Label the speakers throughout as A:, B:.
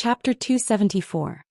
A: Chapter 274.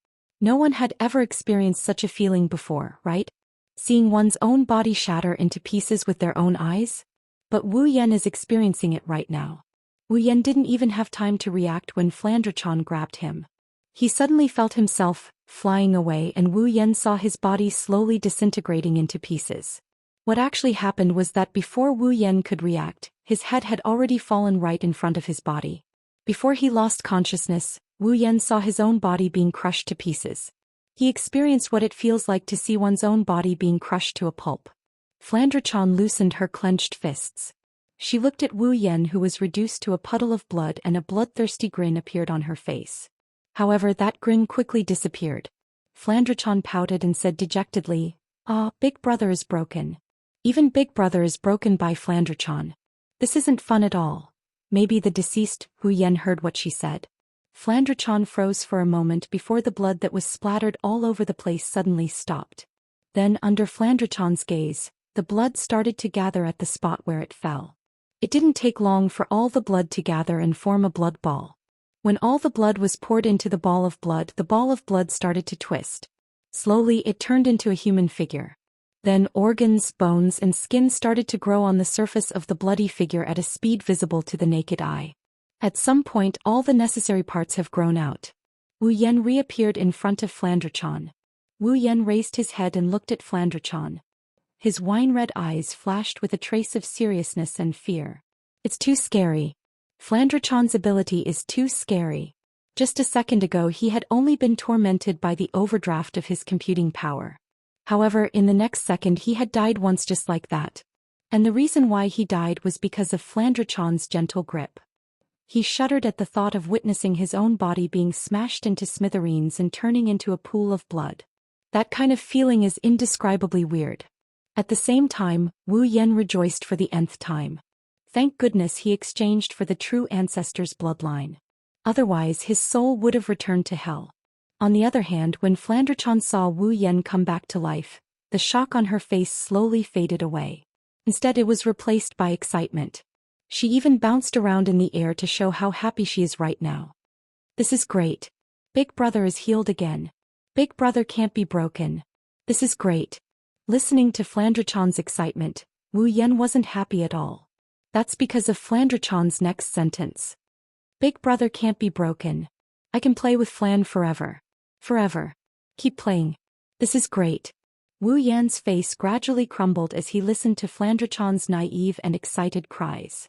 A: No one had ever experienced such a feeling before, right? Seeing one's own body shatter into pieces with their own eyes? But Wu Yan is experiencing it right now. Wu Yan didn't even have time to react when Flandre-chan grabbed him. He suddenly felt himself flying away, and Wu Yan saw his body slowly disintegrating into pieces. What actually happened was that before Wu Yan could react, his head had already fallen right in front of his body. Before he lost consciousness, Wu Yan saw his own body being crushed to pieces. He experienced what it feels like to see one's own body being crushed to a pulp. Flandre-chan loosened her clenched fists. She looked at Wu Yan, who was reduced to a puddle of blood, and a bloodthirsty grin appeared on her face. However, that grin quickly disappeared. Flandre-chan pouted and said dejectedly, "Ah, Big Brother is broken. Even Big Brother is broken by Flandre-chan. This isn't fun at all." Maybe the deceased Wu Yan heard what she said. Flandre-chan froze for a moment before the blood that was splattered all over the place suddenly stopped. Then, under Flandre-chan's gaze, the blood started to gather at the spot where it fell. It didn't take long for all the blood to gather and form a blood ball. When all the blood was poured into the ball of blood started to twist. Slowly it turned into a human figure. Then organs, bones, and skin started to grow on the surface of the bloody figure at a speed visible to the naked eye. At some point all the necessary parts have grown out. Wu Yan reappeared in front of Flandre-chan. Wu Yan raised his head and looked at Flandre-chan. His wine-red eyes flashed with a trace of seriousness and fear. "It's too scary. Flandre-chan's ability is too scary. Just a second ago he had only been tormented by the overdraft of his computing power. However, in the next second he had died once just like that. And the reason why he died was because of Flandre-chan's gentle grip." He shuddered at the thought of witnessing his own body being smashed into smithereens and turning into a pool of blood. That kind of feeling is indescribably weird. At the same time, Wu Yan rejoiced for the nth time. Thank goodness he exchanged for the true ancestor's bloodline. Otherwise his soul would have returned to hell. On the other hand, when Flandre-chan saw Wu Yan come back to life, the shock on her face slowly faded away. Instead, it was replaced by excitement. She even bounced around in the air to show how happy she is right now. "This is great. Big Brother is healed again. Big Brother can't be broken. This is great." Listening to Flandre-chan's excitement, Wu Yan wasn't happy at all. That's because of Flandre-chan's next sentence. "Big Brother can't be broken. I can play with Flan forever. Forever. Keep playing. This is great." Wu Yan's face gradually crumbled as he listened to Flandre-chan's naive and excited cries.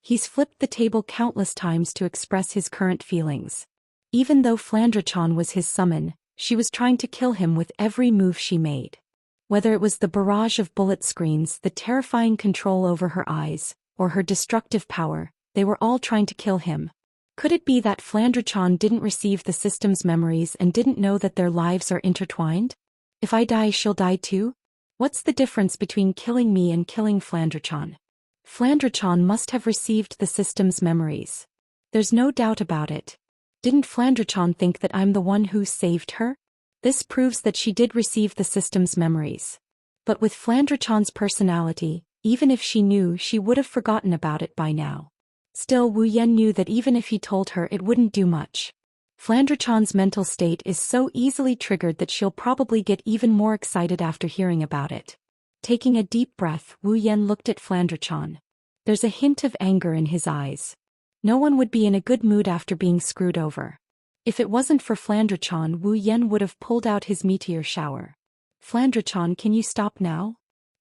A: He's flipped the table countless times to express his current feelings. Even though Flandre-chan was his summon, she was trying to kill him with every move she made. Whether it was the barrage of bullet screens, the terrifying control over her eyes, or her destructive power, they were all trying to kill him. Could it be that Flandre-chan didn't receive the system's memories and didn't know that their lives are intertwined? "If I die, she'll die too? What's the difference between killing me and killing Flandre-chan? Flandre-chan must have received the system's memories. There's no doubt about it. Didn't Flandre-chan think that I'm the one who saved her? This proves that she did receive the system's memories. But with Flandre-chan's personality, even if she knew, she would have forgotten about it by now." Still, Wu Yan knew that even if he told her, it wouldn't do much. Flandre-chan's mental state is so easily triggered that she'll probably get even more excited after hearing about it. Taking a deep breath, Wu Yan looked at Flandre-chan. There's a hint of anger in his eyes. No one would be in a good mood after being screwed over. If it wasn't for Flandre-chan, Wu Yan would have pulled out his meteor shower. "Flandre-chan, can you stop now?"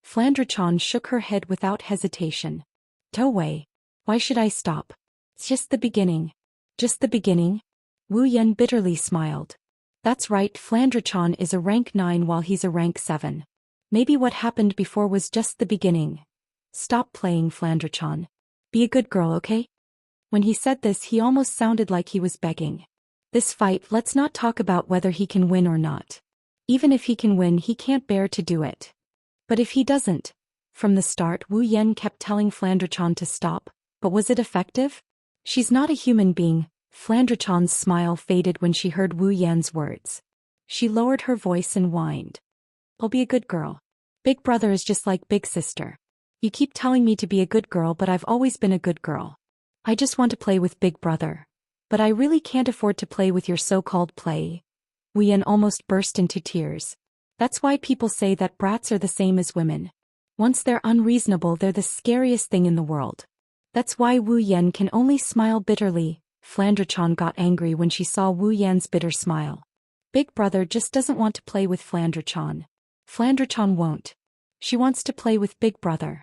A: Flandre-chan shook her head without hesitation. "Toei. Why should I stop? It's just the beginning." "Just the beginning?" Wu Yan bitterly smiled. "That's right, Flandre-chan is a rank 9 while he's a rank 7. Maybe what happened before was just the beginning. Stop playing, Flandre-chan. Be a good girl, okay?" When he said this, he almost sounded like he was begging. "This fight, let's not talk about whether he can win or not. Even if he can win, he can't bear to do it. But if he doesn't..." From the start, Wu Yan kept telling Flandre-chan to stop, but was it effective? "She's not a human being." Flandre-chan's smile faded when she heard Wu Yan's words. She lowered her voice and whined. "I'll be a good girl. Big Brother is just like Big Sister. You keep telling me to be a good girl, but I've always been a good girl. I just want to play with Big Brother. But I really can't afford to play with your so-called play. Wu Yan almost burst into tears. That's why people say that brats are the same as women. Once they're unreasonable, they're the scariest thing in the world. That's why Wu Yan can only smile bitterly. Flandre-chan got angry when she saw Wu Yan's bitter smile. Big brother just doesn't want to play with Flandre-chan. Flandre-chan won't. She wants to play with big brother.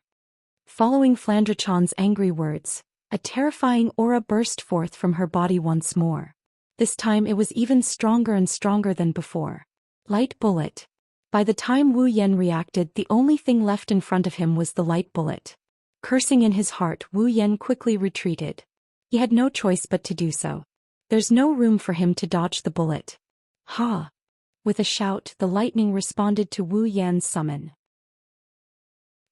A: Following Flandre-chan's angry words, a terrifying aura burst forth from her body once more. This time it was even stronger and stronger than before. Light bullet. By the time Wu Yan reacted, the only thing left in front of him was the light bullet. Cursing in his heart, Wu Yan quickly retreated. He had no choice but to do so. There's no room for him to dodge the bullet. Ha! With a shout, the lightning responded to Wu Yan's summon.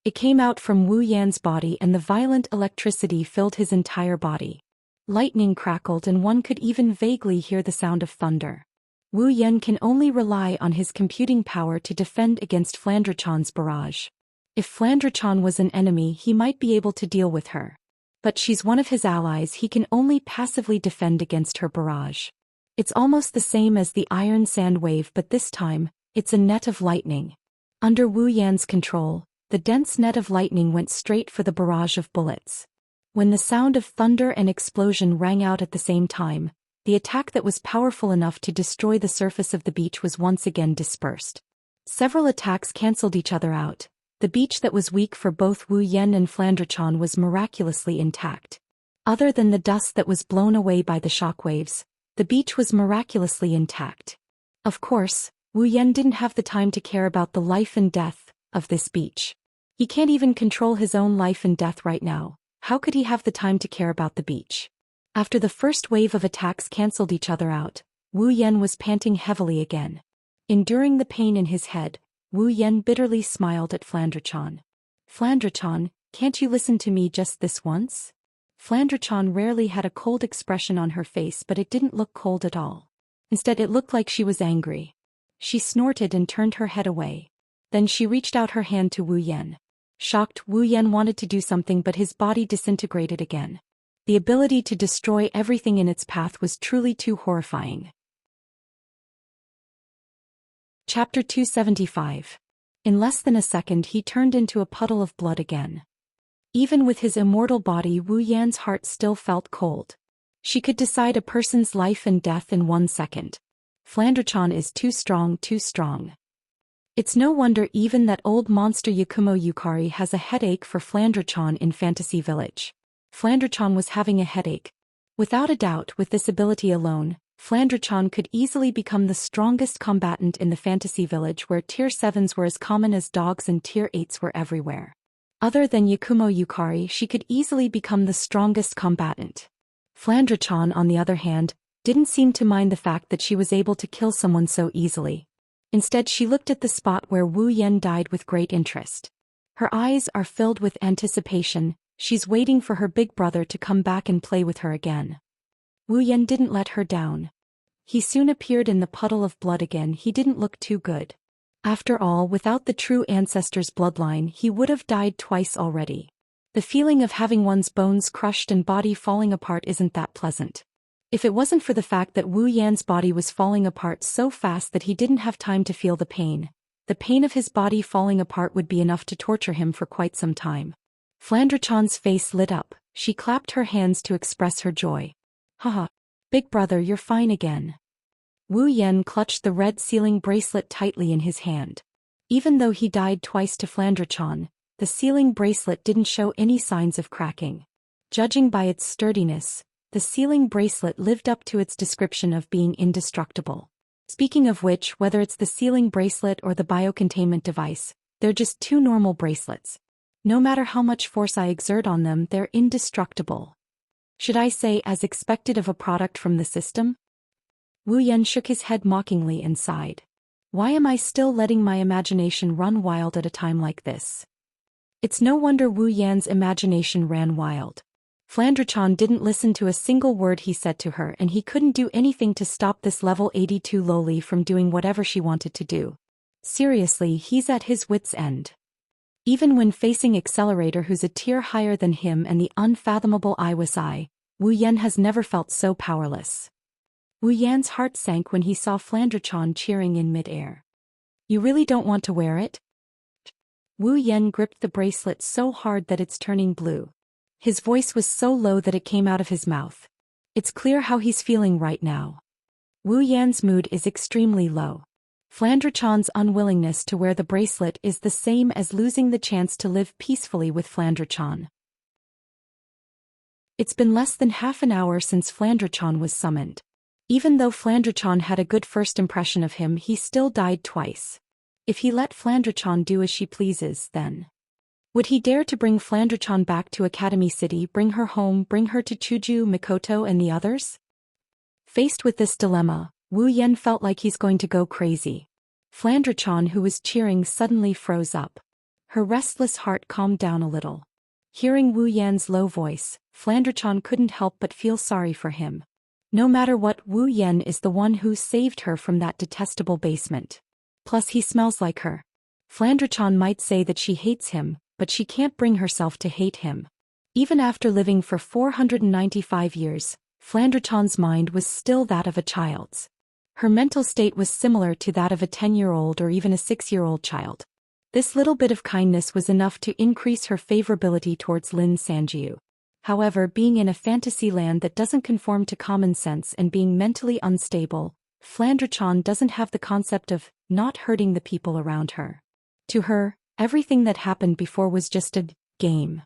A: It came out from Wu Yan's body and the violent electricity filled his entire body. Lightning crackled and one could even vaguely hear the sound of thunder. Wu Yan can only rely on his computing power to defend against Flandre-chan's barrage. If Flandre-chan was an enemy, he might be able to deal with her. But she's one of his allies, he can only passively defend against her barrage. It's almost the same as the iron sand wave, but this time, it's a net of lightning. Under Wu Yan's control, the dense net of lightning went straight for the barrage of bullets. When the sound of thunder and explosion rang out at the same time, the attack that was powerful enough to destroy the surface of the beach was once again dispersed. Several attacks cancelled each other out. The beach that was weak for both Wu Yan and Flandre-chan was miraculously intact. Other than the dust that was blown away by the shockwaves, the beach was miraculously intact. Of course, Wu Yan didn't have the time to care about the life and death of this beach. He can't even control his own life and death right now. How could he have the time to care about the beach? After the first wave of attacks cancelled each other out, Wu Yan was panting heavily again. Enduring the pain in his head, Wu Yan bitterly smiled at Flandre-chan. Flandre-chan, can't you listen to me just this once? Flandre-chan rarely had a cold expression on her face, but it didn't look cold at all. Instead, it looked like she was angry. She snorted and turned her head away. Then she reached out her hand to Wu Yan. Shocked, Wu Yan wanted to do something, but his body disintegrated again. The ability to destroy everything in its path was truly too horrifying. Chapter 275. In less than a second he turned into a puddle of blood again. Even with his immortal body, Wu Yan's heart still felt cold. She could decide a person's life and death in 1 second. Flandre-chan is too strong, too strong. It's no wonder even that old monster Yakumo Yukari has a headache for Flandre-chan in Fantasy Village. Flandre-chan was having a headache. Without a doubt, with this ability alone, Flandre-chan could easily become the strongest combatant in the Fantasy Village, where Tier 7s were as common as dogs and Tier 8s were everywhere. Other than Yakumo Yukari, she could easily become the strongest combatant. Flandre-chan, on the other hand, didn't seem to mind the fact that she was able to kill someone so easily. Instead, she looked at the spot where Wu Yan died with great interest. Her eyes are filled with anticipation. She's waiting for her big brother to come back and play with her again. Wu Yan didn't let her down. He soon appeared in the puddle of blood again. He didn't look too good. After all, without the true ancestor's bloodline, he would have died twice already. The feeling of having one's bones crushed and body falling apart isn't that pleasant. If it wasn't for the fact that Wu Yan's body was falling apart so fast that he didn't have time to feel the pain of his body falling apart would be enough to torture him for quite some time. Flandre-chan's face lit up. She clapped her hands to express her joy. Haha, big brother, you're fine again. Wu Yan clutched the red sealing bracelet tightly in his hand. Even though he died twice to Flandre-chan, the sealing bracelet didn't show any signs of cracking. Judging by its sturdiness, the sealing bracelet lived up to its description of being indestructible. Speaking of which, whether it's the sealing bracelet or the biocontainment device, they're just two normal bracelets. No matter how much force I exert on them, they're indestructible. Should I say as expected of a product from the system? Wu Yan shook his head mockingly and sighed. Why am I still letting my imagination run wild at a time like this? It's no wonder Wu Yan's imagination ran wild. Flandre-chan didn't listen to a single word he said to her, and he couldn't do anything to stop this level 82 loli from doing whatever she wanted to do. Seriously, he's at his wit's end. Even when facing Accelerator, who's a tier higher than him, and the unfathomable Iwasai, Wu Yan has never felt so powerless. Wu Yan's heart sank when he saw Flandre cheering in mid-air. You really don't want to wear it? Wu Yan gripped the bracelet so hard that it's turning blue. His voice was so low that it came out of his mouth. It's clear how he's feeling right now. Wu Yan's mood is extremely low. Flandre unwillingness to wear the bracelet is the same as losing the chance to live peacefully with Flandre. It's been less than half an hour since Flandre was summoned. Even though Flandre had a good first impression of him, he still died twice. If he let Flandre do as she pleases, then would he dare to bring Flandre back to Academy City, bring her home, bring her to Chuju, Mikoto and the others? Faced with this dilemma, Wu Yan felt like he's going to go crazy. Flandre, who was cheering, suddenly froze up. Her restless heart calmed down a little. Hearing Wu Yan's low voice, Flandre couldn't help but feel sorry for him. No matter what, Wu Yan is the one who saved her from that detestable basement. Plus he smells like her. Flandre might say that she hates him, but she can't bring herself to hate him. Even after living for 495 years, Flandre's mind was still that of a child's. Her mental state was similar to that of a 10-year-old or even a 6-year-old child. This little bit of kindness was enough to increase her favorability towards Lin Sanjiu. However, being in a fantasy land that doesn't conform to common sense and being mentally unstable, Flandre doesn't have the concept of not hurting the people around her. To her, everything that happened before was just a game.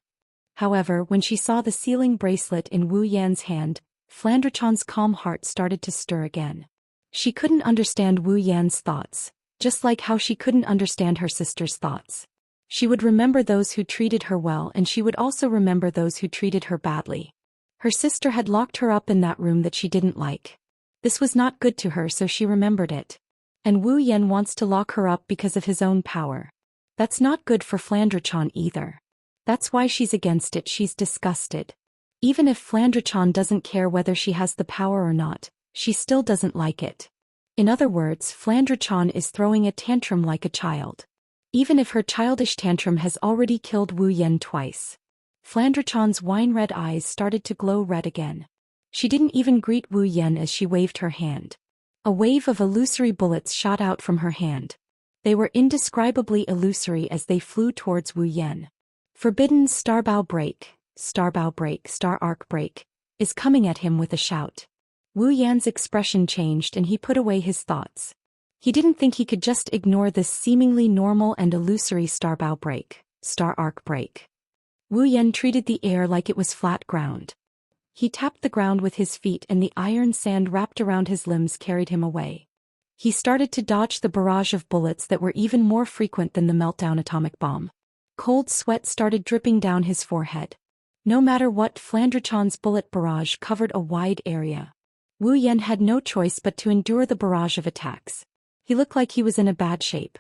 A: However, when she saw the sealing bracelet in Wu Yan's hand, Flandre's calm heart started to stir again. She couldn't understand Wu Yan's thoughts, just like how she couldn't understand her sister's thoughts. She would remember those who treated her well, and she would also remember those who treated her badly. Her sister had locked her up in that room that she didn't like. This was not good to her, so she remembered it. And Wu Yan wants to lock her up because of his own power. That's not good for Flandre either. That's why she's against it. She's disgusted. Even if Flandre doesn't care whether she has the power or not, she still doesn't like it. In other words, Flandre is throwing a tantrum like a child. Even if her childish tantrum has already killed Wu Yan twice. Flandre's wine-red eyes started to glow red again. She didn't even greet Wu Yan as she waved her hand. A wave of illusory bullets shot out from her hand. They were indescribably illusory as they flew towards Wu Yan. Forbidden Starbow Break, Star Arc Break, is coming at him with a shout. Wu Yan's expression changed and he put away his thoughts. He didn't think he could just ignore this seemingly normal and illusory Starbow Break, Star Arc Break. Wu Yan treated the air like it was flat ground. He tapped the ground with his feet and the iron sand wrapped around his limbs carried him away. He started to dodge the barrage of bullets that were even more frequent than the meltdown atomic bomb. Cold sweat started dripping down his forehead. No matter what, Flandre's bullet barrage covered a wide area. Wu Yan had no choice but to endure the barrage of attacks. He looked like he was in a bad shape.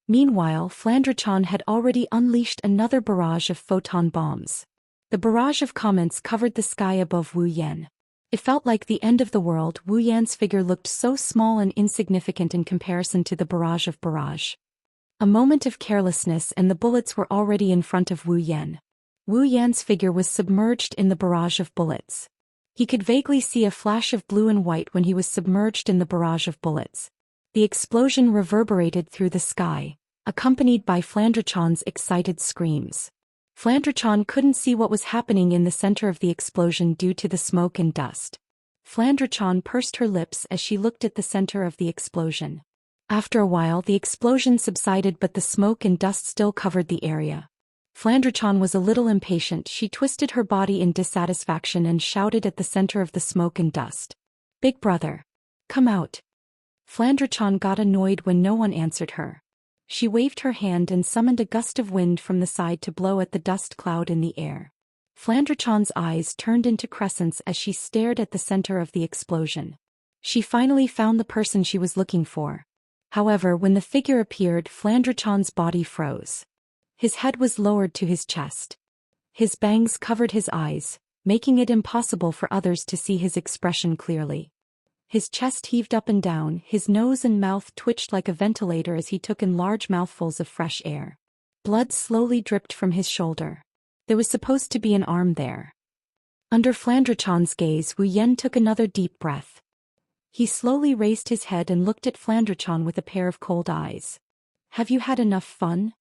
A: Meanwhile, Flandre had already unleashed another barrage of photon bombs. The barrage of comments covered the sky above Wu Yan. It felt like the end of the world. Wu Yan's figure looked so small and insignificant in comparison to the barrage of barrage. A moment of carelessness and the bullets were already in front of Wu Yan. Wu Yan's figure was submerged in the barrage of bullets. He could vaguely see a flash of blue and white when he was submerged in the barrage of bullets. The explosion reverberated through the sky, accompanied by Flandre's excited screams. Flandre couldn't see what was happening in the center of the explosion due to the smoke and dust. Flandre pursed her lips as she looked at the center of the explosion. After a while, the explosion subsided, but the smoke and dust still covered the area. Flandre was a little impatient. She twisted her body in dissatisfaction and shouted at the center of the smoke and dust. "Big brother! Come out!" Flandre got annoyed when no one answered her. She waved her hand and summoned a gust of wind from the side to blow at the dust cloud in the air. Flandre's eyes turned into crescents as she stared at the center of the explosion. She finally found the person she was looking for. However, when the figure appeared, Flandre's body froze. His head was lowered to his chest. His bangs covered his eyes, making it impossible for others to see his expression clearly. His chest heaved up and down, his nose and mouth twitched like a ventilator as he took in large mouthfuls of fresh air. Blood slowly dripped from his shoulder. There was supposed to be an arm there. Under Flandrachon's gaze, Wu Yan took another deep breath. He slowly raised his head and looked at Flandrachon with a pair of cold eyes. Have you had enough fun?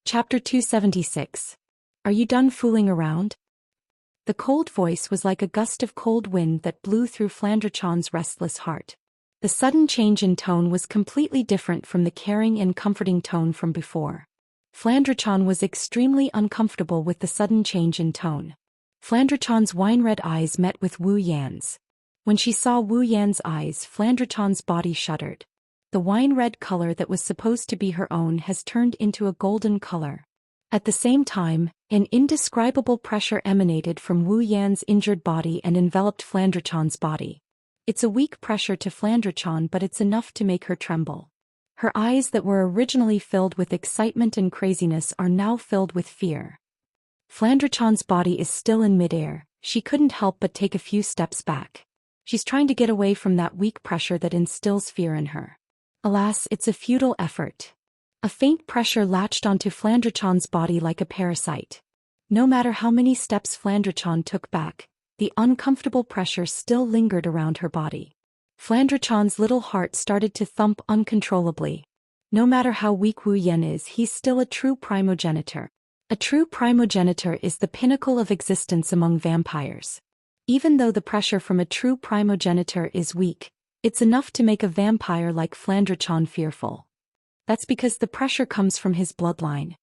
A: Chapter 276. Are you done fooling around? The cold voice was like a gust of cold wind that blew through Flandrachon's restless heart. The sudden change in tone was completely different from the caring and comforting tone from before. Flandrachon was extremely uncomfortable with the sudden change in tone. Flandrachon's wine-red eyes met with Wu Yan's. When she saw Wu Yan's eyes, Flandrachon's body shuddered. The wine-red color that was supposed to be her own has turned into a golden color. At the same time, an indescribable pressure emanated from Wu Yan's injured body and enveloped Flandrachon's body. It's a weak pressure to Flandrachon, but it's enough to make her tremble. Her eyes that were originally filled with excitement and craziness are now filled with fear. Flandrachon's body is still in midair. She couldn't help but take a few steps back. She's trying to get away from that weak pressure that instills fear in her. Alas, it's a futile effort. A faint pressure latched onto Flandrachon's body like a parasite. No matter how many steps Flandrachon took back, the uncomfortable pressure still lingered around her body. Flandrachon's little heart started to thump uncontrollably. No matter how weak Wu Yan is, he's still a true primogenitor. A true primogenitor is the pinnacle of existence among vampires. Even though the pressure from a true primogenitor is weak, it's enough to make a vampire like Flandrachon fearful. That's because the pressure comes from his bloodline.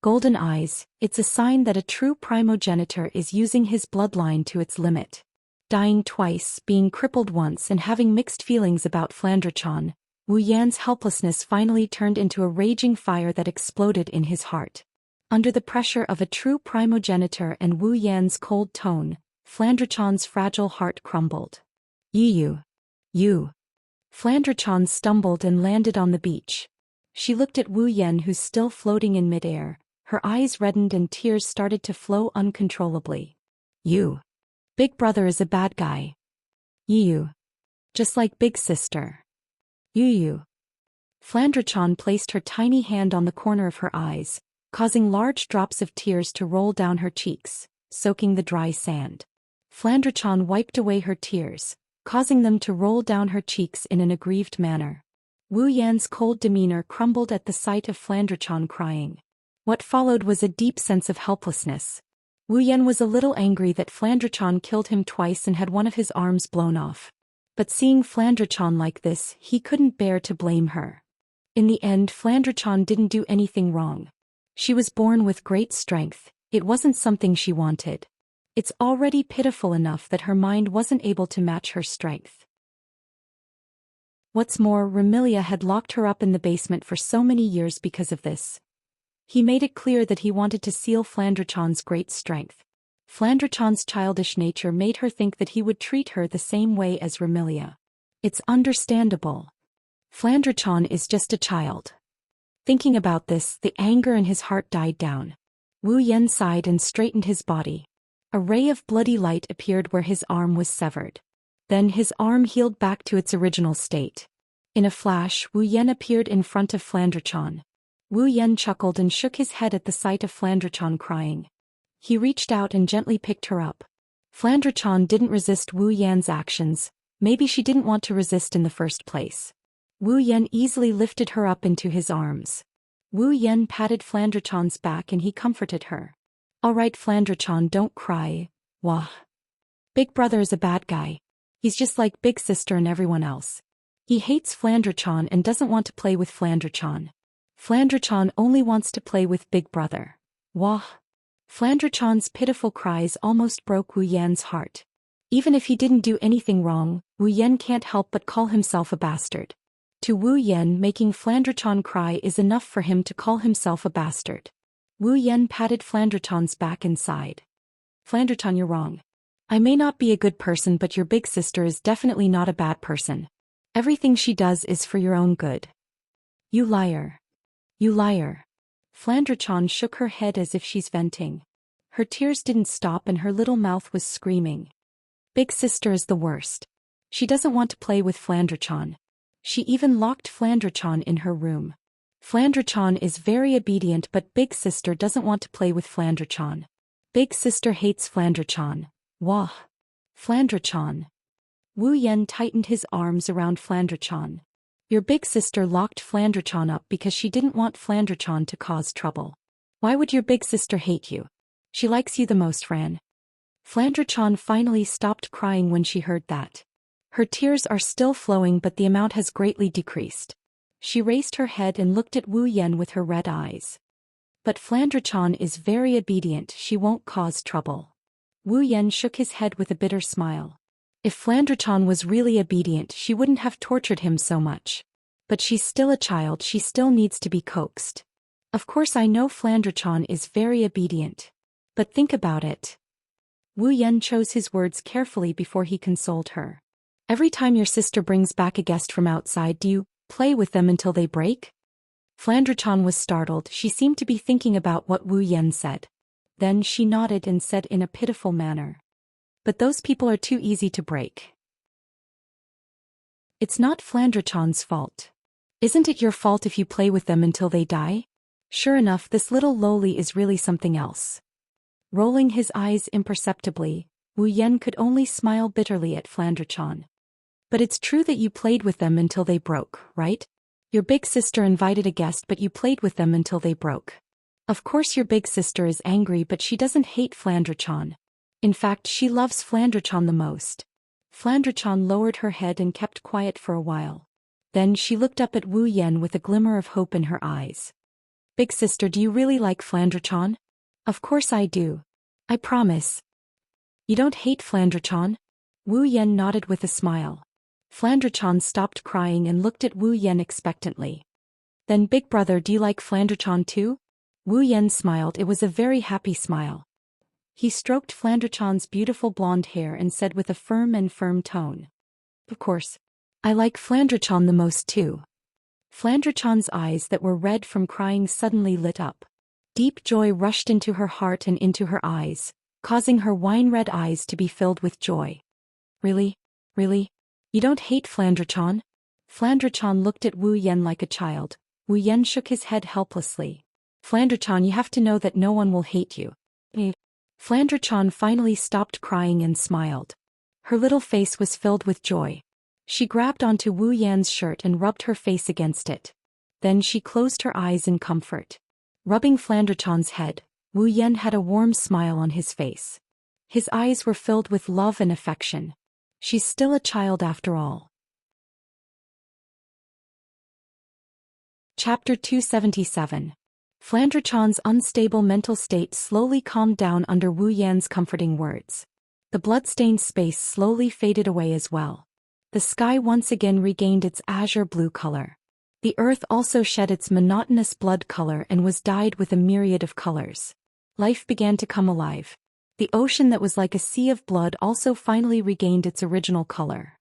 A: Golden eyes, it's a sign that a true primogenitor is using his bloodline to its limit. Dying twice, being crippled once, and having mixed feelings about Flandrachon, Wu Yan's helplessness finally turned into a raging fire that exploded in his heart. Under the pressure of a true primogenitor and Wu Yan's cold tone, Flandrachon's fragile heart crumbled. You. Flandrachon stumbled and landed on the beach. She looked at Wu Yan, who's still floating in midair. Her eyes reddened and tears started to flow uncontrollably. You. Big brother is a bad guy. You. Just like big sister. You. Flandrachon placed her tiny hand on the corner of her eyes, causing large drops of tears to roll down her cheeks, soaking the dry sand. Flandrachon wiped away her tears, causing them to roll down her cheeks in an aggrieved manner. Wu Yan's cold demeanor crumbled at the sight of Flandrachon crying. What followed was a deep sense of helplessness. Wu Yan was a little angry that Flandrachon killed him twice and had one of his arms blown off. But seeing Flandrachon like this, he couldn't bear to blame her. In the end, Flandrachon didn't do anything wrong. She was born with great strength. It wasn't something she wanted. It's already pitiful enough that her mind wasn't able to match her strength. What's more, Remilia had locked her up in the basement for so many years because of this. He made it clear that he wanted to seal Flandrachon's great strength. Flandrachon's childish nature made her think that he would treat her the same way as Remilia. It's understandable. Flandrachon is just a child. Thinking about this, the anger in his heart died down. Wu Yan sighed and straightened his body. A ray of bloody light appeared where his arm was severed. Then his arm healed back to its original state. In a flash, Wu Yan appeared in front of Flandrachon. Wu Yan chuckled and shook his head at the sight of Flandrachon crying. He reached out and gently picked her up. Flandrachon didn't resist Wu Yan's actions. Maybe she didn't want to resist in the first place. Wu Yan easily lifted her up into his arms. Wu Yan patted Flandrachon's back and he comforted her. All right, Flandrachon, don't cry. Wah. Big brother is a bad guy. He's just like big sister and everyone else. He hates Flandrachon and doesn't want to play with Flandrachon. Flandrachon only wants to play with big brother. Wah. Flandrachon's pitiful cries almost broke Wu Yan's heart. Even if he didn't do anything wrong, Wu Yan can't help but call himself a bastard. To Wu Yan, making Flandrachon cry is enough for him to call himself a bastard. Wu Yan patted Flandrachon's back and sighed. Flandrachon, you're wrong. I may not be a good person, but your big sister is definitely not a bad person. Everything she does is for your own good. You liar. You liar. Flandrachon shook her head as if she's venting. Her tears didn't stop and her little mouth was screaming. Big sister is the worst. She doesn't want to play with Flandrachon. She even locked Flandrachon in her room. Flandre-chan is very obedient, but big sister doesn't want to play with Flandre-chan. Big sister hates Flandre-chan. Wah! Flandre-chan. Wu Yan tightened his arms around Flandre-chan. Your big sister locked Flandre-chan up because she didn't want Flandre-chan to cause trouble. Why would your big sister hate you? She likes you the most, Fran. Flandre-chan finally stopped crying when she heard that. Her tears are still flowing, but the amount has greatly decreased. She raised her head and looked at Wu Yan with her red eyes. But Flandre-chan is very obedient, she won't cause trouble. Wu Yan shook his head with a bitter smile. If Flandre-chan was really obedient, she wouldn't have tortured him so much. But she's still a child, she still needs to be coaxed. Of course I know Flandre-chan is very obedient. But think about it. Wu Yan chose his words carefully before he consoled her. Every time your sister brings back a guest from outside, do you play with them until they break? Flandre-chan was startled, she seemed to be thinking about what Wu Yan said. Then she nodded and said in a pitiful manner. But those people are too easy to break. It's not Flandre-chan's fault. Isn't it your fault if you play with them until they die? Sure enough, this little loli is really something else. Rolling his eyes imperceptibly, Wu Yan could only smile bitterly at Flandre-chan. But it's true that you played with them until they broke, right? Your big sister invited a guest, but you played with them until they broke. Of course your big sister is angry, but she doesn't hate Flandre-chan. In fact, she loves Flandre-chan the most. Flandre-chan lowered her head and kept quiet for a while. Then she looked up at Wu Yan with a glimmer of hope in her eyes. Big sister, do you really like Flandre-chan? Of course I do. I promise. You don't hate Flandre-chan? Wu Yan nodded with a smile. Flandre-chan stopped crying and looked at Wu Yan expectantly. Then big brother, do you like Flandre-chan too? Wu Yan smiled, it was a very happy smile. He stroked Flandre-chan's beautiful blonde hair and said with a firm tone. Of course. I like Flandre-chan the most too. Flandre-chan's eyes that were red from crying suddenly lit up. Deep joy rushed into her heart and into her eyes, causing her wine-red eyes to be filled with joy. Really? Really? You don't hate Flandre-chan? Flandre-chan looked at Wu Yan like a child. Wu Yan shook his head helplessly. Flandre-chan, you have to know that no one will hate you. Flandre-chan finally stopped crying and smiled. Her little face was filled with joy. She grabbed onto Wu Yan's shirt and rubbed her face against it. Then she closed her eyes in comfort. Rubbing Flandre-chan's head, Wu Yan had a warm smile on his face. His eyes were filled with love and affection. She's still a child after all. Chapter 277. Flandre-chan's unstable mental state slowly calmed down under Wu Yan's comforting words. The blood-stained space slowly faded away as well. The sky once again regained its azure blue color. The earth also shed its monotonous blood color and was dyed with a myriad of colors. Life began to come alive. The ocean that was like a sea of blood also finally regained its original color.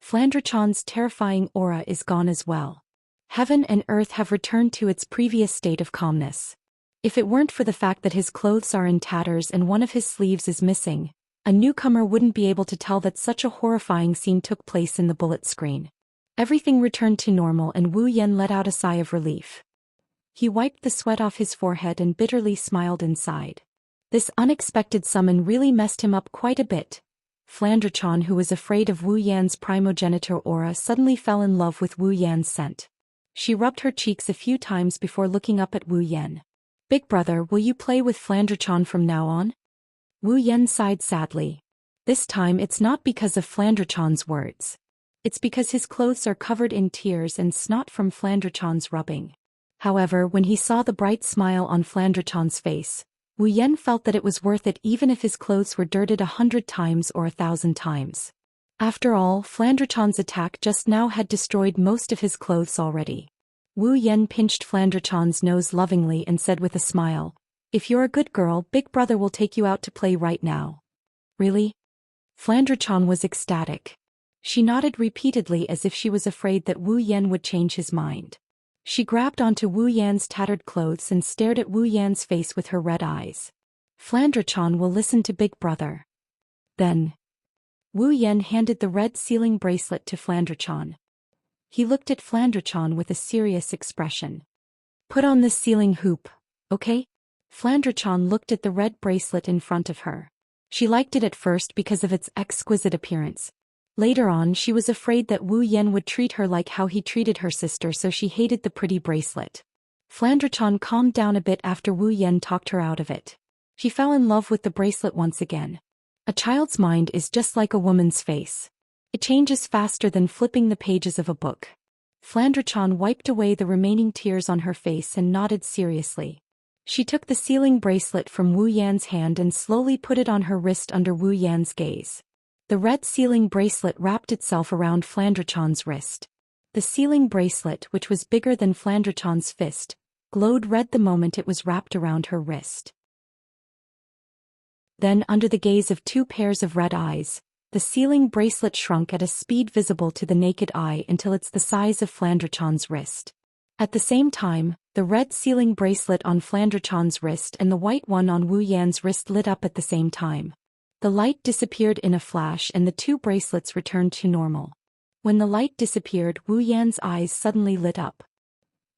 A: Flandre-chan's terrifying aura is gone as well. Heaven and earth have returned to its previous state of calmness. If it weren't for the fact that his clothes are in tatters and one of his sleeves is missing, a newcomer wouldn't be able to tell that such a horrifying scene took place in the bullet screen. Everything returned to normal and Wu Yan let out a sigh of relief. He wiped the sweat off his forehead and bitterly smiled inside. This unexpected summon really messed him up quite a bit. Flandre-chan, who was afraid of Wu Yan's primogenitor aura, suddenly fell in love with Wu Yan's scent. She rubbed her cheeks a few times before looking up at Wu Yan. Big brother, will you play with Flandre-chan from now on? Wu Yan sighed sadly. This time it's not because of Flandre-chan's words. It's because his clothes are covered in tears and snot from Flandre-chan's rubbing. However, when he saw the bright smile on Flandre-chan's face, Wu Yan felt that it was worth it even if his clothes were dirted 100 times or 1,000 times. After all, Flandre-chan's attack just now had destroyed most of his clothes already. Wu Yan pinched Flandre-chan's nose lovingly and said with a smile, "If you're a good girl, big brother will take you out to play right now." Really? Flandre-chan was ecstatic. She nodded repeatedly as if she was afraid that Wu Yan would change his mind. She grabbed onto Wu Yan's tattered clothes and stared at Wu Yan's face with her red eyes. Flandre-chan will listen to big brother. Then, Wu Yan handed the red sealing bracelet to Flandre-chan. He looked at Flandre-chan with a serious expression. Put on this ceiling hoop, okay? Flandre-chan looked at the red bracelet in front of her. She liked it at first because of its exquisite appearance. Later on she was afraid that Wu Yan would treat her like how he treated her sister, so she hated the pretty bracelet. Flandre-chan calmed down a bit after Wu Yan talked her out of it. She fell in love with the bracelet once again. A child's mind is just like a woman's face. It changes faster than flipping the pages of a book. Flandre-chan wiped away the remaining tears on her face and nodded seriously. She took the sealing bracelet from Wu Yan's hand and slowly put it on her wrist under Wu Yan's gaze. The red sealing bracelet wrapped itself around Flandre-chan's wrist. The sealing bracelet, which was bigger than Flandre-chan's fist, glowed red the moment it was wrapped around her wrist. Then, under the gaze of two pairs of red eyes, the sealing bracelet shrunk at a speed visible to the naked eye until it's the size of Flandre-chan's wrist. At the same time, the red sealing bracelet on Flandre-chan's wrist and the white one on Wu Yan's wrist lit up at the same time. The light disappeared in a flash and the two bracelets returned to normal. When the light disappeared, Wu Yan's eyes suddenly lit up.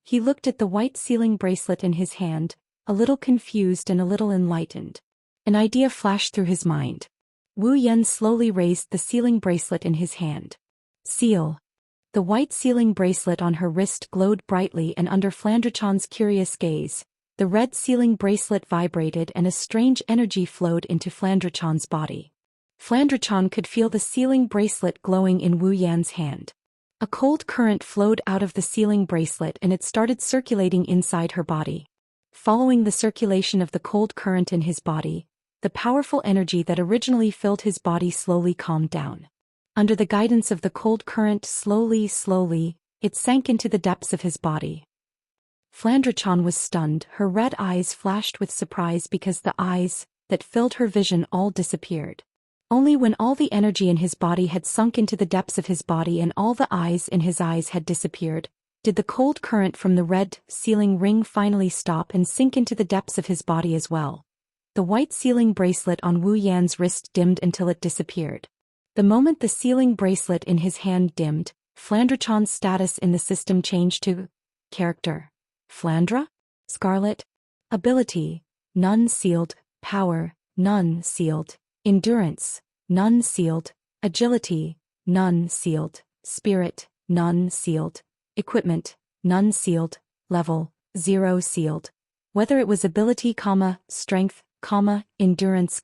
A: He looked at the white sealing bracelet in his hand, a little confused and a little enlightened. An idea flashed through his mind. Wu Yan slowly raised the sealing bracelet in his hand. Seal. The white sealing bracelet on her wrist glowed brightly, and under Flandre-chan's curious gaze, the red sealing bracelet vibrated and a strange energy flowed into Flandre-chan's body. Flandre-chan could feel the sealing bracelet glowing in Wu Yan's hand. A cold current flowed out of the sealing bracelet and it started circulating inside her body. Following the circulation of the cold current in his body, the powerful energy that originally filled his body slowly calmed down. Under the guidance of the cold current, slowly, it sank into the depths of his body. Flandre-chan was stunned. Her red eyes flashed with surprise because the eyes that filled her vision all disappeared. Only when all the energy in his body had sunk into the depths of his body and all the eyes in his eyes had disappeared, did the cold current from the red sealing ring finally stop and sink into the depths of his body as well. The white sealing bracelet on Wu Yan's wrist dimmed until it disappeared. The moment the sealing bracelet in his hand dimmed, Flandre-chan's status in the system changed to character. Flandre? Scarlet. Ability. None sealed. Power. None sealed. Endurance. None sealed. Agility. None sealed. Spirit. None sealed. Equipment. None sealed. Level. 0 sealed. Whether it was ability, strength, endurance,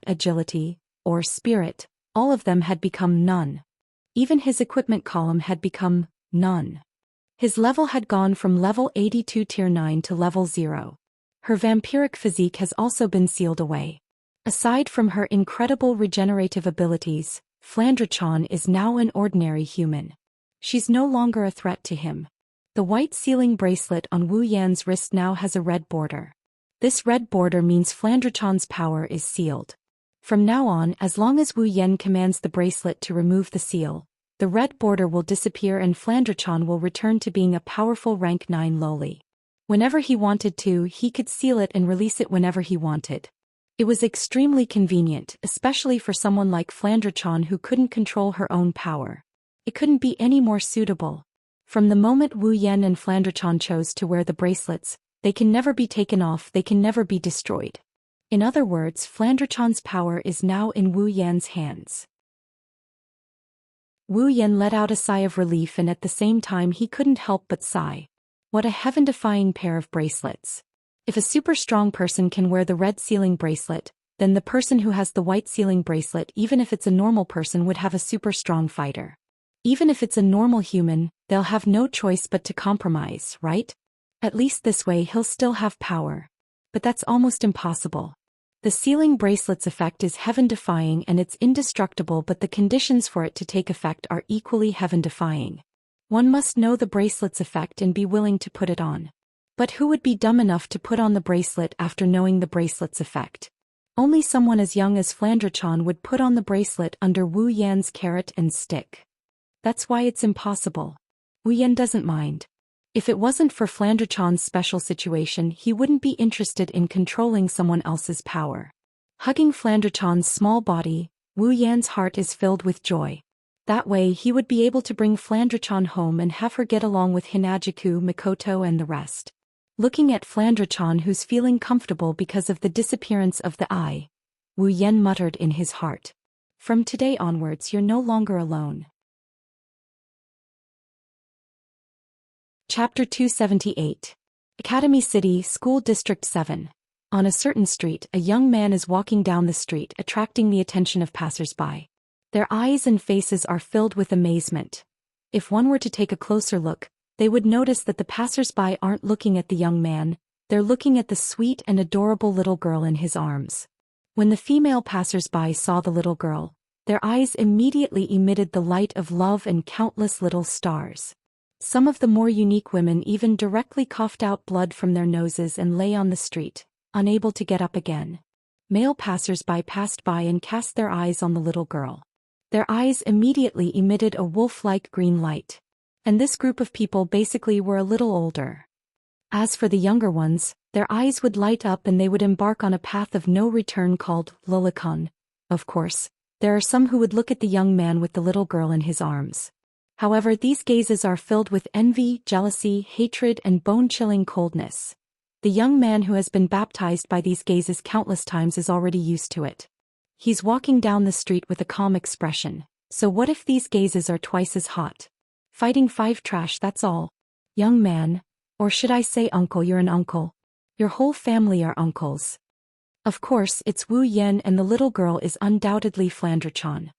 A: agility, or spirit, all of them had become none. Even his equipment column had become none. His level had gone from level 82 tier 9 to level 0. Her vampiric physique has also been sealed away. Aside from her incredible regenerative abilities, Flandre-chan is now an ordinary human. She's no longer a threat to him. The white sealing bracelet on Wu Yan's wrist now has a red border. This red border means Flandre-chan's power is sealed. From now on, as long as Wu Yan commands the bracelet to remove the seal, the red border will disappear and Flandre-chan will return to being a powerful rank 9 lowly. Whenever he wanted to, he could seal it and release it whenever he wanted. It was extremely convenient, especially for someone like Flandre-chan who couldn't control her own power. It couldn't be any more suitable. From the moment Wu Yan and Flandre-chan chose to wear the bracelets, they can never be taken off, they can never be destroyed. In other words, Flandre-chan's power is now in Wu Yan's hands. Wu Yan let out a sigh of relief, and at the same time he couldn't help but sigh. What a heaven-defying pair of bracelets. If a super strong person can wear the red sealing bracelet, then the person who has the white sealing bracelet, even if it's a normal person, would have a super strong fighter. Even if it's a normal human, they'll have no choice but to compromise, right? At least this way he'll still have power. But that's almost impossible. The sealing bracelet's effect is heaven-defying and it's indestructible, but the conditions for it to take effect are equally heaven-defying. One must know the bracelet's effect and be willing to put it on. But who would be dumb enough to put on the bracelet after knowing the bracelet's effect? Only someone as young as Flandre-chan would put on the bracelet under Wu Yan's carrot and stick. That's why it's impossible. Wu Yan doesn't mind. If it wasn't for Flandre-chan's special situation, he wouldn't be interested in controlling someone else's power. Hugging Flandre-chan's small body, Wu Yan's heart is filled with joy. That way he would be able to bring Flandre-chan home and have her get along with Hinajiku, Mikoto and the rest. Looking at Flandrachon, who's feeling comfortable because of the disappearance of the eye, Wu Yan muttered in his heart. From today onwards you're no longer alone. Chapter 278. Academy City, School District 7. On a certain street, a young man is walking down the street, attracting the attention of passers-by. Their eyes and faces are filled with amazement. If one were to take a closer look, they would notice that the passers-by aren't looking at the young man, they're looking at the sweet and adorable little girl in his arms. When the female passers-by saw the little girl, their eyes immediately emitted the light of love and countless little stars. Some of the more unique women even directly coughed out blood from their noses and lay on the street, unable to get up again. Male passers-by passed by and cast their eyes on the little girl. Their eyes immediately emitted a wolf-like green light. And this group of people basically were a little older. As for the younger ones, their eyes would light up and they would embark on a path of no return called Lulikon. Of course, there are some who would look at the young man with the little girl in his arms. However, these gazes are filled with envy, jealousy, hatred, and bone-chilling coldness. The young man who has been baptized by these gazes countless times is already used to it. He's walking down the street with a calm expression. So what if these gazes are twice as hot? Fighting 5 trash, that's all. Young man, or should I say uncle, you're an uncle. Your whole family are uncles. Of course, it's Wu Yan, and the little girl is undoubtedly Flandrachon.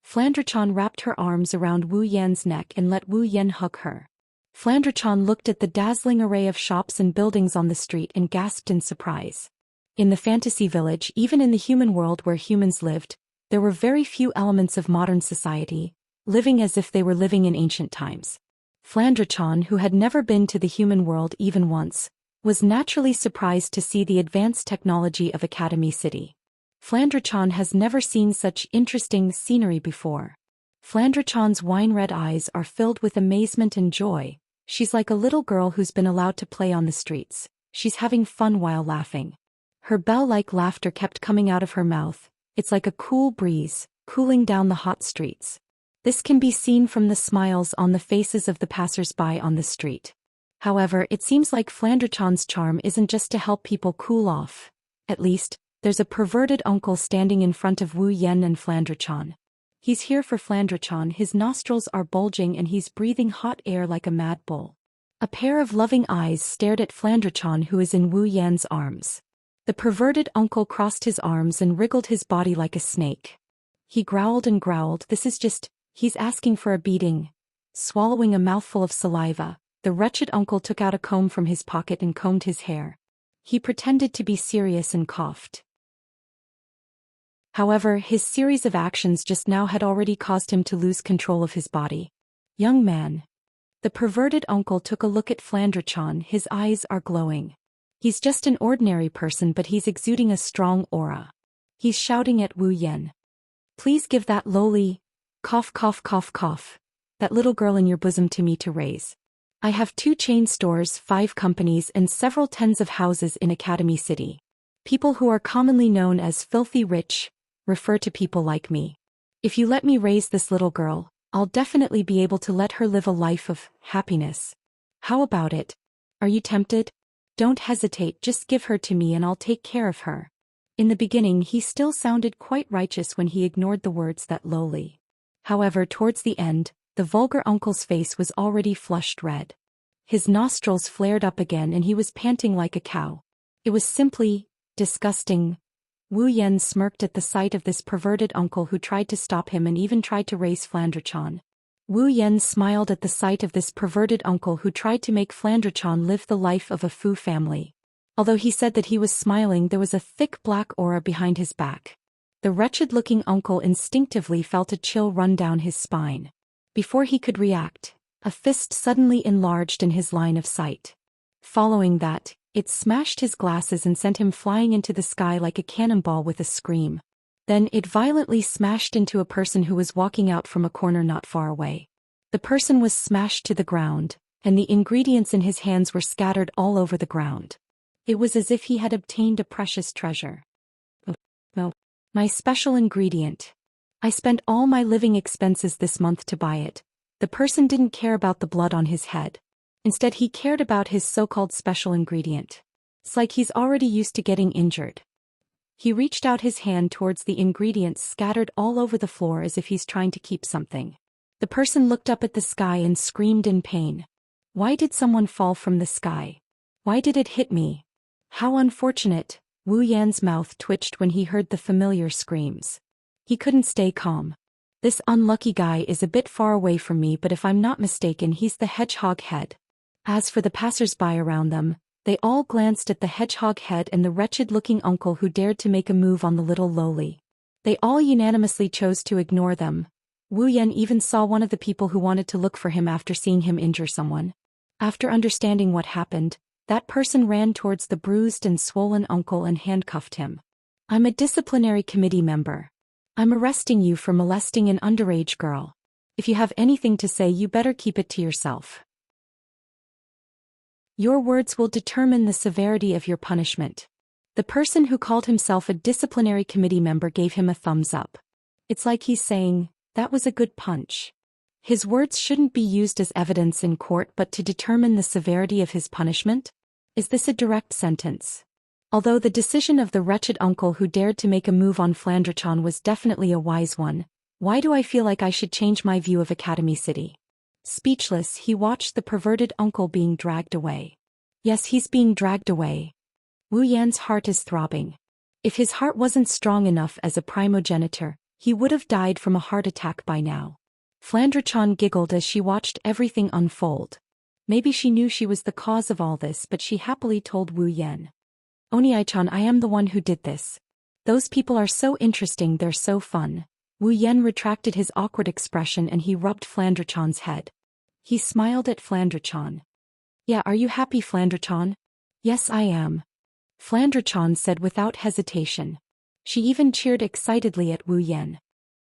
A: Flandrachon wrapped her arms around Wu Yan's neck and let Wu Yan hug her. Flandrachon looked at the dazzling array of shops and buildings on the street and gasped in surprise. In the fantasy village, even in the human world where humans lived, there were very few elements of modern society, living as if they were living in ancient times. Flandrachon, who had never been to the human world even once, was naturally surprised to see the advanced technology of Academy City. Flandrachon has never seen such interesting scenery before. Flandrachon's wine-red eyes are filled with amazement and joy. She's like a little girl who's been allowed to play on the streets. She's having fun while laughing. Her bell-like laughter kept coming out of her mouth. It's like a cool breeze, cooling down the hot streets. This can be seen from the smiles on the faces of the passers-by on the street. However, it seems like Flandrachon's charm isn't just to help people cool off. At least, there's a perverted uncle standing in front of Wu Yan and Flandrachon. He's here for Flandrachon, his nostrils are bulging and he's breathing hot air like a mad bull. A pair of loving eyes stared at Flandrachon, who is in Wu Yan's arms. The perverted uncle crossed his arms and wriggled his body like a snake. He growled and growled, he's asking for a beating. Swallowing a mouthful of saliva, the wretched uncle took out a comb from his pocket and combed his hair. He pretended to be serious and coughed. However, his series of actions just now had already caused him to lose control of his body. Young man. The perverted uncle took a look at Flandrachon, his eyes are glowing. He's just an ordinary person, but he's exuding a strong aura. He's shouting at Wu Yan. Please give that lowly, cough, that little girl in your bosom to me to raise. I have 2 chain stores, 5 companies, and several tens of houses in Academy City. People who are commonly known as filthy rich refer to people like me. If you let me raise this little girl, I'll definitely be able to let her live a life of happiness. How about it? Are you tempted? Don't hesitate, just give her to me and I'll take care of her. In the beginning, he still sounded quite righteous when he ignored the words that lowly. However, towards the end, the vulgar uncle's face was already flushed red. His nostrils flared up again and he was panting like a cow. It was simply disgusting. Wu Yan smirked at the sight of this perverted uncle who tried to stop him and even tried to raise Flandrachon. Wu Yan smiled at the sight of this perverted uncle who tried to make Flandrachon live the life of a Fu family. Although he said that he was smiling, there was a thick black aura behind his back. The wretched-looking uncle instinctively felt a chill run down his spine. Before he could react, a fist suddenly enlarged in his line of sight. Following that, it smashed his glasses and sent him flying into the sky like a cannonball with a scream. Then it violently smashed into a person who was walking out from a corner not far away. The person was smashed to the ground, and the ingredients in his hands were scattered all over the ground. It was as if he had obtained a precious treasure. Oh, my special ingredient. I spent all my living expenses this month to buy it. The person didn't care about the blood on his head. Instead he cared about his so-called special ingredient. It's like he's already used to getting injured. He reached out his hand towards the ingredients scattered all over the floor as if he's trying to keep something. The person looked up at the sky and screamed in pain. Why did someone fall from the sky? Why did it hit me? How unfortunate. Wu Yan's mouth twitched when he heard the familiar screams. He couldn't stay calm. This unlucky guy is a bit far away from me, but if I'm not mistaken he's the hedgehog head. As for the passers-by around them, they all glanced at the hedgehog head and the wretched-looking uncle who dared to make a move on the little lowly. They all unanimously chose to ignore them. Wu Yan even saw one of the people who wanted to look for him after seeing him injure someone. After understanding what happened, that person ran towards the bruised and swollen uncle and handcuffed him. I'm a disciplinary committee member. I'm arresting you for molesting an underage girl. If you have anything to say, you better keep it to yourself. Your words will determine the severity of your punishment. The person who called himself a disciplinary committee member gave him a thumbs up. It's like he's saying, that was a good punch. His words shouldn't be used as evidence in court but to determine the severity of his punishment? Is this a direct sentence? Although the decision of the wretched uncle who dared to make a move on Flandrachon was definitely a wise one, why do I feel like I should change my view of Academy City? Speechless, he watched the perverted uncle being dragged away. Yes, he's being dragged away. Wu Yan's heart is throbbing. If his heart wasn't strong enough as a primogenitor, he would have died from a heart attack by now. Flandrachon giggled as she watched everything unfold. Maybe she knew she was the cause of all this, but she happily told Wu Yan. Oniai-chan, I am the one who did this. Those people are so interesting, they're so fun. Wu Yan retracted his awkward expression and he rubbed Flandrachon's head. He smiled at Flandrachon. Yeah, are you happy, Flandrachon? Yes, I am. Flandrachon said without hesitation. She even cheered excitedly at Wu Yan.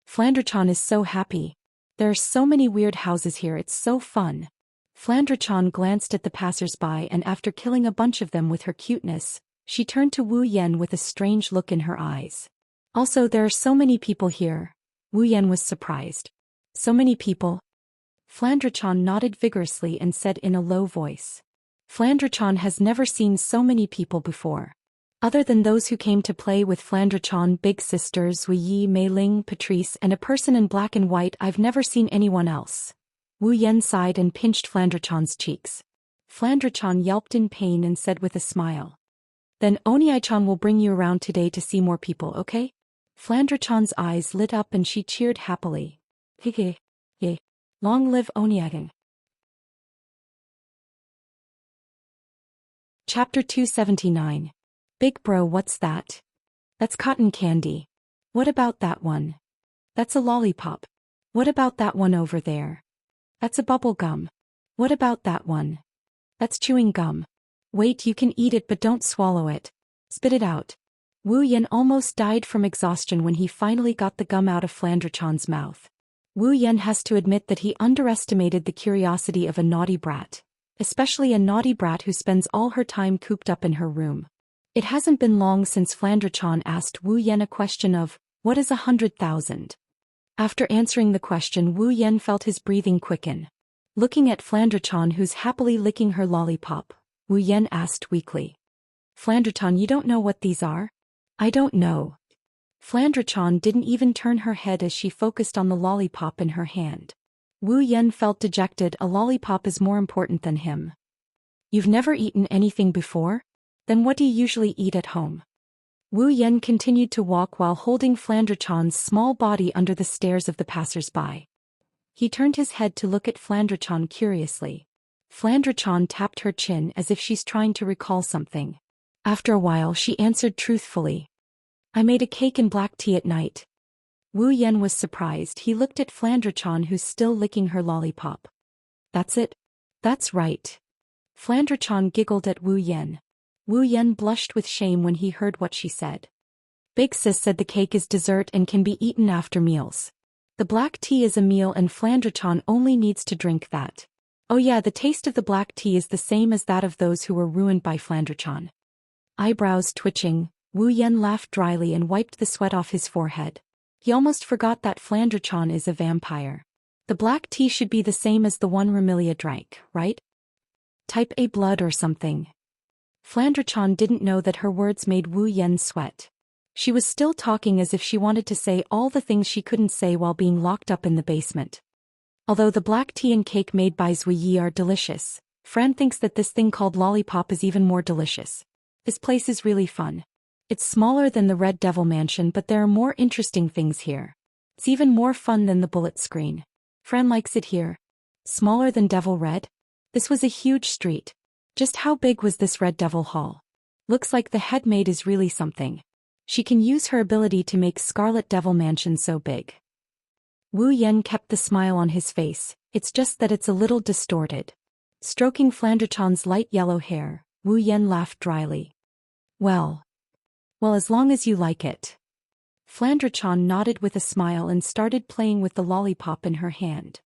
A: Flandrachon is so happy. There are so many weird houses here, it's so fun. Flandrachon glanced at the passers-by and after killing a bunch of them with her cuteness, she turned to Wu Yan with a strange look in her eyes. Also, there are so many people here. Wu Yan was surprised. So many people? Flandrachon nodded vigorously and said in a low voice. Flandrachon has never seen so many people before. Other than those who came to play with Flandrachon, big sisters Wu Yi, Mei Ling, Patrice and a person in black and white, I've never seen anyone else. Wu Yan sighed and pinched Flandrachon's cheeks. Flandrachon yelped in pain and said with a smile. Then Oniai-chan will bring you around today to see more people, okay? Flandrachon's eyes lit up and she cheered happily. Hige. Yay. Long live Oniai-chan. Chapter 279. Big bro, what's that? That's cotton candy. What about that one? That's a lollipop. What about that one over there? That's a bubble gum. What about that one? That's chewing gum. Wait, you can eat it but don't swallow it. Spit it out. Wu Yan almost died from exhaustion when he finally got the gum out of Flandrachon's mouth. Wu Yan has to admit that he underestimated the curiosity of a naughty brat, especially a naughty brat who spends all her time cooped up in her room. It hasn't been long since Flandrachon asked Wu Yan a question of, what is 100,000? After answering the question, Wu Yan felt his breathing quicken. Looking at Flandrachon who's happily licking her lollipop, Wu Yan asked weakly. Flandrachon, you don't know what these are? I don't know. Flandrachon didn't even turn her head as she focused on the lollipop in her hand. Wu Yan felt dejected, a lollipop is more important than him. You've never eaten anything before? Then what do you usually eat at home? Wu Yan continued to walk while holding Flandrachon's small body under the stares of the passers-by. He turned his head to look at Flandrachon curiously. Flandrachon tapped her chin as if she's trying to recall something. After a while she answered truthfully. I made a cake and black tea at night. Wu Yan was surprised. He looked at Flandrachon who's still licking her lollipop. That's it? That's right. Flandrachon giggled at Wu Yan. Wu Yan blushed with shame when he heard what she said. Big sis said the cake is dessert and can be eaten after meals. The black tea is a meal and Flandrachon only needs to drink that. Oh yeah, the taste of the black tea is the same as that of those who were ruined by Flandrachon. Eyebrows twitching, Wu Yan laughed dryly and wiped the sweat off his forehead. He almost forgot that Flandrachon is a vampire. The black tea should be the same as the one Remilia drank, right? Type A blood or something. Flandre-chan didn't know that her words made Wu Yan sweat. She was still talking as if she wanted to say all the things she couldn't say while being locked up in the basement. Although the black tea and cake made by Zhou Yi are delicious, Fran thinks that this thing called lollipop is even more delicious. This place is really fun. It's smaller than the Red Devil Mansion, but there are more interesting things here. It's even more fun than the bullet screen. Fran likes it here. Smaller than Devil Red? This was a huge street. Just how big was this Red Devil Hall? Looks like the head maid is really something. She can use her ability to make Scarlet Devil Mansion so big. Wu Yan kept the smile on his face, it's just that it's a little distorted. Stroking Flandre-chan's light yellow hair, Wu Yan laughed dryly. Well, as long as you like it. Flandre-chan nodded with a smile and started playing with the lollipop in her hand.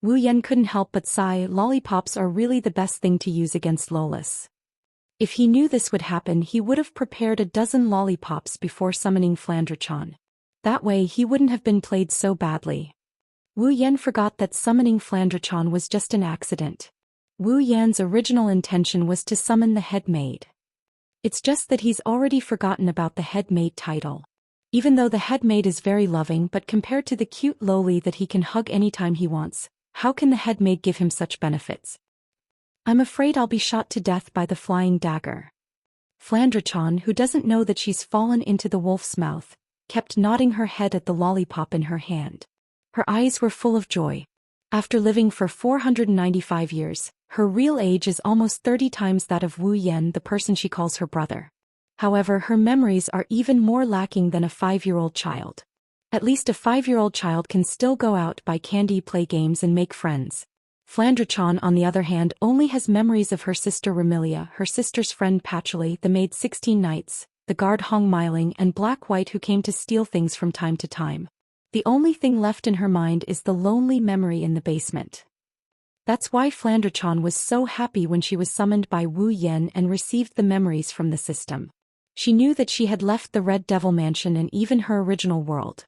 A: Wu Yan couldn't help but sigh. Lollipops are really the best thing to use against Lolas. If he knew this would happen, he would have prepared a dozen lollipops before summoning Flandre-chan. That way he wouldn't have been played so badly. Wu Yan forgot that summoning Flandre-chan was just an accident. Wu Yan's original intention was to summon the head maid. It's just that he's already forgotten about the head maid title. Even though the head maid is very loving, but compared to the cute lowly that he can hug anytime he wants, how can the head maid give him such benefits? I'm afraid I'll be shot to death by the flying dagger. Flandre-chan, who doesn't know that she's fallen into the wolf's mouth, kept nodding her head at the lollipop in her hand. Her eyes were full of joy. After living for 495 years, her real age is almost 30 times that of Wu Yan, the person she calls her brother. However, her memories are even more lacking than a 5-year-old child. At least a 5-year-old child can still go out, buy candy, play games and make friends. Flandre-chan, on the other hand, only has memories of her sister Remilia, her sister's friend Patchouli, the maid 16 Knights, the guard Hong Miling and Black White who came to steal things from time to time. The only thing left in her mind is the lonely memory in the basement. That's why Flandre-chan was so happy when she was summoned by Wu Yan and received the memories from the system. She knew that she had left the Red Devil Mansion and even her original world.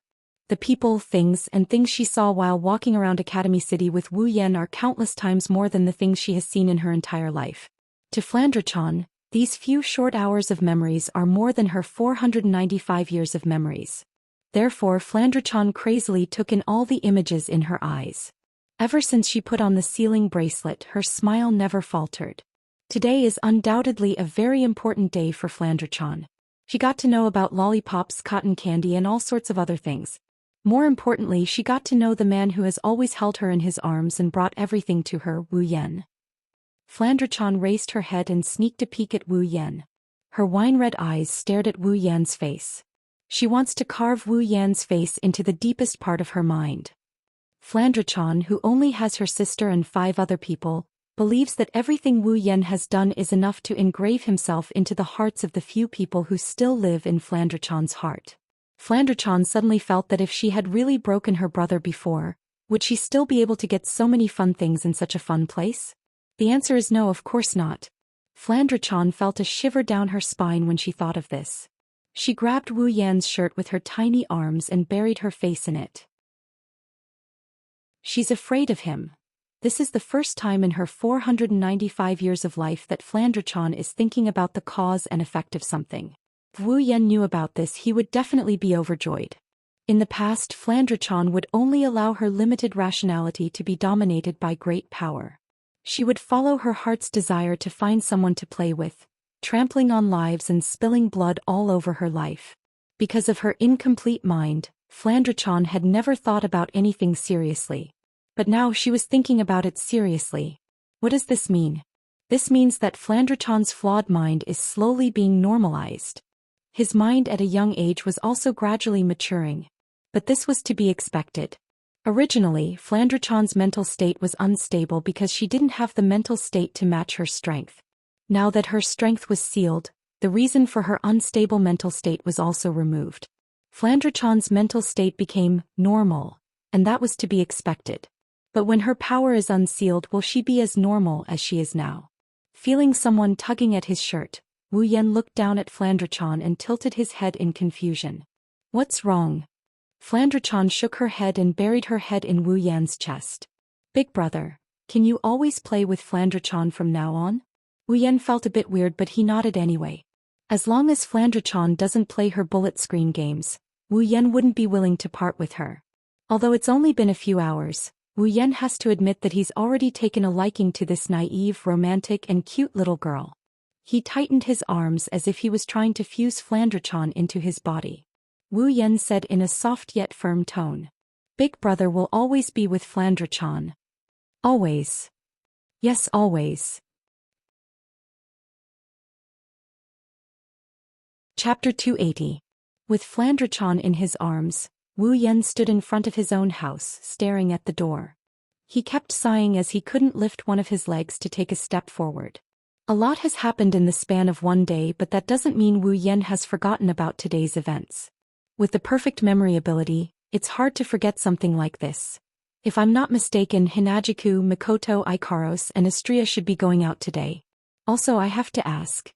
A: The people, things she saw while walking around Academy City with Wu Yan are countless times more than the things she has seen in her entire life. To Flandre-chan, these few short hours of memories are more than her 495 years of memories. Therefore, Flandre-chan crazily took in all the images in her eyes. Ever since she put on the sealing bracelet, her smile never faltered. Today is undoubtedly a very important day for Flandre-chan. She got to know about lollipops, cotton candy and all sorts of other things. More importantly, she got to know the man who has always held her in his arms and brought everything to her, Wu Yan. Flandre-chan raised her head and sneaked a peek at Wu Yan. Her wine-red eyes stared at Wu Yan's face. She wants to carve Wu Yan's face into the deepest part of her mind. Flandre-chan, who only has her sister and 5 other people, believes that everything Wu Yan has done is enough to engrave himself into the hearts of the few people who still live in Flandre-chan's heart. Flandre-chan suddenly felt that if she had really broken her brother before, would she still be able to get so many fun things in such a fun place? The answer is no, of course not. Flandre-chan felt a shiver down her spine when she thought of this. She grabbed Wu Yan's shirt with her tiny arms and buried her face in it. She's afraid of him. This is the first time in her 495 years of life that Flandre-chan is thinking about the cause and effect of something. If Wu Yan knew about this, he would definitely be overjoyed. In the past, Flandre-chan would only allow her limited rationality to be dominated by great power. She would follow her heart's desire to find someone to play with, trampling on lives and spilling blood all over her life. Because of her incomplete mind, Flandre-chan had never thought about anything seriously. But now she was thinking about it seriously. What does this mean? This means that Flandre-chan's flawed mind is slowly being normalized. His mind at a young age was also gradually maturing. But this was to be expected. Originally, Flandre-chan's mental state was unstable because she didn't have the mental state to match her strength. Now that her strength was sealed, the reason for her unstable mental state was also removed. Flandre-chan's mental state became normal, and that was to be expected. But when her power is unsealed, will she be as normal as she is now? Feeling someone tugging at his shirt, Wu Yan looked down at Flandre-chan and tilted his head in confusion. What's wrong? Flandre-chan shook her head and buried her head in Wu Yan's chest. Big brother, Can you always play with Flandre-chan from now on? Wu Yan felt a bit weird but he nodded anyway. As long as Flandre-chan doesn't play her bullet screen games, Wu Yan wouldn't be willing to part with her. Although it's only been a few hours, Wu Yan has to admit that he's already taken a liking to this naive, romantic and cute little girl. He tightened his arms as if he was trying to fuse Flandre-chan into his body. Wu Yan said in a soft yet firm tone. Big brother will always be with Flandre-chan. Always. Yes, always. Chapter 280. With Flandre-chan in his arms, Wu Yan stood in front of his own house, staring at the door. He kept sighing as he couldn't lift one of his legs to take a step forward. A lot has happened in the span of one day, but that doesn't mean Wu Yan has forgotten about today's events. With the perfect memory ability, it's hard to forget something like this. If I'm not mistaken, Hinajiku, Mikoto, Ikaros and Astria should be going out today. Also, I have to ask.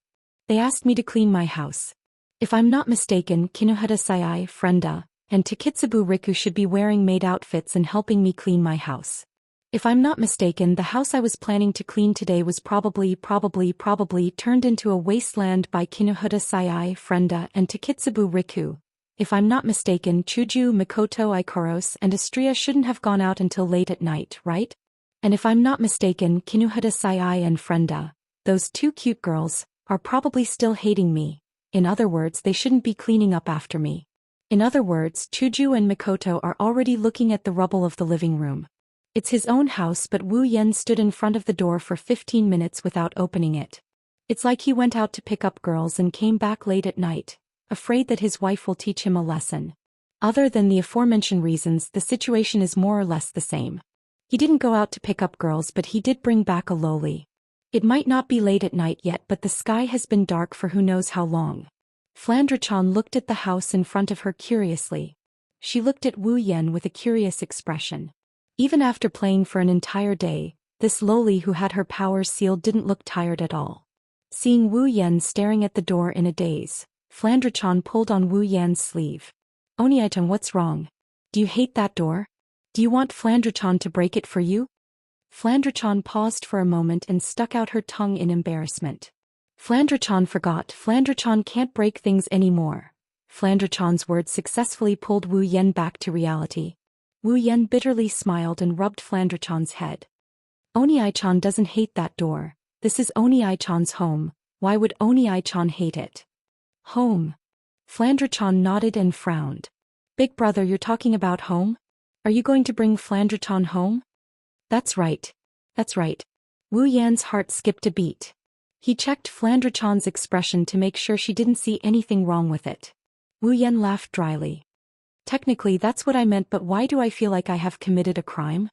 A: They asked me to clean my house. If I'm not mistaken, Kinohara Sai, Frenda, and Takitsubu Riku should be wearing maid outfits and helping me clean my house. If I'm not mistaken, the house I was planning to clean today was probably turned into a wasteland by Kinohara Sai, Frenda, and Takitsubu Riku. If I'm not mistaken, Chuju, Mikoto, Ikaros, and Astria shouldn't have gone out until late at night, right? And if I'm not mistaken, Kinohara Sai and Frenda, those two cute girls, are probably still hating me. In other words, they shouldn't be cleaning up after me. In other words, Chuju and Mikoto are already looking at the rubble of the living room. It's his own house, but Wu Yan stood in front of the door for 15 minutes without opening it. It's like he went out to pick up girls and came back late at night, afraid that his wife will teach him a lesson. Other than the aforementioned reasons, the situation is more or less the same. He didn't go out to pick up girls, but he did bring back a loli. It might not be late at night yet, but the sky has been dark for who knows how long. Flandre-chan looked at the house in front of her curiously. She looked at Wu Yan with a curious expression. Even after playing for an entire day, this loli who had her powers sealed didn't look tired at all. Seeing Wu Yan staring at the door in a daze, Flandre-chan pulled on Wu Yan's sleeve. Oni-chan, what's wrong? Do you hate that door? Do you want Flandre-chan to break it for you? Flandre-chan paused for a moment and stuck out her tongue in embarrassment. Flandre-chan forgot. Flandre-chan can't break things anymore. Flandre-chan's words successfully pulled Wu Yan back to reality. Wu Yan bitterly smiled and rubbed Flandre-chan's head. Oni-chan doesn't hate that door. This is Oni-chan's home. Why would Oni-chan hate it? Home. Flandre-chan nodded and frowned. Big brother, you're talking about home? Are you going to bring Flandre-chan home? That's right. That's right. Wu Yan's heart skipped a beat. He checked Flandre-chan's expression to make sure she didn't see anything wrong with it. Wu Yan laughed dryly. Technically that's what I meant, but why do I feel like I have committed a crime?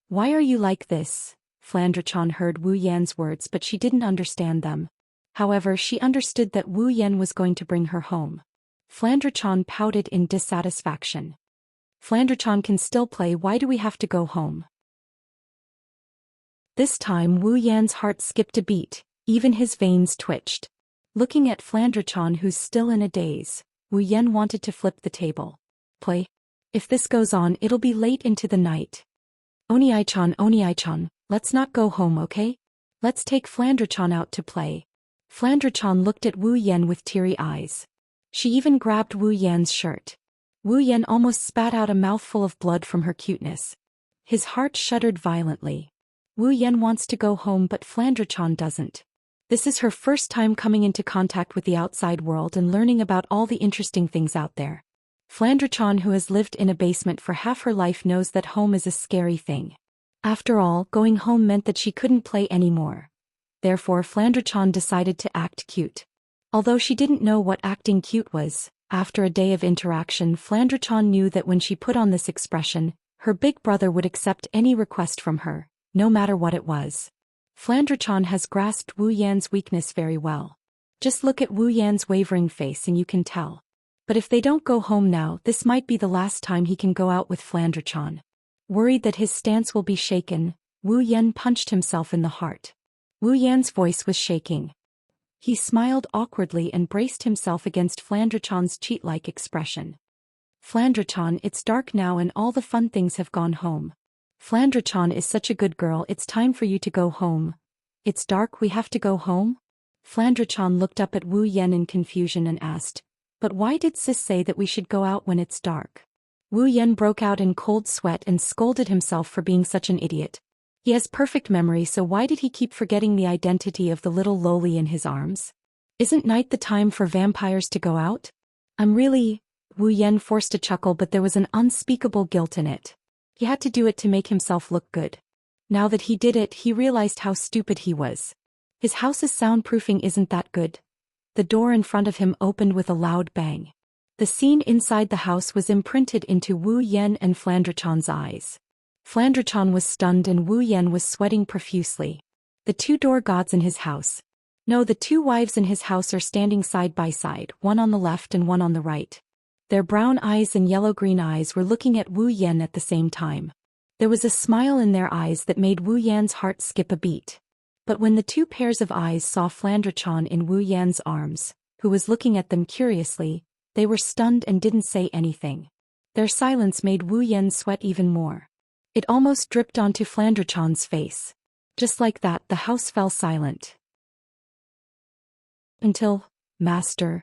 A: Why are you like this? Flandre-chan heard Wu Yan's words, but she didn't understand them. However, she understood that Wu Yan was going to bring her home. Flandre-chan pouted in dissatisfaction. Flandre-chan can still play, why do we have to go home? This time Wu Yan's heart skipped a beat, even his veins twitched. Looking at Flandre-chan, who's still in a daze, Wu Yan wanted to flip the table. Play? If this goes on, it'll be late into the night. Oni-chan, let's not go home, okay? Let's take Flandre-chan out to play. Flandre-chan looked at Wu Yan with teary eyes. She even grabbed Wu Yan's shirt. Wu Yan almost spat out a mouthful of blood from her cuteness. His heart shuddered violently. Wu Yan wants to go home, but Flandre-chan doesn't. This is her first time coming into contact with the outside world and learning about all the interesting things out there. Flandre-chan, who has lived in a basement for half her life, knows that home is a scary thing. After all, going home meant that she couldn't play anymore. Therefore, Flandre-chan decided to act cute. Although she didn't know what acting cute was, after a day of interaction, Flandre-chan knew that when she put on this expression, her big brother would accept any request from her, no matter what it was. Flandre-chan has grasped Wu Yan's weakness very well. Just look at Wu Yan's wavering face and you can tell. But if they don't go home now, this might be the last time he can go out with Flandre-chan. Worried that his stance will be shaken, Wu Yan punched himself in the heart. Wu Yan's voice was shaking. He smiled awkwardly and braced himself against Flandre-chan's cheat-like expression. Flandre-chan, it's dark now and all the fun things have gone home. Flandre-chan is such a good girl, it's time for you to go home. It's dark, we have to go home? Flandre-chan looked up at Wu Yan in confusion and asked, but why did sis say that we should go out when it's dark? Wu Yan broke out in cold sweat and scolded himself for being such an idiot. He has perfect memory, so why did he keep forgetting the identity of the little loli in his arms? Isn't night the time for vampires to go out? Wu Yan forced a chuckle, but there was an unspeakable guilt in it. He had to do it to make himself look good. Now that he did it, he realized how stupid he was. His house's soundproofing isn't that good. The door in front of him opened with a loud bang. The scene inside the house was imprinted into Wu Yan and Flandre-chan's eyes. Flandre-chan was stunned and Wu Yan was sweating profusely. The two door gods in his house. No, the two wives in his house are standing side by side, one on the left and one on the right. Their brown eyes and yellow-green eyes were looking at Wu Yan at the same time. There was a smile in their eyes that made Wu Yan's heart skip a beat. But when the two pairs of eyes saw Flandre-chan in Wu Yan's arms, who was looking at them curiously, they were stunned and didn't say anything. Their silence made Wu Yan sweat even more. It almost dripped onto Flandre-chan's face. Just like that, the house fell silent. Until, Master,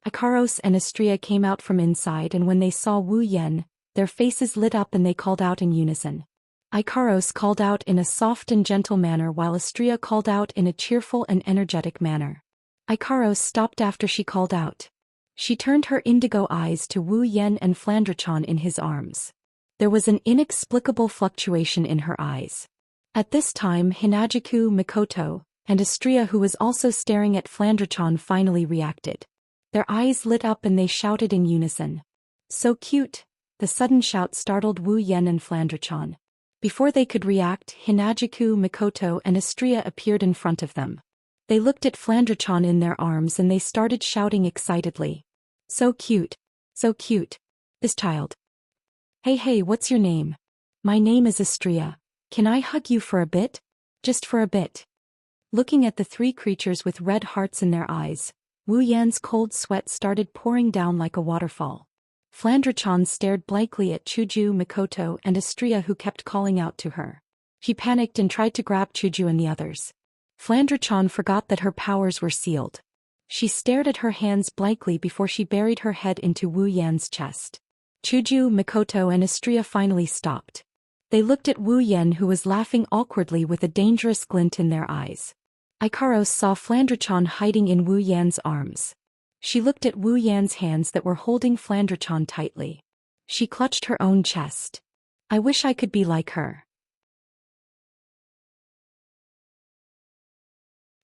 A: Ikaros and Astria came out from inside, and when they saw Wu Yan, their faces lit up and they called out in unison. Ikaros called out in a soft and gentle manner while Astria called out in a cheerful and energetic manner. Ikaros stopped after she called out. She turned her indigo eyes to Wu Yan and Flandre-chan in his arms. There was an inexplicable fluctuation in her eyes. At this time, Hinajuku, Mikoto, and Astria, who was also staring at Flandre-chan, finally reacted. Their eyes lit up and they shouted in unison. So cute! The sudden shout startled Wu Yan and Flandre-chan. Before they could react, Hinajuku, Mikoto, and Astria appeared in front of them. They looked at Flandre-chan in their arms and they started shouting excitedly. So cute! So cute! This child. Hey, what's your name? My name is Astria. Can I hug you for a bit? Just for a bit. Looking at the three creatures with red hearts in their eyes, Wu Yan's cold sweat started pouring down like a waterfall. Flandre-chan stared blankly at Chuju, Mikoto, and Astria, who kept calling out to her. She panicked and tried to grab Chuju and the others. Flandre-chan forgot that her powers were sealed. She stared at her hands blankly before she buried her head into Wu Yan's chest. Chuju, Mikoto, and Astria finally stopped. They looked at Wu Yan, who was laughing awkwardly with a dangerous glint in their eyes. Ikaros saw Flandre-chan hiding in Wu Yan's arms. She looked at Wu Yan's hands that were holding Flandre-chan tightly. She clutched her own chest. I wish I could be like her.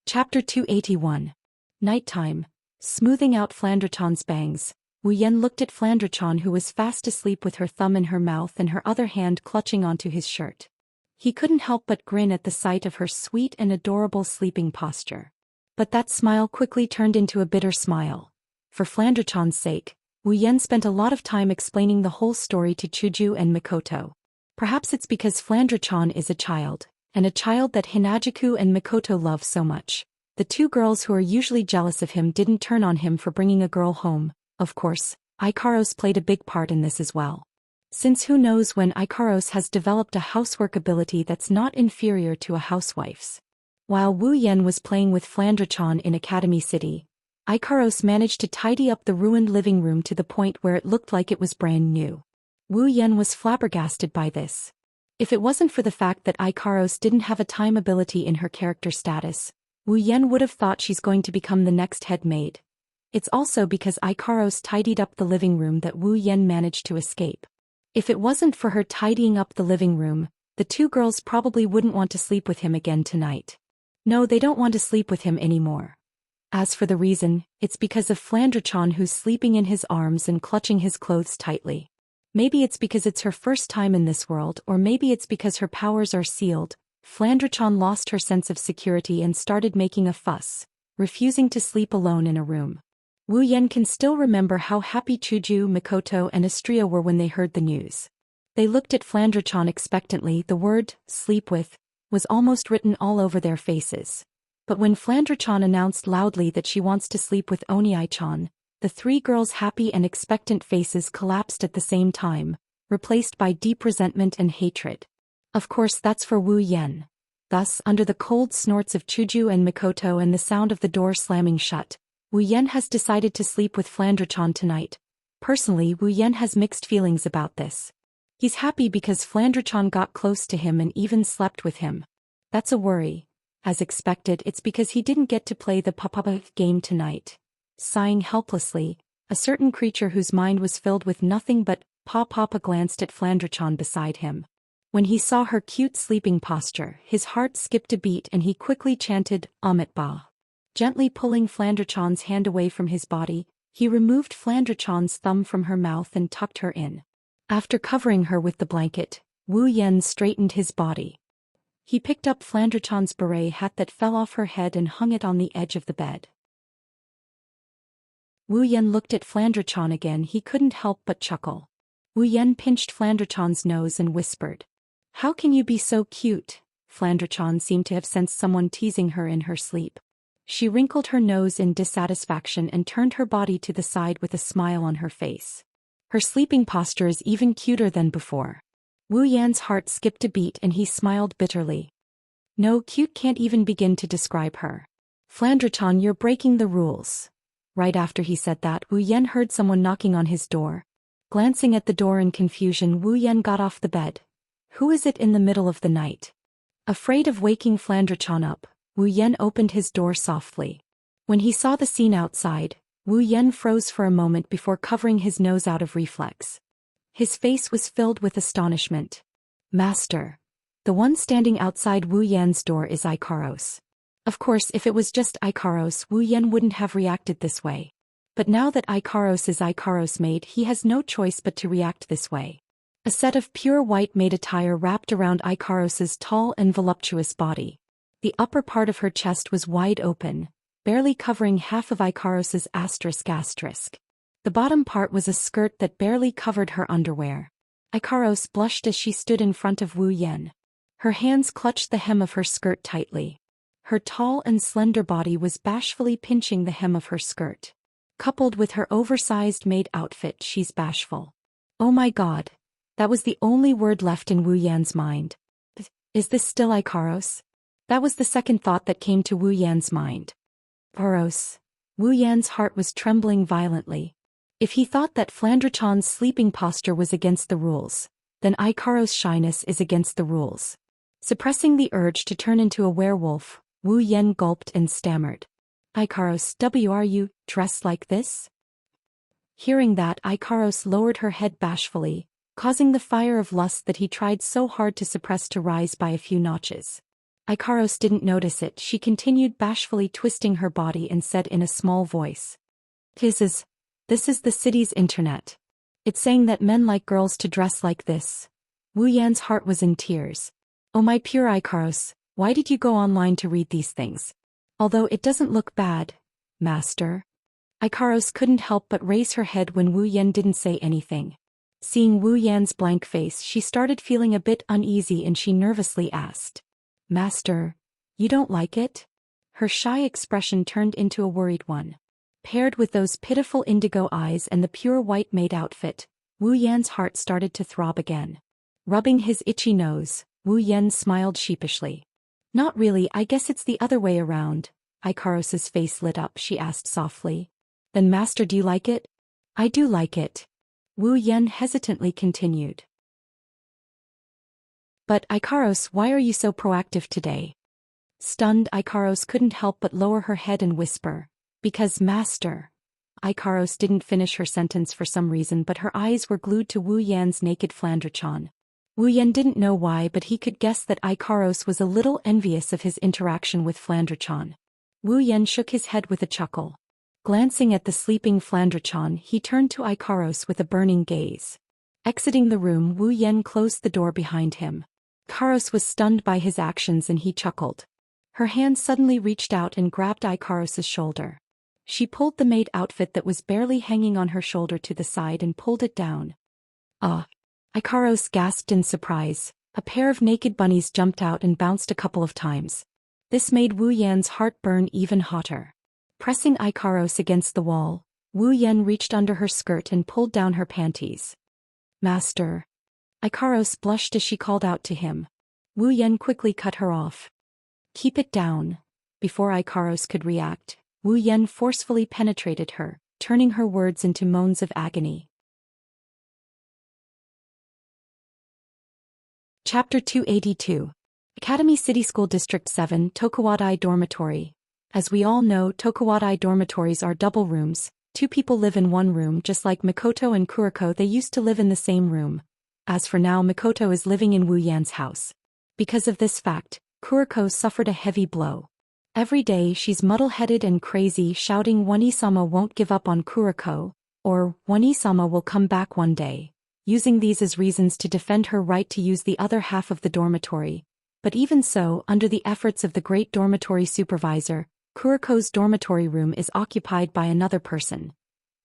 A: Chapter 281. Nighttime. Smoothing out Flandre-chan's bangs, Wu Yan looked at Flandre-chan, who was fast asleep with her thumb in her mouth and her other hand clutching onto his shirt. He couldn't help but grin at the sight of her sweet and adorable sleeping posture. But that smile quickly turned into a bitter smile. For Flandre-chan's sake, Wu Yan spent a lot of time explaining the whole story to Chuju and Mikoto. Perhaps it's because Flandre-chan is a child, and a child that Hinajuku and Mikoto love so much. The two girls who are usually jealous of him didn't turn on him for bringing a girl home. Of course, Ikaros played a big part in this as well. Since who knows when Ikaros has developed a housework ability that's not inferior to a housewife's. While Wu Yan was playing with Flandre-chan in Academy City, Ikaros managed to tidy up the ruined living room to the point where it looked like it was brand new. Wu Yan was flabbergasted by this. If it wasn't for the fact that Ikaros didn't have a time ability in her character status, Wu Yan would have thought she's going to become the next head maid. It's also because Ikaros tidied up the living room that Wu Yan managed to escape. If it wasn't for her tidying up the living room, the two girls probably wouldn't want to sleep with him again tonight. No, they don't want to sleep with him anymore. As for the reason, it's because of Flandre-chan, who's sleeping in his arms and clutching his clothes tightly. Maybe it's because it's her first time in this world, or maybe it's because her powers are sealed. Flandre-chan lost her sense of security and started making a fuss, refusing to sleep alone in a room. Wu Yan can still remember how happy Chuju, Mikoto, and Astria were when they heard the news. They looked at Flandre-chan expectantly. The word, sleep with, was almost written all over their faces. But when Flandre-chan announced loudly that she wants to sleep with Oniai-chan, the three girls' happy and expectant faces collapsed at the same time, replaced by deep resentment and hatred. Of course that's for Wu Yan. Thus, under the cold snorts of Chuju and Mikoto and the sound of the door slamming shut, Wu Yan has decided to sleep with Flandre-chan tonight. Personally, Wu Yan has mixed feelings about this. He's happy because Flandre-chan got close to him and even slept with him. That's a worry. As expected, it's because he didn't get to play the Papa game tonight. Sighing helplessly, a certain creature whose mind was filled with nothing but Papa glanced at Flandre-chan beside him. When he saw her cute sleeping posture, his heart skipped a beat and he quickly chanted, Amit Ba. Gently pulling Flandre-chan's hand away from his body, he removed Flandre-chan's thumb from her mouth and tucked her in. After covering her with the blanket, Wu Yan straightened his body. He picked up Flandre-chan's beret hat that fell off her head and hung it on the edge of the bed. Wu Yan looked at Flandre-chan again. He couldn't help but chuckle. Wu Yan pinched Flandre-chan's nose and whispered, "How can you be so cute?" Flandre-chan seemed to have sensed someone teasing her in her sleep. She wrinkled her nose in dissatisfaction and turned her body to the side with a smile on her face. Her sleeping posture is even cuter than before. Wu Yan's heart skipped a beat and he smiled bitterly. No, cute can't even begin to describe her. Flandre-chan, you're breaking the rules. Right after he said that, Wu Yan heard someone knocking on his door. Glancing at the door in confusion, Wu Yan got off the bed. Who is it in the middle of the night? Afraid of waking Flandre-chan up, Wu Yan opened his door softly. When he saw the scene outside, Wu Yan froze for a moment before covering his nose out of reflex. His face was filled with astonishment. Master. The one standing outside Wu Yan's door is Ikaros. Of course, if it was just Ikaros, Wu Yan wouldn't have reacted this way. But now that Ikaros is Ikaros made, he has no choice but to react this way. A set of pure white maid attire wrapped around Ikaros's tall and voluptuous body. The upper part of her chest was wide open, barely covering half of Ikaros's asterisk. The bottom part was a skirt that barely covered her underwear. Ikaros blushed as she stood in front of Wu Yan. Her hands clutched the hem of her skirt tightly. Her tall and slender body was bashfully pinching the hem of her skirt. Coupled with her oversized maid outfit, she's bashful. Oh my god. That was the only word left in Wu Yan's mind. Is this still Ikaros? That was the second thought that came to Wu Yan's mind. Ikaros. Wu Yan's heart was trembling violently. If he thought that Flandre-chan's sleeping posture was against the rules, then Ikaros' shyness is against the rules. Suppressing the urge to turn into a werewolf, Wu Yan gulped and stammered. Ikaros, are you dressed like this? Hearing that, Ikaros lowered her head bashfully, causing the fire of lust that he tried so hard to suppress to rise by a few notches. Ikaros didn't notice it. She continued bashfully twisting her body and said in a small voice. This is the city's internet. It's saying that men like girls to dress like this. Wu Yan's heart was in tears. Oh my pure Ikaros, why did you go online to read these things? Although it doesn't look bad, master. Ikaros couldn't help but raise her head when Wu Yan didn't say anything. Seeing Wu Yan's blank face, she started feeling a bit uneasy and she nervously asked. Master, you don't like it? Her shy expression turned into a worried one. Paired with those pitiful indigo eyes and the pure white maid outfit, Wu Yan's heart started to throb again. Rubbing his itchy nose, Wu Yan smiled sheepishly. Not really, I guess it's the other way around. Ikaros's face lit up. She asked softly. Then master, do you like it? I do like it. Wu Yan hesitantly continued. But Ikaros, why are you so proactive today? Stunned, Ikaros couldn't help but lower her head and whisper. Because master. Ikaros didn't finish her sentence for some reason, but her eyes were glued to Wu Yan's naked Flandre-chan. Wu Yan didn't know why, but he could guess that Ikaros was a little envious of his interaction with Flandre-chan. Wu Yan shook his head with a chuckle. Glancing at the sleeping Flandre-chan, he turned to Ikaros with a burning gaze. Exiting the room, Wu Yan closed the door behind him. Ikaros was stunned by his actions and he chuckled. Her hand suddenly reached out and grabbed Ikaros's shoulder. She pulled the maid outfit that was barely hanging on her shoulder to the side and pulled it down. Ikaros gasped in surprise. A pair of naked bunnies jumped out and bounced a couple of times. This made Wu Yan's heart burn even hotter. Pressing Ikaros against the wall, Wu Yan reached under her skirt and pulled down her panties. Master. Ikaros blushed as she called out to him. Wu Yan quickly cut her off. Keep it down. Before Ikaros could react, Wu Yan forcefully penetrated her, turning her words into moans of agony. Chapter 282. Academy City School District 7 Tokuwadai Dormitory. As we all know, Tokuwadai dormitories are double rooms. 2 people live in one room, just like Mikoto and Kuriko. They used to live in the same room. As for now, Mikoto is living in Wu Yan's house. Because of this fact, Kuriko suffered a heavy blow. Every day she's muddle-headed and crazy, shouting Wani-sama won't give up on Kuriko, or Wani-sama will come back one day, using these as reasons to defend her right to use the other half of the dormitory. But even so, under the efforts of the great dormitory supervisor, Kuriko's dormitory room is occupied by another person.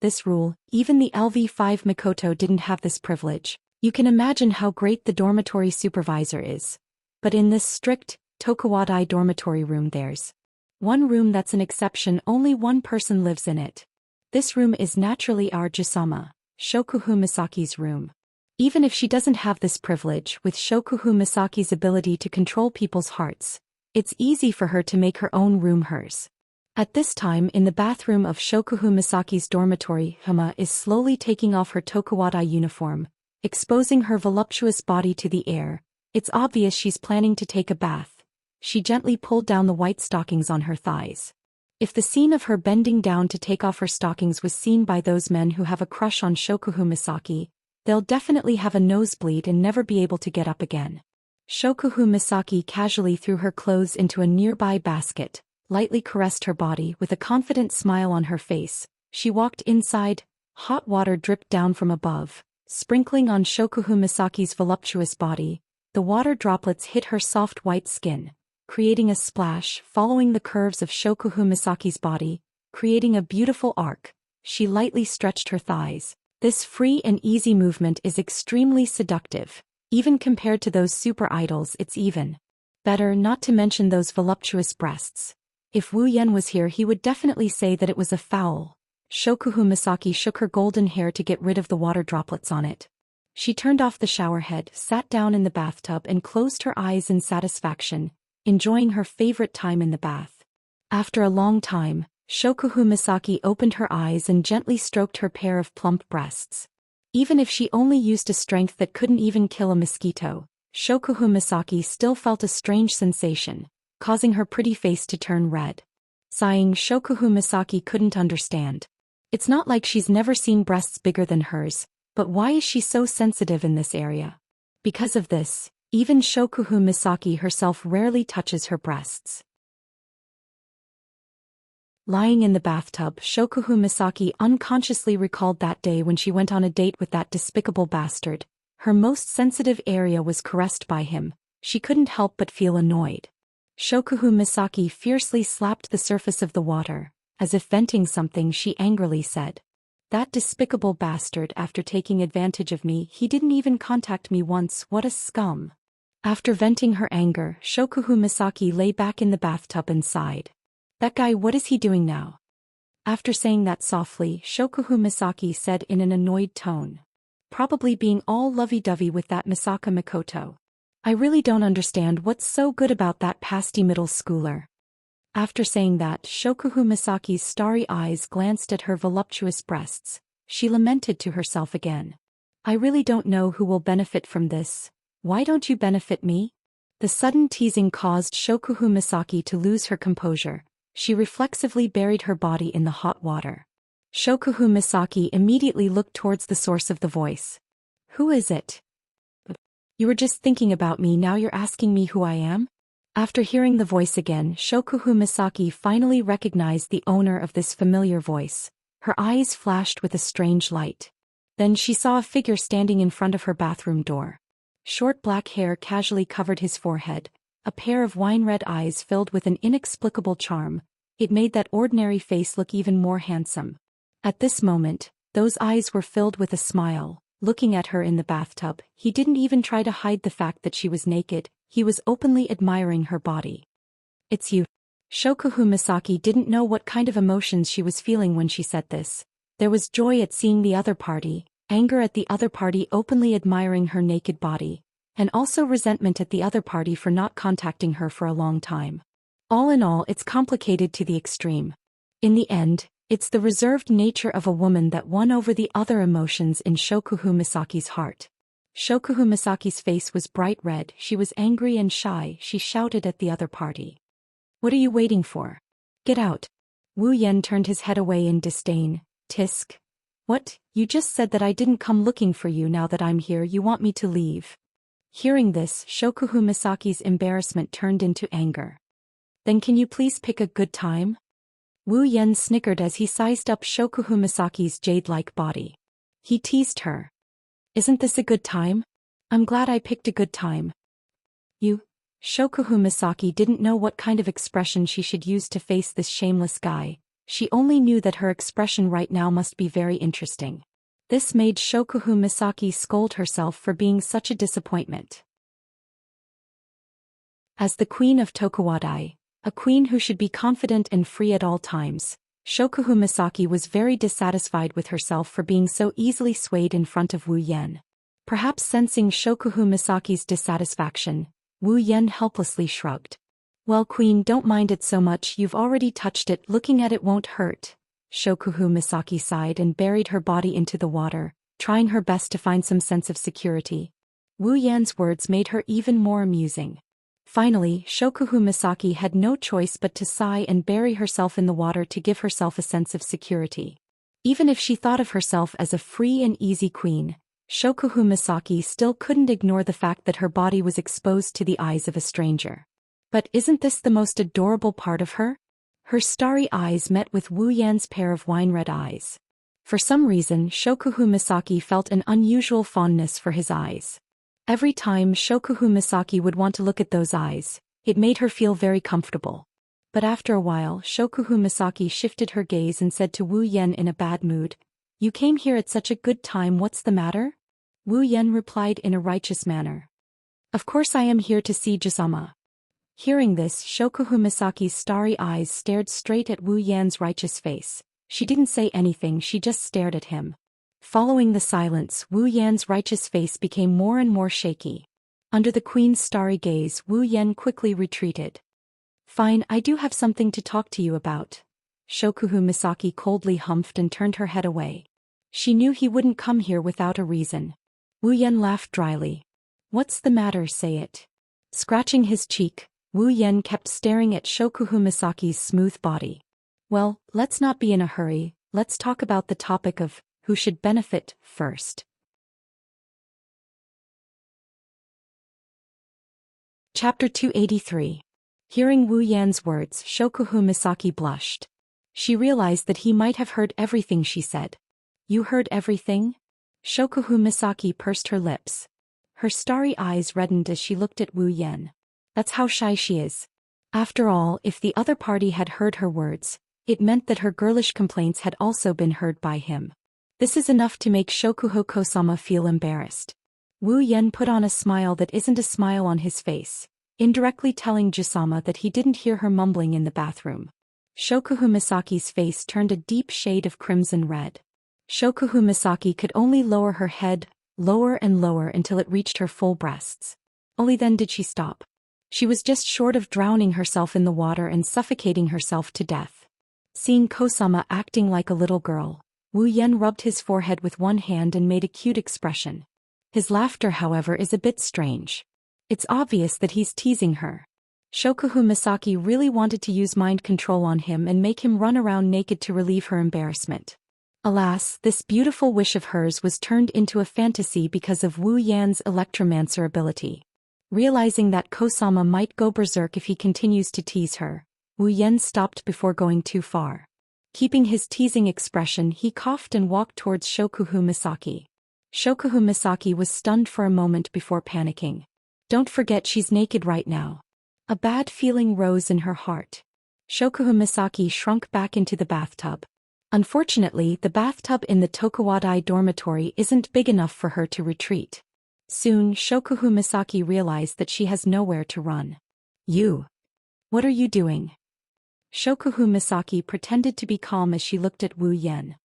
A: This rule, even the LV5 Mikoto didn't have this privilege. You can imagine how great the dormitory supervisor is. But in this strict, Tokuwadai dormitory room there's one room that's an exception. Only one person lives in it. This room is naturally our Jusama, Shokuhu Misaki's room. Even if she doesn't have this privilege, with Shokuhu Misaki's ability to control people's hearts, it's easy for her to make her own room hers. At this time in the bathroom of Shokuhu Misaki's dormitory, Hama is slowly taking off her Tokuwadai uniform, exposing her voluptuous body to the air. It's obvious she's planning to take a bath. She gently pulled down the white stockings on her thighs. If the scene of her bending down to take off her stockings was seen by those men who have a crush on Shokuhu Misaki, they'll definitely have a nosebleed and never be able to get up again. Shokuhu Misaki casually threw her clothes into a nearby basket, lightly caressed her body with a confident smile on her face. She walked inside. Hot water dripped down from above, sprinkling on Shokuhu Misaki's voluptuous body. The water droplets hit her soft white skin, creating a splash, following the curves of Shokuhu Misaki's body, creating a beautiful arc. She lightly stretched her thighs. This free and easy movement is extremely seductive. Even compared to those super idols, it's even better, not to mention those voluptuous breasts. If Wu Yan was here, he would definitely say that it was a foul. Shokuhu Misaki shook her golden hair to get rid of the water droplets on it. She turned off the shower head, sat down in the bathtub and closed her eyes in satisfaction, enjoying her favorite time in the bath. After a long time, Shokuhu Misaki opened her eyes and gently stroked her pair of plump breasts. Even if she only used a strength that couldn't even kill a mosquito, Shokuhu Misaki still felt a strange sensation, causing her pretty face to turn red. Sighing, Shokuhu Misaki couldn't understand. It's not like she's never seen breasts bigger than hers, but why is she so sensitive in this area? Because of this, even Shokuhu Misaki herself rarely touches her breasts. Lying in the bathtub, Shokuhu Misaki unconsciously recalled that day when she went on a date with that despicable bastard. Her most sensitive area was caressed by him. She couldn't help but feel annoyed. Shokuhu Misaki fiercely slapped the surface of the water. As if venting something, she angrily said, "That despicable bastard, after taking advantage of me, he didn't even contact me once. What a scum." After venting her anger, Shokuhu Misaki lay back in the bathtub and sighed. "That guy, what is he doing now?" After saying that softly, Shokuhu Misaki said in an annoyed tone, "Probably being all lovey-dovey with that Misaka Mikoto. I really don't understand what's so good about that pasty middle schooler." After saying that, Shokuhu Misaki's starry eyes glanced at her voluptuous breasts. She lamented to herself again. "I really don't know who will benefit from this. Why don't you benefit me?" The sudden teasing caused Shokuhu Misaki to lose her composure. She reflexively buried her body in the hot water. Shokuhu Misaki immediately looked towards the source of the voice. "Who is it?" "You were just thinking about me, now you're asking me who I am?" After hearing the voice again, Shokuhu Misaki finally recognized the owner of this familiar voice. Her eyes flashed with a strange light. Then she saw a figure standing in front of her bathroom door. Short black hair casually covered his forehead. A pair of wine-red eyes filled with an inexplicable charm. It made that ordinary face look even more handsome. At this moment, those eyes were filled with a smile. Looking at her in the bathtub, he didn't even try to hide the fact that she was naked. He was openly admiring her body. "It's you." Shokuhu Misaki didn't know what kind of emotions she was feeling when she said this. There was joy at seeing the other party, anger at the other party openly admiring her naked body. and also resentment at the other party for not contacting her for a long time. All in all, it's complicated to the extreme. In the end, it's the reserved nature of a woman that won over the other emotions in Shokuhu Misaki's heart. Shokuhu Misaki's face was bright red, she was angry and shy, she shouted at the other party. "What are you waiting for? Get out." Wu Yan turned his head away in disdain. "Tisk. What, you just said that I didn't come looking for you. Now that I'm here you want me to leave." Hearing this, Shokuhu Misaki's embarrassment turned into anger. "Then can you please pick a good time?" Wu Yan snickered as he sized up Shokuhu Misaki's jade-like body. He teased her. "Isn't this a good time? I'm glad I picked a good time." "You..." Shokuhu Misaki didn't know what kind of expression she should use to face this shameless guy. She only knew that her expression right now must be very interesting. This made Shokuhu Misaki scold herself for being such a disappointment. As the queen of Tokuwadai, a queen who should be confident and free at all times, Shokuhu Misaki was very dissatisfied with herself for being so easily swayed in front of Wu Yan. Perhaps sensing Shokuhu Misaki's dissatisfaction, Wu Yan helplessly shrugged. "Well, queen, don't mind it so much, you've already touched it, looking at it won't hurt." Shokuhu Misaki sighed and buried her body into the water, trying her best to find some sense of security. Wu Yan's words made her even more amusing. Finally, Shokuhu Misaki had no choice but to sigh and bury herself in the water to give herself a sense of security. Even if she thought of herself as a free and easy queen, Shokuhu Misaki still couldn't ignore the fact that her body was exposed to the eyes of a stranger. But isn't this the most adorable part of her? Her starry eyes met with Wu Yan's pair of wine-red eyes. For some reason, Shokuhu Misaki felt an unusual fondness for his eyes. Every time Shokuhu Misaki would want to look at those eyes, it made her feel very comfortable. But after a while, Shokuhu Misaki shifted her gaze and said to Wu Yan in a bad mood, "You came here at such a good time, what's the matter?" Wu Yan replied in a righteous manner. "Of course I am here to see Gisama." Hearing this, Shokuhu Misaki's starry eyes stared straight at Wu Yan's righteous face. She didn't say anything, she just stared at him. Following the silence, Wu Yan's righteous face became more and more shaky. Under the queen's starry gaze, Wu Yan quickly retreated. "Fine, I do have something to talk to you about." Shokuhu Misaki coldly humphed and turned her head away. She knew he wouldn't come here without a reason. Wu Yan laughed dryly. "What's the matter, say it." Scratching his cheek, Wu Yan kept staring at Shokuhu Misaki's smooth body. "Well, let's not be in a hurry, let's talk about the topic of who should benefit first." Chapter 283. Hearing Wu Yan's words, Shokuhu Misaki blushed. She realized that he might have heard everything she said. "You heard everything?" Shokuhu Misaki pursed her lips. Her starry eyes reddened as she looked at Wu Yan. That's how shy she is. After all, if the other party had heard her words, it meant that her girlish complaints had also been heard by him. This is enough to make Shokuho Kosama feel embarrassed. Wu Yan put on a smile that isn't a smile on his face, indirectly telling Gisama that he didn't hear her mumbling in the bathroom. Shokuhu Misaki's face turned a deep shade of crimson red. Shokuhu Misaki could only lower her head, lower and lower until it reached her full breasts. Only then did she stop. She was just short of drowning herself in the water and suffocating herself to death. Seeing Kosama acting like a little girl, Wu Yan rubbed his forehead with one hand and made a cute expression. His laughter, however, is a bit strange. It's obvious that he's teasing her. Shokuhu Misaki really wanted to use mind control on him and make him run around naked to relieve her embarrassment. Alas, this beautiful wish of hers was turned into a fantasy because of Wu Yan's electromancer ability. Realizing that Kosama might go berserk if he continues to tease her, Wu Yan stopped before going too far. Keeping his teasing expression, he coughed and walked towards Shokuhu Misaki. Shokuhu Misaki was stunned for a moment before panicking. Don't forget she's naked right now. A bad feeling rose in her heart. Shokuhu Misaki shrunk back into the bathtub. Unfortunately, the bathtub in the Tokuwadai dormitory isn't big enough for her to retreat. Soon, Shokuhu Misaki realized that she has nowhere to run. "You. What are you doing?" Shokuhu Misaki pretended to be calm as she looked at Wu Yan.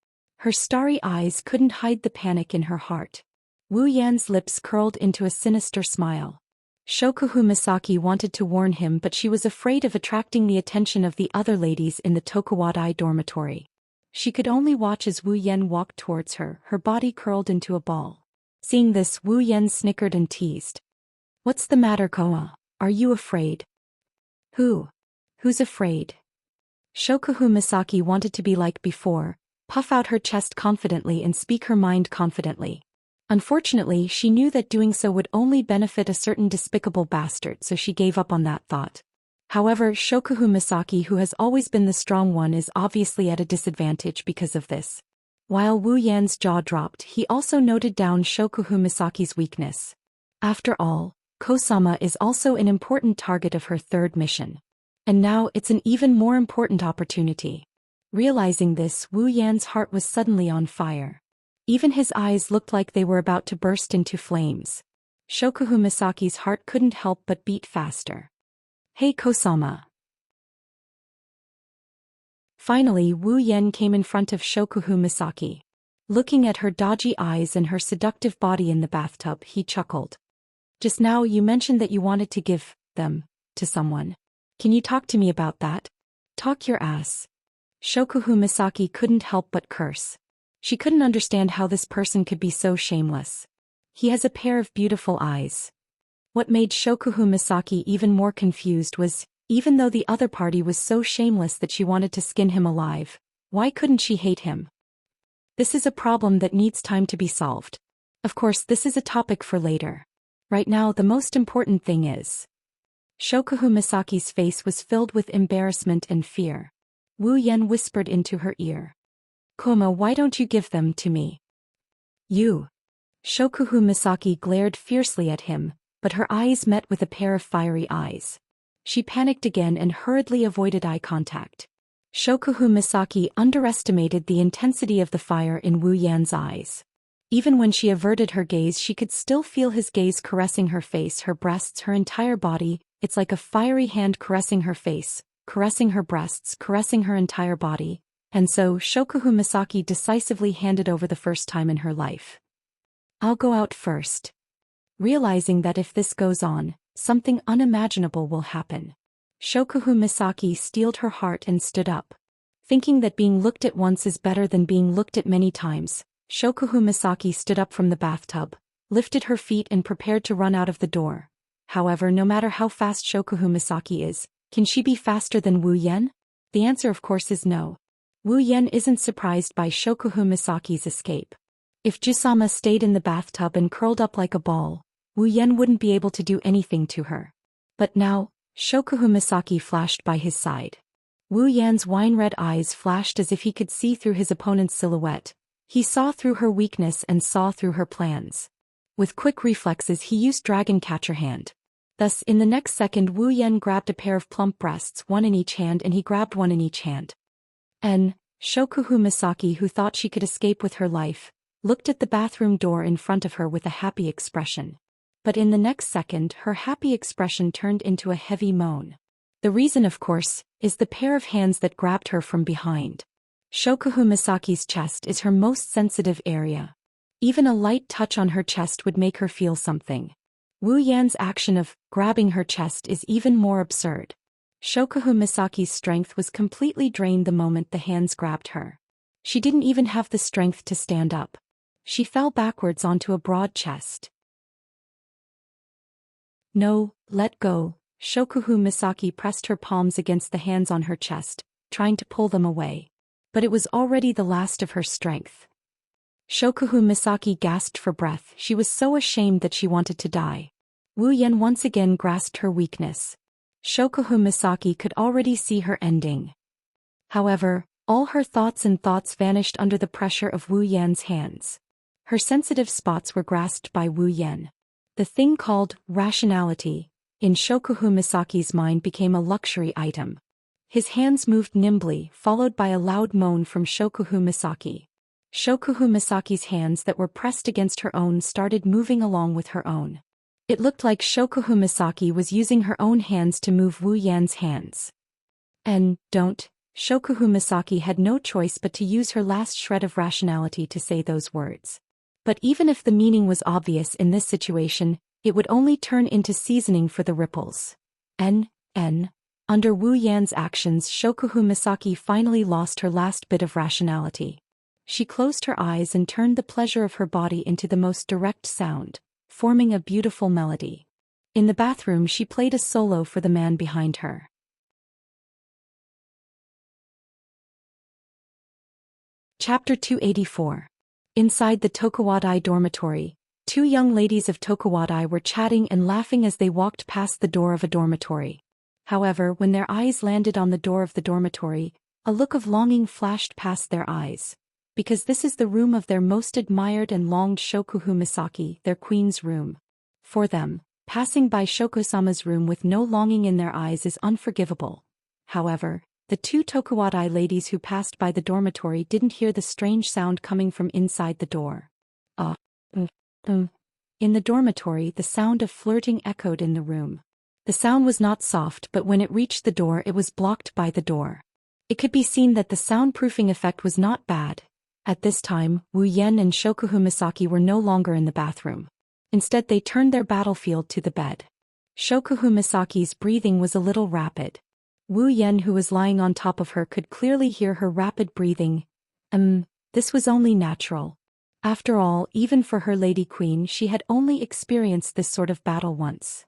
A: Her starry eyes couldn't hide the panic in her heart. Wu Yan's lips curled into a sinister smile. Shokuhu Misaki wanted to warn him, but she was afraid of attracting the attention of the other ladies in the Tokuwadai dormitory. She could only watch as Wu Yan walked towards her, her body curled into a ball. Seeing this, Wu Yan snickered and teased. "What's the matter, Koa? Are you afraid?" Who's afraid?" Shokuhu Misaki wanted to be like before, puff out her chest confidently and speak her mind confidently. Unfortunately, she knew that doing so would only benefit a certain despicable bastard, so she gave up on that thought. However, Shokuhu Misaki, who has always been the strong one, is obviously at a disadvantage because of this. While Wu Yan's jaw dropped, he also noted down Shokuhu Misaki's weakness. After all, Kosama is also an important target of her third mission. And now it's an even more important opportunity. Realizing this, Wu Yan's heart was suddenly on fire. Even his eyes looked like they were about to burst into flames. Shokuhu Misaki's heart couldn't help but beat faster. "Hey Kosama." Finally, Wu Yan came in front of Shokuhu Misaki. Looking at her dodgy eyes and her seductive body in the bathtub, he chuckled. "Just now you mentioned that you wanted to give them to someone. Can you talk to me about that?" "Talk your ass." Shokuhu Misaki couldn't help but curse. She couldn't understand how this person could be so shameless. He has a pair of beautiful eyes. What made Shokuhu Misaki even more confused was, even though the other party was so shameless that she wanted to skin him alive, why couldn't she hate him? This is a problem that needs time to be solved. Of course, this is a topic for later. Right now, the most important thing is... Shokuhu Misaki's face was filled with embarrassment and fear. Wu Yan whispered into her ear. "Koma, why don't you give them to me?" "You." Shokuhu Misaki glared fiercely at him, but her eyes met with a pair of fiery eyes. She panicked again and hurriedly avoided eye contact. Shokuhu Misaki underestimated the intensity of the fire in Wu Yan's eyes. Even when she averted her gaze, she could still feel his gaze caressing her face, her breasts, her entire body. It's like a fiery hand caressing her face, caressing her breasts, caressing her entire body. And so, Shokuhu Misaki decisively handed over the first time in her life. "I'll go out first." Realizing that if this goes on, something unimaginable will happen. Shokuhu Misaki steeled her heart and stood up. Thinking that being looked at once is better than being looked at many times, Shokuhu Misaki stood up from the bathtub, lifted her feet and prepared to run out of the door. However, no matter how fast Shokuhu Misaki is, can she be faster than Wu Yan? The answer of course is no. Wu Yan isn't surprised by Shokuhu Misaki's escape. If Jusama stayed in the bathtub and curled up like a ball, Wu Yan wouldn't be able to do anything to her. But now, Shokuhu Misaki flashed by his side. Wu Yan's wine-red eyes flashed as if he could see through his opponent's silhouette. He saw through her weakness and saw through her plans. With quick reflexes, he used Dragon Catcher Hand. Thus, in the next second, Wu Yan grabbed a pair of plump breasts, one in each hand, and he grabbed one in each hand. And Shokuhu Misaki, who thought she could escape with her life, looked at the bathroom door in front of her with a happy expression. But in the next second, her happy expression turned into a heavy moan. The reason, of course, is the pair of hands that grabbed her from behind. Shokuhu Misaki's chest is her most sensitive area. Even a light touch on her chest would make her feel something. Wu Yan's action of grabbing her chest is even more absurd. Shokuhu Misaki's strength was completely drained the moment the hands grabbed her. She didn't even have the strength to stand up. She fell backwards onto a broad chest. "No, let go." Shokuhu Misaki pressed her palms against the hands on her chest, trying to pull them away. But it was already the last of her strength. Shokuhu Misaki gasped for breath. She was so ashamed that she wanted to die. Wu Yan once again grasped her weakness. Shokuhu Misaki could already see her ending. However, all her thoughts vanished under the pressure of Wu Yan's hands. Her sensitive spots were grasped by Wu Yan. The thing called rationality in Shokuhu Misaki's mind became a luxury item. His hands moved nimbly, followed by a loud moan from Shokuhu Misaki. Shokuhu Misaki's hands that were pressed against her own started moving along with her own. It looked like Shokuhu Misaki was using her own hands to move Wu Yan's hands. And, Shokuhu Misaki had no choice but to use her last shred of rationality to say those words. But even if the meaning was obvious in this situation, it would only turn into seasoning for the ripples. Under Wu Yan's actions, Shokuhu Misaki finally lost her last bit of rationality. She closed her eyes and turned the pleasure of her body into the most direct sound, forming a beautiful melody. In the bathroom, she played a solo for the man behind her. Chapter 284. Inside the Tokuwadai dormitory, two young ladies of Tokuwadai were chatting and laughing as they walked past the door of a dormitory. However, when their eyes landed on the door of the dormitory, a look of longing flashed past their eyes. Because this is the room of their most admired and longed Shokuhu Misaki, their queen's room. For them, passing by Shokusama's room with no longing in their eyes is unforgivable. However, the two Tokuwadai ladies who passed by the dormitory didn't hear the strange sound coming from inside the door. In the dormitory, the sound of flirting echoed in the room. The sound was not soft, but when it reached the door, it was blocked by the door. It could be seen that the soundproofing effect was not bad. At this time, Wu Yan and Shokuhu Misaki were no longer in the bathroom. Instead, they turned their battlefield to the bed. Shokuhu Misaki's breathing was a little rapid. Wu Yan, who was lying on top of her, could clearly hear her rapid breathing. This was only natural. After all, even for her lady queen, she had only experienced this sort of battle once.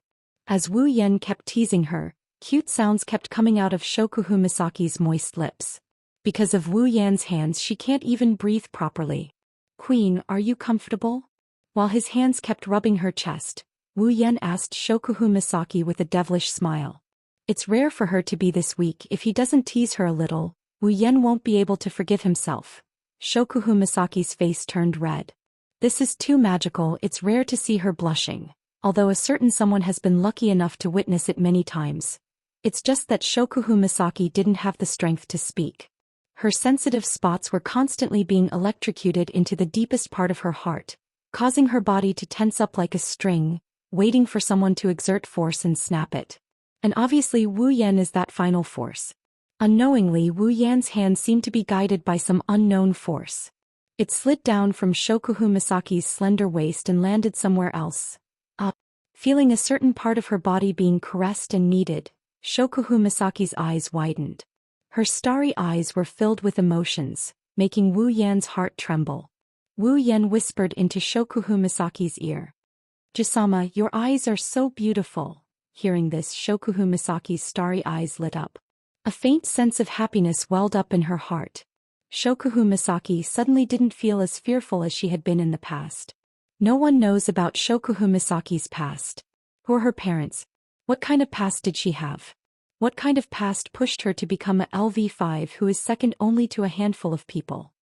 A: As Wu Yan kept teasing her, cute sounds kept coming out of Shokuhu Misaki's moist lips. Because of Wu Yan's hands, she can't even breathe properly. "Queen, are you comfortable?" While his hands kept rubbing her chest, Wu Yan asked Shokuhu Misaki with a devilish smile. It's rare for her to be this weak. If he doesn't tease her a little, Wu Yan won't be able to forgive himself. Shokuhu Misaki's face turned red. This is too magical. It's rare to see her blushing, although a certain someone has been lucky enough to witness it many times. It's just that Shokuhu Misaki didn't have the strength to speak. Her sensitive spots were constantly being electrocuted into the deepest part of her heart, causing her body to tense up like a string, waiting for someone to exert force and snap it. And obviously Wu Yan is that final force. Unknowingly, Wu Yan's hand seemed to be guided by some unknown force. It slid down from Shokuhu Misaki's slender waist and landed somewhere else. Feeling a certain part of her body being caressed and kneaded, Shokuhu Misaki's eyes widened. Her starry eyes were filled with emotions, making Wu Yan's heart tremble. Wu Yan whispered into Shokuhu Misaki's ear. "Gisama, your eyes are so beautiful." Hearing this, Shokuhu Misaki's starry eyes lit up. A faint sense of happiness welled up in her heart. Shokuhu Misaki suddenly didn't feel as fearful as she had been in the past. No one knows about Shokuhu Misaki's past. Who are her parents? What kind of past did she have? What kind of past pushed her to become a LV5 who is second only to a handful of people?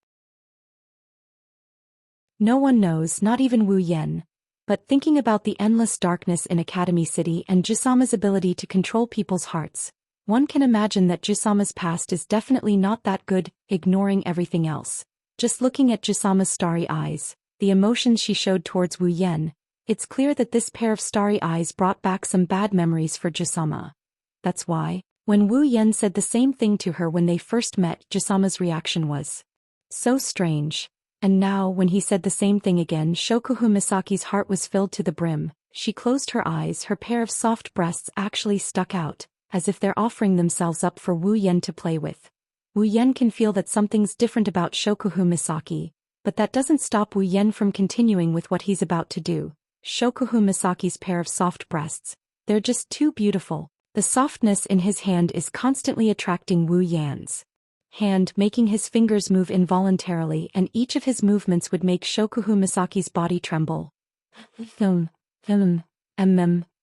A: No one knows, not even Wu Yan. But thinking about the endless darkness in Academy City and Gisama's ability to control people's hearts, one can imagine that Gisama's past is definitely not that good. Ignoring everything else, just looking at Gisama's starry eyes, the emotions she showed towards Wu Yan, it's clear that this pair of starry eyes brought back some bad memories for Gisama. That's why, when Wu Yan said the same thing to her when they first met, Gisama's reaction was so strange. And now, when he said the same thing again, Shokuhu Misaki's heart was filled to the brim. She closed her eyes. Her pair of soft breasts actually stuck out, as if they're offering themselves up for Wu Yan to play with. Wu Yan can feel that something's different about Shokuhu Misaki, but that doesn't stop Wu Yan from continuing with what he's about to do. Shokuhu Misaki's pair of soft breasts, they're just too beautiful. The softness in his hand is constantly attracting Wu Yan's hand, making his fingers move involuntarily, and each of his movements would make Shokuhu Misaki's body tremble.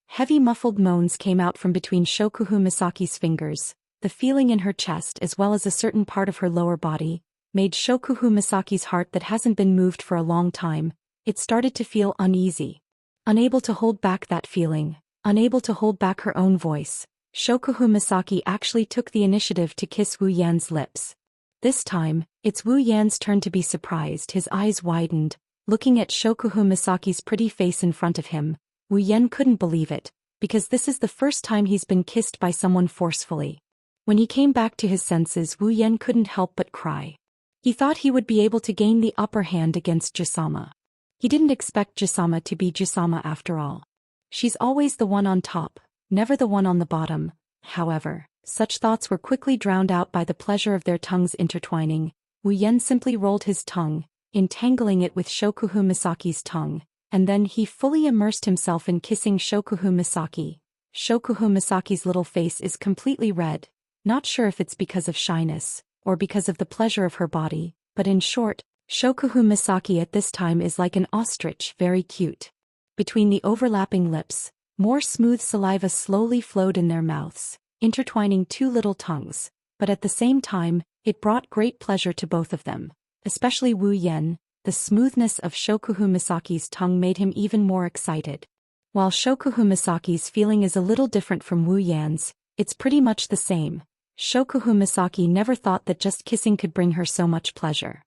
A: Heavy muffled moans came out from between Shokuhu Misaki's fingers. The feeling in her chest as well as a certain part of her lower body made Shokuhu Misaki's heart that hasn't been moved for a long time. It started to feel uneasy. Unable to hold back that feeling, unable to hold back her own voice, Shokuhu Misaki actually took the initiative to kiss Wu Yan's lips. This time, it's Wu Yan's turn to be surprised. His eyes widened, looking at Shokuhu Misaki's pretty face in front of him. Wu Yan couldn't believe it, because this is the first time he's been kissed by someone forcefully. When he came back to his senses, Wu Yan couldn't help but cry. He thought he would be able to gain the upper hand against Gisama. He didn't expect Gisama to be Gisama after all. She's always the one on top, never the one on the bottom. However, such thoughts were quickly drowned out by the pleasure of their tongues intertwining. Wu Yan simply rolled his tongue, entangling it with Shokuhu Misaki's tongue, and then he fully immersed himself in kissing Shokuhu Misaki. Shokuhu Misaki's little face is completely red, not sure if it's because of shyness, or because of the pleasure of her body, but in short, Shokuhu Misaki at this time is like an ostrich, very cute. Between the overlapping lips, more smooth saliva slowly flowed in their mouths, intertwining two little tongues, but at the same time, it brought great pleasure to both of them, especially Wu Yan. The smoothness of Shokuhu Misaki's tongue made him even more excited. While Shokuhu Misaki's feeling is a little different from Wu Yan's, it's pretty much the same. Shokuhu Misaki never thought that just kissing could bring her so much pleasure.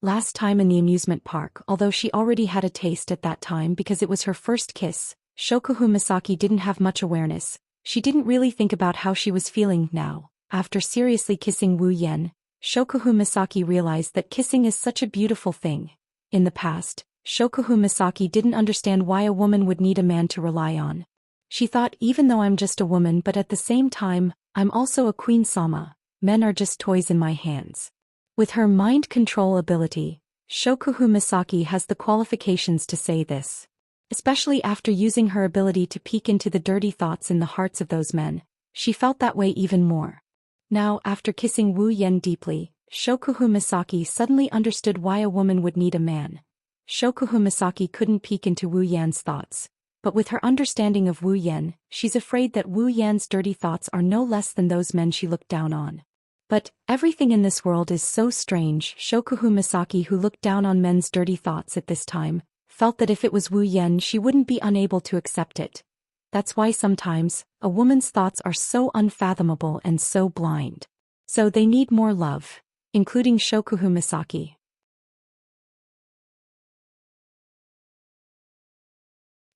A: Last time in the amusement park, although she already had a taste at that time because it was her first kiss, Shokuhu Misaki didn't have much awareness. She didn't really think about how she was feeling now. After seriously kissing Wu Yan, Shokuhu Misaki realized that kissing is such a beautiful thing. In the past, Shokuhu Misaki didn't understand why a woman would need a man to rely on. She thought, even though I'm just a woman, but at the same time, I'm also a queen sama, men are just toys in my hands. With her mind control ability, Shokuhu Misaki has the qualifications to say this. Especially after using her ability to peek into the dirty thoughts in the hearts of those men, she felt that way even more. Now, after kissing Wu Yan deeply, Shokuhu Misaki suddenly understood why a woman would need a man. Shokuhu Misaki couldn't peek into Wu Yan's thoughts, but with her understanding of Wu Yan, she's afraid that Wu Yan's dirty thoughts are no less than those men she looked down on. But everything in this world is so strange. Shokuhu Misaki, who looked down on men's dirty thoughts at this time, felt that if it was Wu Yan she wouldn't be unable to accept it. That's why sometimes, a woman's thoughts are so unfathomable and so blind. So they need more love, including Shokuhu Misaki.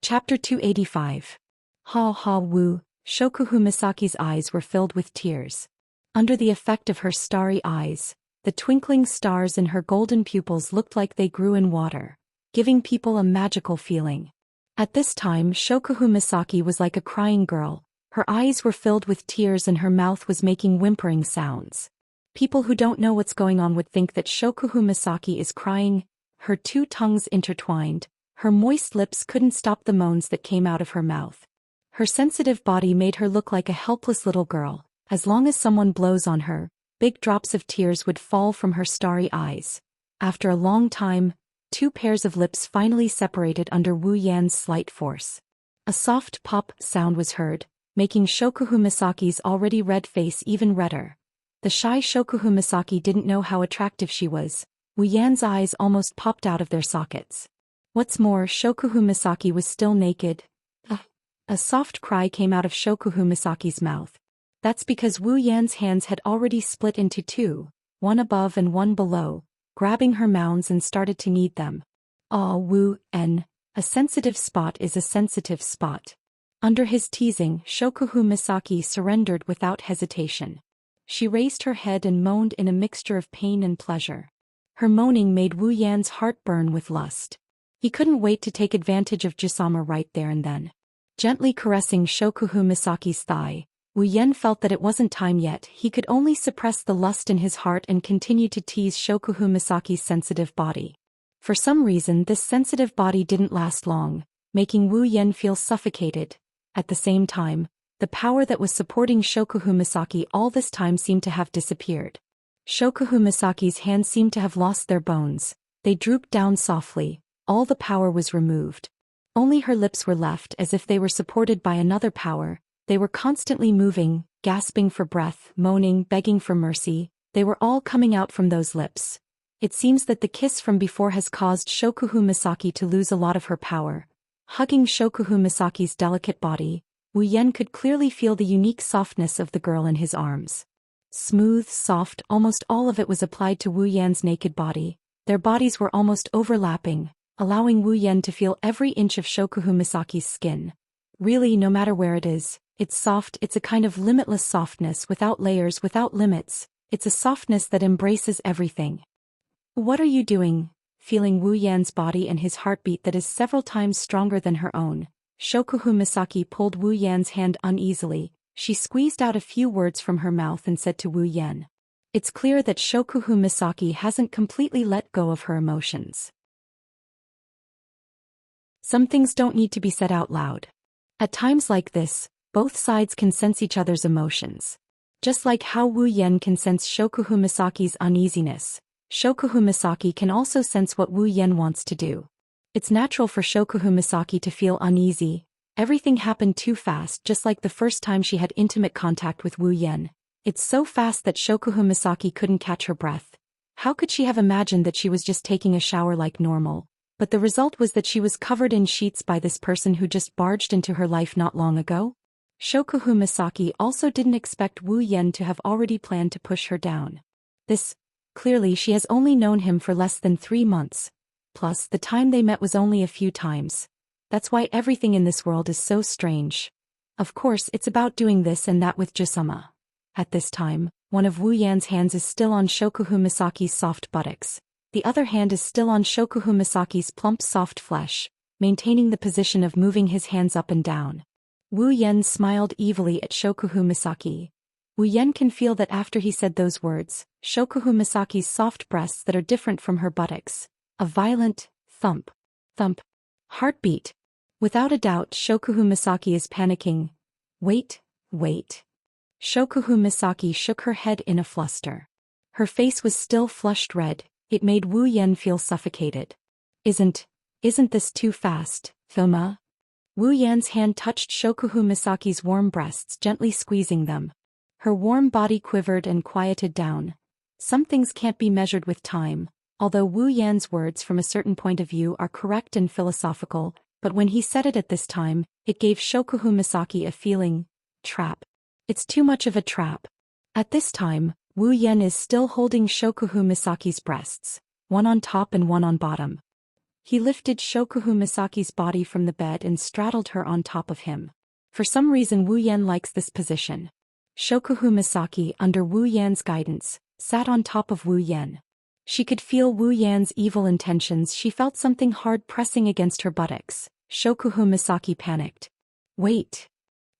A: Chapter 285. Ha ha Wu. Shokuhu Misaki's eyes were filled with tears. Under the effect of her starry eyes, the twinkling stars in her golden pupils looked like they grew in water, giving people a magical feeling. At this time, Shokuhu Misaki was like a crying girl. Her eyes were filled with tears and her mouth was making whimpering sounds. People who don't know what's going on would think that Shokuhu Misaki is crying. Her two tongues intertwined. Her moist lips couldn't stop the moans that came out of her mouth. Her sensitive body made her look like a helpless little girl. As long as someone blows on her, big drops of tears would fall from her starry eyes. After a long time, two pairs of lips finally separated under Wu Yan's slight force. A soft pop sound was heard, making Shokuhu Misaki's already red face even redder. The shy Shokuhu Misaki didn't know how attractive she was. Wu Yan's eyes almost popped out of their sockets. What's more, Shokuhu Misaki was still naked. A soft cry came out of Shokuhu Misaki's mouth. That's because Wu Yan's hands had already split into two, one above and one below, grabbing her mounds and started to knead them. Ah, Wu Yan, a sensitive spot is a sensitive spot. Under his teasing, Shokuhu Misaki surrendered without hesitation. She raised her head and moaned in a mixture of pain and pleasure. Her moaning made Wu Yan's heart burn with lust. He couldn't wait to take advantage of Gisama right there and then. Gently caressing Shokuhu Misaki's thigh, Wu Yan felt that it wasn't time yet. He could only suppress the lust in his heart and continue to tease Shokuhu Misaki's sensitive body. For some reason, this sensitive body didn't last long, making Wu Yan feel suffocated. At the same time, the power that was supporting Shokuhu Misaki all this time seemed to have disappeared. Shokuhu Misaki's hands seemed to have lost their bones. They drooped down softly. All the power was removed. Only her lips were left, as if they were supported by another power. They were constantly moving, gasping for breath, moaning, begging for mercy. They were all coming out from those lips. It seems that the kiss from before has caused Shokuhu Misaki to lose a lot of her power. Hugging Shokuhu Misaki's delicate body, Wu Yan could clearly feel the unique softness of the girl in his arms. Smooth, soft, almost all of it was applied to Wu Yan's naked body. Their bodies were almost overlapping, allowing Wu Yan to feel every inch of Shokuhu Misaki's skin. Really, no matter where it is, it's soft. It's a kind of limitless softness, without layers, without limits. It's a softness that embraces everything. What are you doing? feeling Wu Yan's body and his heartbeat that is several times stronger than her own. Shokuhu Misaki pulled Wu Yan's hand uneasily. She squeezed out a few words from her mouth and said to Wu Yan. It's clear that Shokuhu Misaki hasn't completely let go of her emotions. Some things don't need to be said out loud. At times like this, both sides can sense each other's emotions. Just like how Wu Yan can sense Shokuhu Misaki's uneasiness, Shokuhu Misaki can also sense what Wu Yan wants to do. It's natural for Shokuhu Misaki to feel uneasy. Everything happened too fast, just like the first time she had intimate contact with Wu Yan. It's so fast that Shokuhu Misaki couldn't catch her breath. How could she have imagined that she was just taking a shower like normal? But the result was that she was covered in sheets by this person who just barged into her life not long ago. Shokuhu Misaki also didn't expect Wu Yan to have already planned to push her down. Clearly she has only known him for less than 3 months. Plus, the time they met was only a few times. That's why everything in this world is so strange. Of course, it's about doing this and that with Jusama. At this time, one of Wu Yan's hands is still on Shokuhu Misaki's soft buttocks. The other hand is still on Shokuhu Misaki's plump soft flesh, maintaining the position of moving his hands up and down. Wu Yan smiled evilly at Shokuhu Misaki. Wu Yan can feel that after he said those words, Shokuhu Misaki's soft breasts that are different from her buttocks. A violent thump, thump, heartbeat. Without a doubt, Shokuhu Misaki is panicking. Wait. Shokuhu Misaki shook her head in a fluster. Her face was still flushed red. It made Wu Yan feel suffocated. Isn't this too fast, Thoma? Wu Yan's hand touched Shokuhu Misaki's warm breasts, gently squeezing them. Her warm body quivered and quieted down. Some things can't be measured with time. Although Wu Yan's words from a certain point of view are correct and philosophical, but when he said it at this time, it gave Shokuhu Misaki a feeling, trap. It's too much of a trap. At this time, Wu Yan is still holding Shokuhu Misaki's breasts, one on top and one on bottom. He lifted Shokuhu Misaki's body from the bed and straddled her on top of him. For some reason Wu Yan likes this position. Shokuhu Misaki, under Wu Yan's guidance, sat on top of Wu Yan. She could feel Wu Yan's evil intentions. She felt something hard pressing against her buttocks. Shokuhu Misaki panicked. Wait.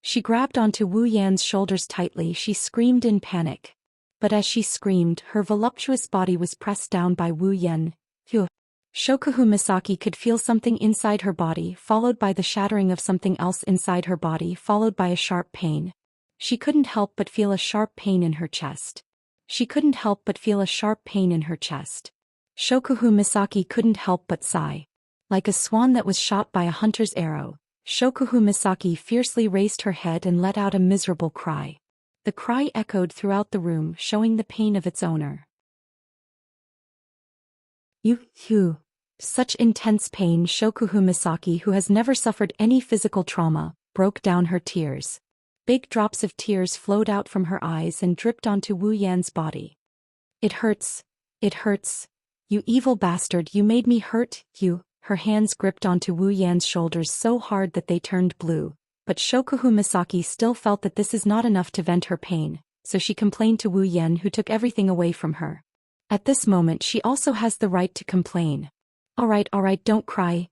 A: She grabbed onto Wu Yan's shoulders tightly. She screamed in panic. But as she screamed, her voluptuous body was pressed down by Wu Yan. Phew. Shokuhu Misaki could feel something inside her body, followed by the shattering of something else inside her body, followed by a sharp pain. She couldn't help but feel a sharp pain in her chest. Shokuhu Misaki couldn't help but sigh. Like a swan that was shot by a hunter's arrow, Shokuhu Misaki fiercely raised her head and let out a miserable cry. The cry echoed throughout the room, showing the pain of its owner. Such intense pain. Shokuhu Misaki, who has never suffered any physical trauma, broke down her tears. Big drops of tears flowed out from her eyes and dripped onto Wu Yan's body. It hurts. You evil bastard, you made me hurt, you. Her hands gripped onto Wu Yan's shoulders so hard that they turned blue. But Shokuhu Misaki still felt that this is not enough to vent her pain, so she complained to Wu Yan, who took everything away from her. At this moment she also has the right to complain. Alright, don't cry.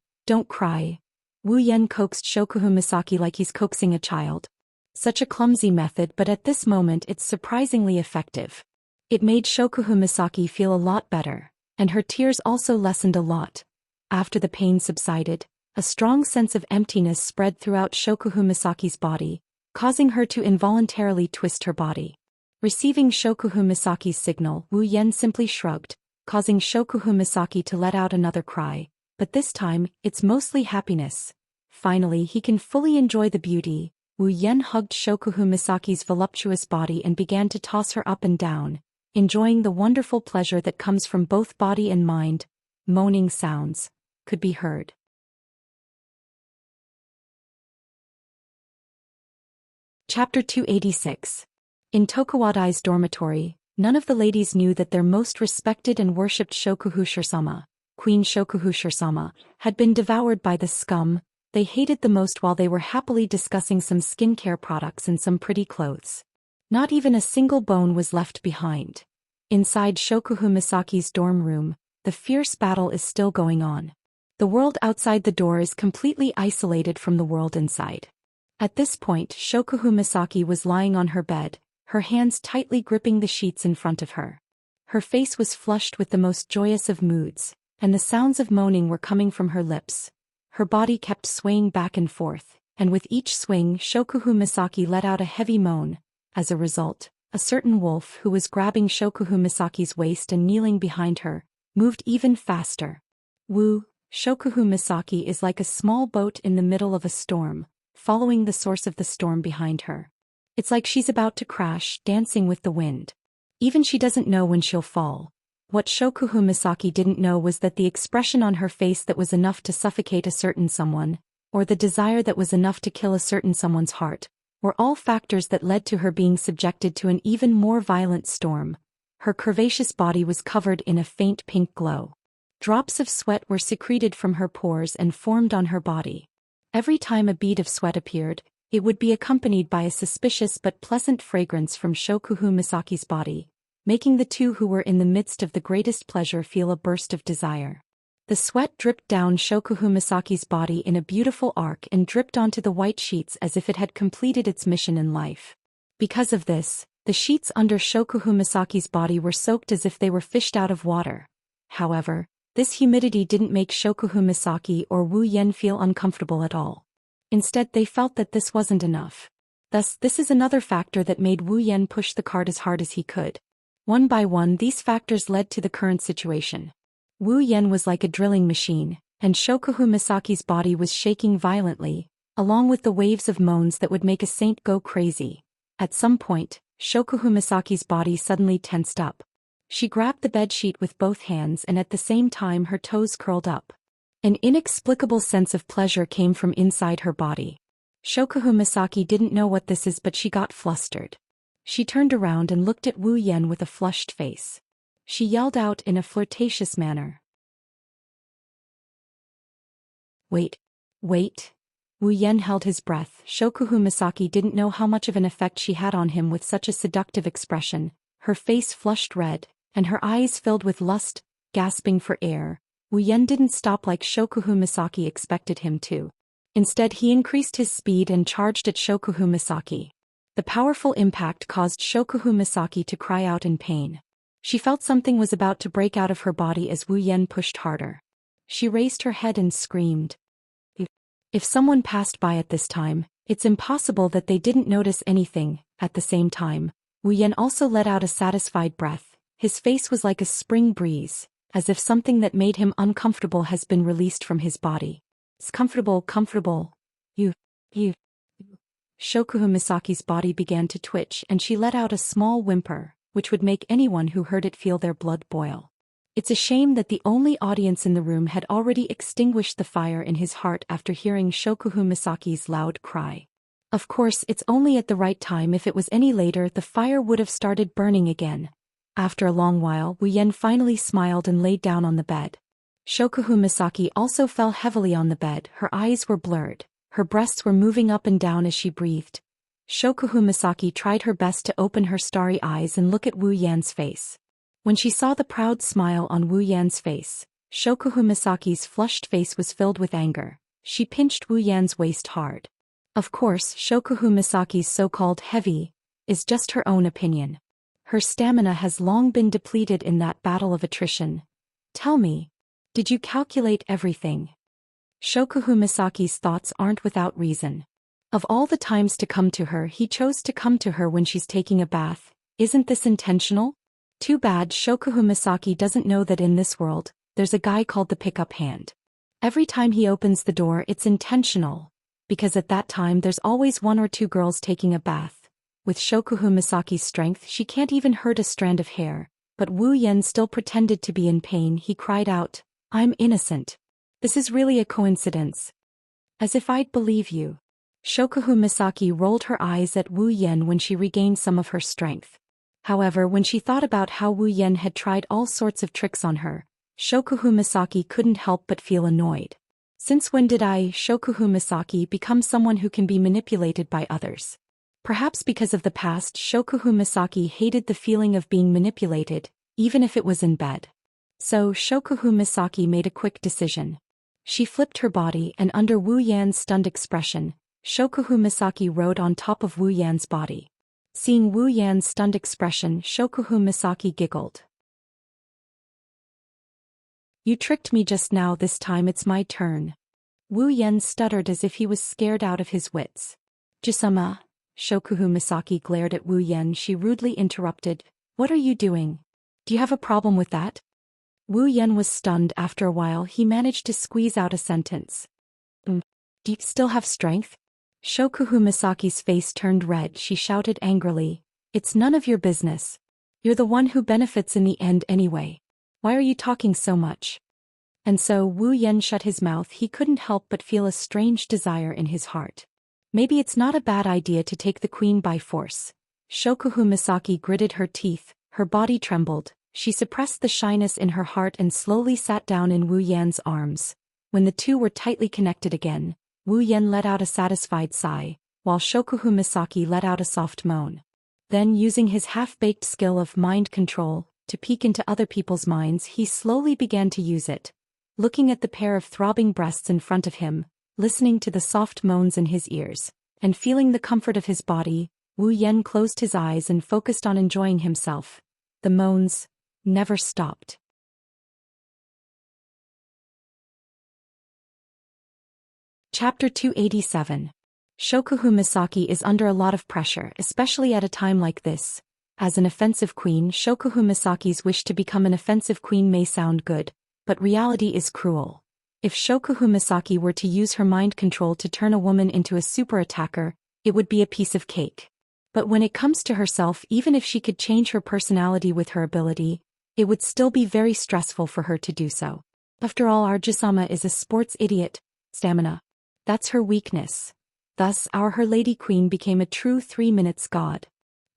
A: Wu Yan coaxed Shokuhu Misaki like he's coaxing a child. Such a clumsy method, but at this moment it's surprisingly effective. It made Shokuhu Misaki feel a lot better, and her tears also lessened a lot. After the pain subsided, a strong sense of emptiness spread throughout Shokuhu Misaki's body, causing her to involuntarily twist her body. Receiving Shokuhu Misaki's signal, Wu Yan simply shrugged, causing Shokuhu Misaki to let out another cry, but this time, it's mostly happiness. Finally, he can fully enjoy the beauty. Wu Yan hugged Shokuhu Misaki's voluptuous body and began to toss her up and down, enjoying the wonderful pleasure that comes from both body and mind. Moaning sounds could be heard. Chapter 286. In Tokuwadai's dormitory, none of the ladies knew that their most respected and worshipped Shokuhu Shirsama, Queen Shokuhu Shirsama, had been devoured by the scum they hated the most while they were happily discussing some skincare products and some pretty clothes. Not even a single bone was left behind. Inside Shokuhu Misaki's dorm room, the fierce battle is still going on. The world outside the door is completely isolated from the world inside. At this point, Shokuhu Misaki was lying on her bed, her hands tightly gripping the sheets in front of her. Her face was flushed with the most joyous of moods, and the sounds of moaning were coming from her lips. Her body kept swaying back and forth, and with each swing Shokuhu Misaki let out a heavy moan. As a result, a certain wolf who was grabbing Shokuhu Misaki's waist and kneeling behind her, moved even faster. Shokuhu Misaki is like a small boat in the middle of a storm, following the source of the storm behind her. It's like she's about to crash, dancing with the wind. Even she doesn't know when she'll fall. What Shokuhu Misaki didn't know was that the expression on her face that was enough to suffocate a certain someone, or the desire that was enough to kill a certain someone's heart, were all factors that led to her being subjected to an even more violent storm. Her curvaceous body was covered in a faint pink glow. Drops of sweat were secreted from her pores and formed on her body. Every time a bead of sweat appeared, it would be accompanied by a suspicious but pleasant fragrance from Shokuhu Misaki's body, making the two who were in the midst of the greatest pleasure feel a burst of desire. The sweat dripped down Shokuhu Misaki's body in a beautiful arc and dripped onto the white sheets as if it had completed its mission in life. Because of this, the sheets under Shokuhu Misaki's body were soaked as if they were fished out of water. However, this humidity didn't make Shokuhu Misaki or Wu Yan feel uncomfortable at all. Instead, they felt that this wasn't enough. Thus, this is another factor that made Wu Yan push the cart as hard as he could. One by one, these factors led to the current situation. Wu Yan was like a drilling machine, and Shokuhu Misaki's body was shaking violently, along with the waves of moans that would make a saint go crazy. At some point, Shokuhu Misaki's body suddenly tensed up. She grabbed the bedsheet with both hands and at the same time her toes curled up. An inexplicable sense of pleasure came from inside her body. Shokuhu Misaki didn't know what this is, but she got flustered. She turned around and looked at Wu Yan with a flushed face. She yelled out in a flirtatious manner. Wait. Wu Yan held his breath. Shokuhu Misaki didn't know how much of an effect she had on him with such a seductive expression. Her face flushed red, and her eyes filled with lust, gasping for air. Wu Yan didn't stop like Shokuhu Misaki expected him to. Instead, he increased his speed and charged at Shokuhu Misaki. The powerful impact caused Shokuhu Misaki to cry out in pain. She felt something was about to break out of her body as Wu Yan pushed harder. She raised her head and screamed. If someone passed by at this time, it's impossible that they didn't notice anything. At the same time, Wu Yan also let out a satisfied breath. His face was like a spring breeze, as if something that made him uncomfortable has been released from his body. It's comfortable. You. Shokuhu Misaki's body began to twitch and she let out a small whimper, which would make anyone who heard it feel their blood boil. It's a shame that the only audience in the room had already extinguished the fire in his heart after hearing Shokuhu Misaki's loud cry. Of course, it's only at the right time. If it was any later, the fire would have started burning again. After a long while, Wu Yan finally smiled and laid down on the bed. Shokuhu Misaki also fell heavily on the bed. Her eyes were blurred. Her breasts were moving up and down as she breathed. Shokuhu Misaki tried her best to open her starry eyes and look at Wu Yan's face. When she saw the proud smile on Wu Yan's face, Shokuhu Misaki's flushed face was filled with anger. She pinched Wu Yan's waist hard. Of course, Shokuhu Misaki's so-called heavy is just her own opinion. Her stamina has long been depleted in that battle of attrition. Tell me, did you calculate everything? Shokuhu Misaki's thoughts aren't without reason. Of all the times to come to her, he chose to come to her when she's taking a bath. Isn't this intentional? Too bad Shokuhu Misaki doesn't know that in this world, there's a guy called the pickup hand. Every time he opens the door, it's intentional, because at that time there's always one or two girls taking a bath. With Shokuhu Misaki's strength, she can't even hurt a strand of hair, but Wu Yan still pretended to be in pain. He cried out, "I'm innocent. This is really a coincidence. As if I'd believe you." Shokuhu Misaki rolled her eyes at Wu Yan when she regained some of her strength. However, when she thought about how Wu Yan had tried all sorts of tricks on her, Shokuhu Misaki couldn't help but feel annoyed. Since when did Shokuhu Misaki, become someone who can be manipulated by others? Perhaps because of the past, Shokuhu Misaki hated the feeling of being manipulated, even if it was in bed. So Shokuhu Misaki made a quick decision. She flipped her body and under Wu Yan's stunned expression, Shokuhu Misaki rode on top of Wu Yan's body. Seeing Wu Yan's stunned expression, Shokuhu Misaki giggled. You tricked me just now, this time it's my turn. Wu Yan stuttered as if he was scared out of his wits. Jisama, Shokuhu Misaki glared at Wu Yan. She rudely interrupted. What are you doing? Do you have a problem with that? Wu Yan was stunned. After a while he managed to squeeze out a sentence. Do you still have strength? Shokuhu Misaki's face turned red. She shouted angrily. It's none of your business. You're the one who benefits in the end anyway. Why are you talking so much? And so Wu Yan shut his mouth. He couldn't help but feel a strange desire in his heart. Maybe it's not a bad idea to take the queen by force. Shokuhu Misaki gritted her teeth, her body trembled. She suppressed the shyness in her heart and slowly sat down in Wu Yan's arms. When the two were tightly connected again, Wu Yan let out a satisfied sigh, while Shokuhu Misaki let out a soft moan. Then, using his half-baked skill of mind control to peek into other people's minds, he slowly began to use it. Looking at the pair of throbbing breasts in front of him, listening to the soft moans in his ears, and feeling the comfort of his body, Wu Yan closed his eyes and focused on enjoying himself. The moans never stopped. Chapter 287. Shokuhu Misaki is under a lot of pressure, especially at a time like this. As an offensive queen, Shokuhu Misaki's wish to become an offensive queen may sound good, but reality is cruel. If Shokuhu Misaki were to use her mind control to turn a woman into a super attacker, it would be a piece of cake. But when it comes to herself, even if she could change her personality with her ability, it would still be very stressful for her to do so. After all, our Jisama is a sports idiot. Stamina. That's her weakness. Thus, her Lady Queen became a true 3 minutes god.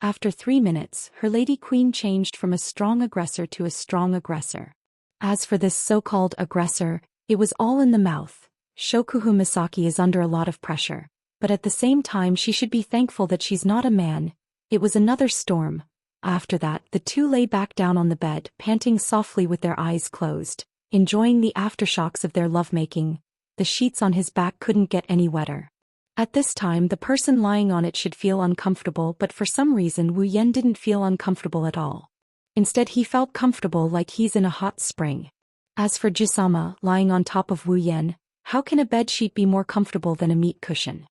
A: After 3 minutes, her Lady Queen changed from a strong aggressor to a strong aggressor. As for this so-called aggressor, it was all in the mouth. Shokuhu Misaki is under a lot of pressure, but at the same time she should be thankful that she's not a man. It was another storm. After that, the two lay back down on the bed, panting softly with their eyes closed, enjoying the aftershocks of their lovemaking. The sheets on his back couldn't get any wetter. At this time the person lying on it should feel uncomfortable, but for some reason Wu Yan didn't feel uncomfortable at all. Instead he felt comfortable like he's in a hot spring. As for Jisama, lying on top of Wu Yan, how can a bedsheet be more comfortable than a meat cushion?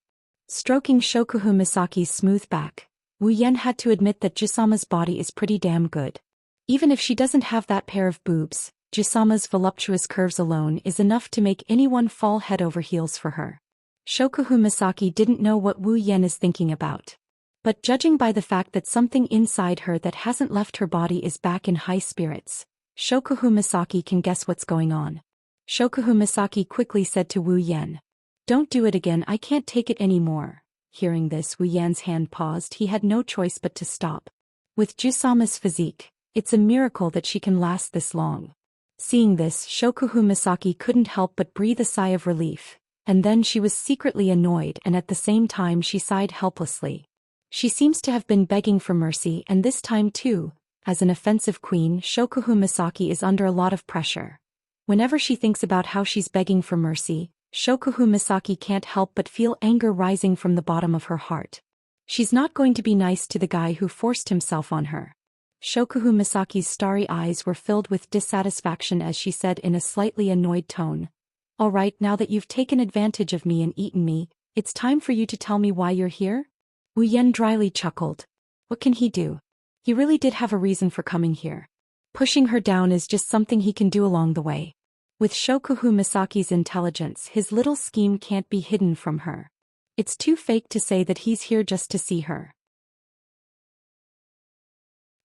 A: Stroking Shokuhu Misaki's smooth back, Wu Yan had to admit that Jisama's body is pretty damn good. Even if she doesn't have that pair of boobs, Jisama's voluptuous curves alone is enough to make anyone fall head over heels for her. Shokuhu Misaki didn't know what Wu Yan is thinking about. But judging by the fact that something inside her that hasn't left her body is back in high spirits, Shokuhu Misaki can guess what's going on. Shokuhu Misaki quickly said to Wu Yan, "Don't do it again, I can't take it anymore." Hearing this, Wu Yan's hand paused. He had no choice but to stop. With Jisama's physique, it's a miracle that she can last this long. Seeing this, Shokuhu Misaki couldn't help but breathe a sigh of relief, and then she was secretly annoyed and at the same time she sighed helplessly. She seems to have been begging for mercy, and this time too. As an offensive queen, Shokuhu Misaki is under a lot of pressure. Whenever she thinks about how she's begging for mercy, Shokuhu Misaki can't help but feel anger rising from the bottom of her heart. She's not going to be nice to the guy who forced himself on her. Shokuhu Misaki's starry eyes were filled with dissatisfaction as she said in a slightly annoyed tone, "All right, now that you've taken advantage of me and eaten me, it's time for you to tell me why you're here?" Wu Yan dryly chuckled. What can he do? He really did have a reason for coming here. Pushing her down is just something he can do along the way. With Shokuhu Misaki's intelligence, his little scheme can't be hidden from her. It's too fake to say that he's here just to see her.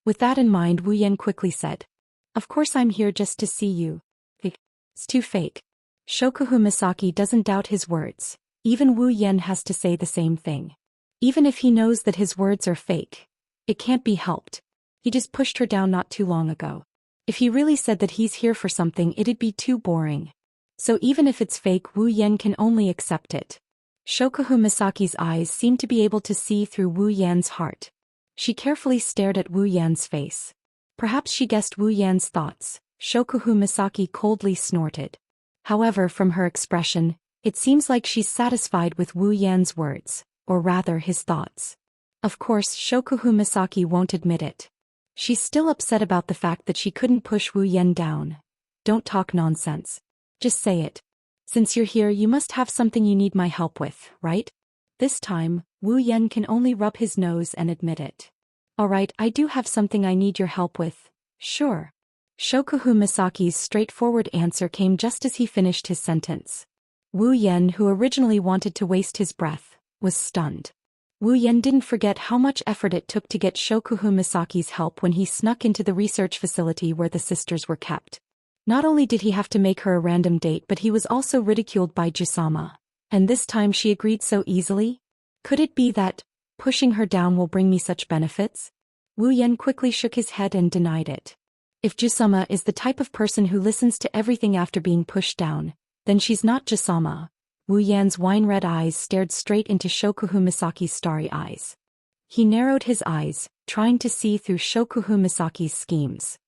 A: With that in mind, Wu Yan quickly said, "Of course I'm here just to see you." It's too fake. Shokuhu Misaki doesn't doubt his words. Even Wu Yan has to say the same thing. Even if he knows that his words are fake, it can't be helped. He just pushed her down not too long ago. If he really said that he's here for something, it'd be too boring. So even if it's fake, Wu Yan can only accept it. Shokuhu Misaki's eyes seemed to be able to see through Wu Yan's heart. She carefully stared at Wu Yan's face. Perhaps she guessed Wu Yan's thoughts, Shokuhu Misaki coldly snorted. However, from her expression, it seems like she's satisfied with Wu Yan's words, or rather his thoughts. Of course, Shokuhu Misaki won't admit it. She's still upset about the fact that she couldn't push Wu Yan down. Don't talk nonsense. Just say it. Since you're here, you must have something you need my help with, right? This time, Wu Yan can only rub his nose and admit it. Alright, I do have something I need your help with. Sure. Shokuhu Misaki's straightforward answer came just as he finished his sentence. Wu Yan, who originally wanted to waste his breath, was stunned. Wu Yan didn't forget how much effort it took to get Shokuhu Misaki's help when he snuck into the research facility where the sisters were kept. Not only did he have to make her a random date, but he was also ridiculed by Jusama. And this time she agreed so easily? Could it be that pushing her down will bring me such benefits? Wu Yan quickly shook his head and denied it. If Jusama is the type of person who listens to everything after being pushed down, then she's not Jusama. Wu Yan's wine-red eyes stared straight into Shokuhu Misaki's starry eyes. He narrowed his eyes, trying to see through Shokuhu Misaki's schemes.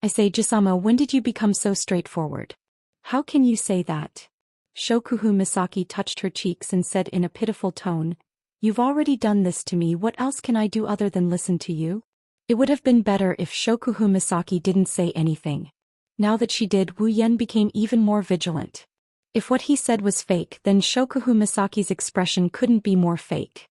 A: I say, Jusama, when did you become so straightforward? How can you say that? Shokuhu Misaki touched her cheeks and said in a pitiful tone, You've already done this to me, what else can I do other than listen to you? It would have been better if Shokuhu Misaki didn't say anything. Now that she did, Wu Yan became even more vigilant. If what he said was fake, then Shokuhu Misaki's expression couldn't be more fake.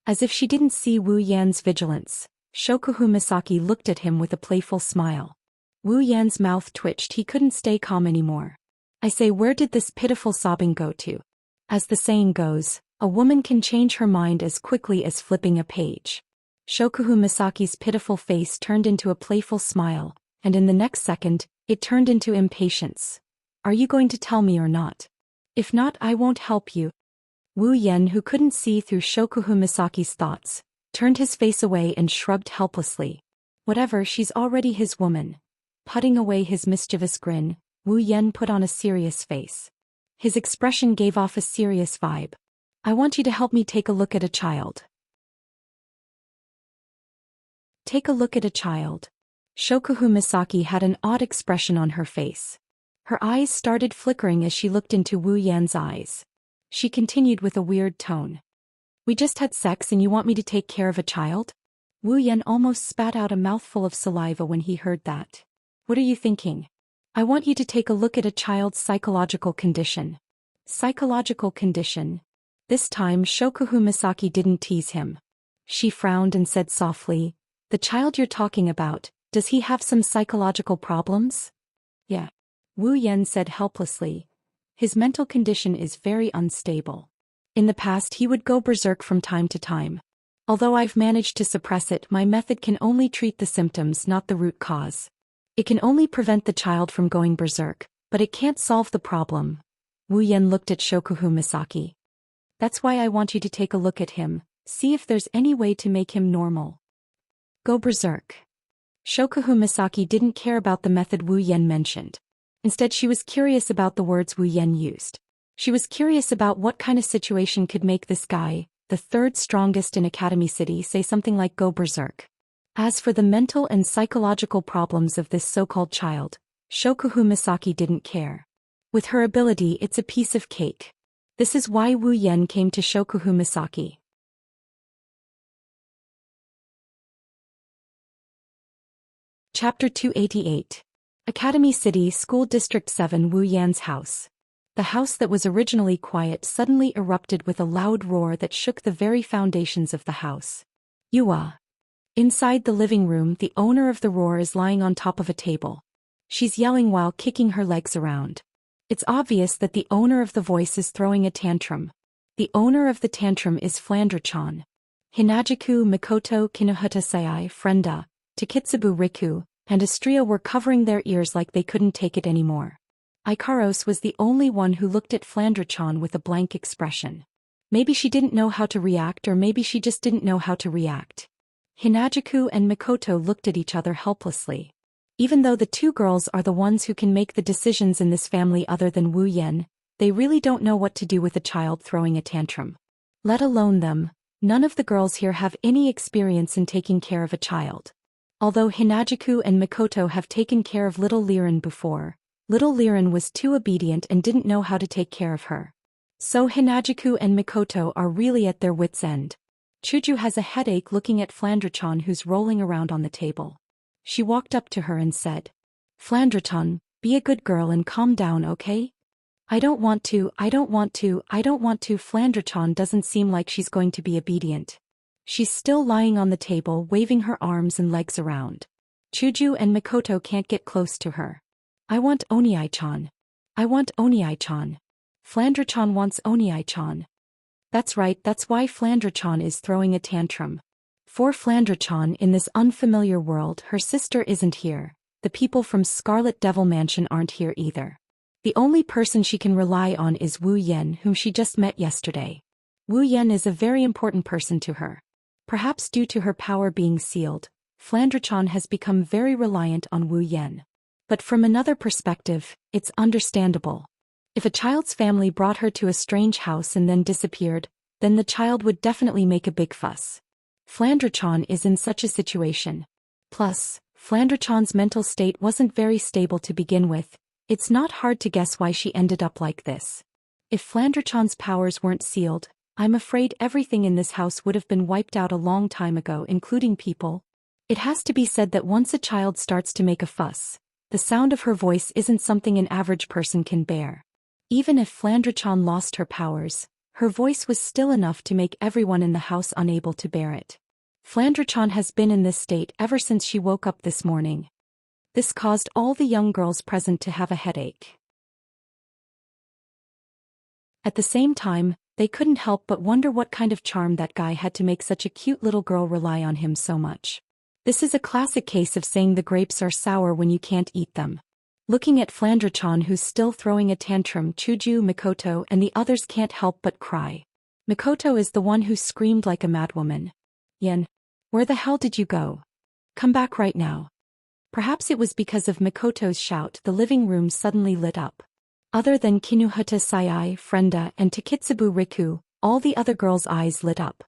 A: As if she didn't see Wu Yan's vigilance, Shokuhu Misaki looked at him with a playful smile. Wu Yan's mouth twitched, he couldn't stay calm anymore. I say, where did this pitiful sobbing go to? As the saying goes, a woman can change her mind as quickly as flipping a page. Shokuhu Misaki's pitiful face turned into a playful smile, and in the next second, it turned into impatience. Are you going to tell me or not? If not, I won't help you. Wu Yan, who couldn't see through Shokuhu Misaki's thoughts, turned his face away and shrugged helplessly. Whatever, she's already his woman. Putting away his mischievous grin, Wu Yan put on a serious face. His expression gave off a serious vibe. I want you to help me take a look at a child. Take a look at a child. Shokuhu Misaki had an odd expression on her face. Her eyes started flickering as she looked into Wu Yan's eyes. She continued with a weird tone. We just had sex and you want me to take care of a child? Wu Yan almost spat out a mouthful of saliva when he heard that. What are you thinking? I want you to take a look at a child's psychological condition. Psychological condition? This time Shokuhu Misaki didn't tease him. She frowned and said softly, The child you're talking about, does he have some psychological problems? Yeah. Wu Yan said helplessly. His mental condition is very unstable. In the past he would go berserk from time to time. Although I've managed to suppress it, my method can only treat the symptoms, not the root cause. It can only prevent the child from going berserk, but it can't solve the problem. Wu Yan looked at Shokuhu Misaki. That's why I want you to take a look at him, see if there's any way to make him normal. Go berserk. Shokuhu Misaki didn't care about the method Wu Yan mentioned. Instead, she was curious about the words Wu Yan used. She was curious about what kind of situation could make this guy, the third strongest in Academy City, say something like go berserk. As for the mental and psychological problems of this so-called child, Shokuhu Misaki didn't care. With her ability, it's a piece of cake. This is why Wu Yan came to Shokuhu Misaki. Chapter 288. Academy City, School District 7, Wu Yan's house. The house that was originally quiet suddenly erupted with a loud roar that shook the very foundations of the house. Yua. Inside the living room, the owner of the roar is lying on top of a table. She's yelling while kicking her legs around. It's obvious that the owner of the voice is throwing a tantrum. The owner of the tantrum is Flandre-chan. Hinajiku, Mikoto, Kinohata Sayai, Frenda, Takitsubu Riku, and Astria were covering their ears like they couldn't take it anymore. Ikaros was the only one who looked at Flandre-chan with a blank expression. Maybe she didn't know how to react, or maybe she just didn't know how to react. Hinajiku and Mikoto looked at each other helplessly. Even though the two girls are the ones who can make the decisions in this family other than Wu Yan, they really don't know what to do with a child throwing a tantrum. Let alone them, none of the girls here have any experience in taking care of a child. Although Hinajuku and Mikoto have taken care of little Liren before, little Liren was too obedient and didn't know how to take care of her. So Hinajuku and Mikoto are really at their wits' end. Chuju has a headache looking at Flandre-chan, who's rolling around on the table. She walked up to her and said, "Flandre-chan, be a good girl and calm down, okay?" I don't want to. Flandre-chan doesn't seem like she's going to be obedient. She's still lying on the table, waving her arms and legs around. Chuju and Mikoto can't get close to her. I want Onii-chan. Flandre-chan wants Onii-chan. That's right, that's why Flandre-chan is throwing a tantrum. For Flandre-chan, in this unfamiliar world, her sister isn't here. The people from Scarlet Devil Mansion aren't here either. The only person she can rely on is Wu Yan, whom she just met yesterday. Wu Yan is a very important person to her. Perhaps due to her power being sealed, Flandre-chan has become very reliant on Wu Yan. But from another perspective, it's understandable. If a child's family brought her to a strange house and then disappeared, then the child would definitely make a big fuss. Flandre-chan is in such a situation. Plus, Flandre-chan's mental state wasn't very stable to begin with. It's not hard to guess why she ended up like this. If Flandre-chan's powers weren't sealed, I'm afraid everything in this house would have been wiped out a long time ago, including people. It has to be said that once a child starts to make a fuss, the sound of her voice isn't something an average person can bear. Even if Flandre-chan lost her powers, her voice was still enough to make everyone in the house unable to bear it. Flandre-chan has been in this state ever since she woke up this morning. This caused all the young girls present to have a headache. At the same time, they couldn't help but wonder what kind of charm that guy had to make such a cute little girl rely on him so much. This is a classic case of saying the grapes are sour when you can't eat them. Looking at Flandre-chan, who's still throwing a tantrum, Chuju, Mikoto, and the others can't help but cry. Mikoto is the one who screamed like a madwoman. "Yen, where the hell did you go? Come back right now." Perhaps it was because of Mikoto's shout the living room suddenly lit up. Other than Kinuhata Sayai, Frenda, and Takitsubu Riku, all the other girls' eyes lit up.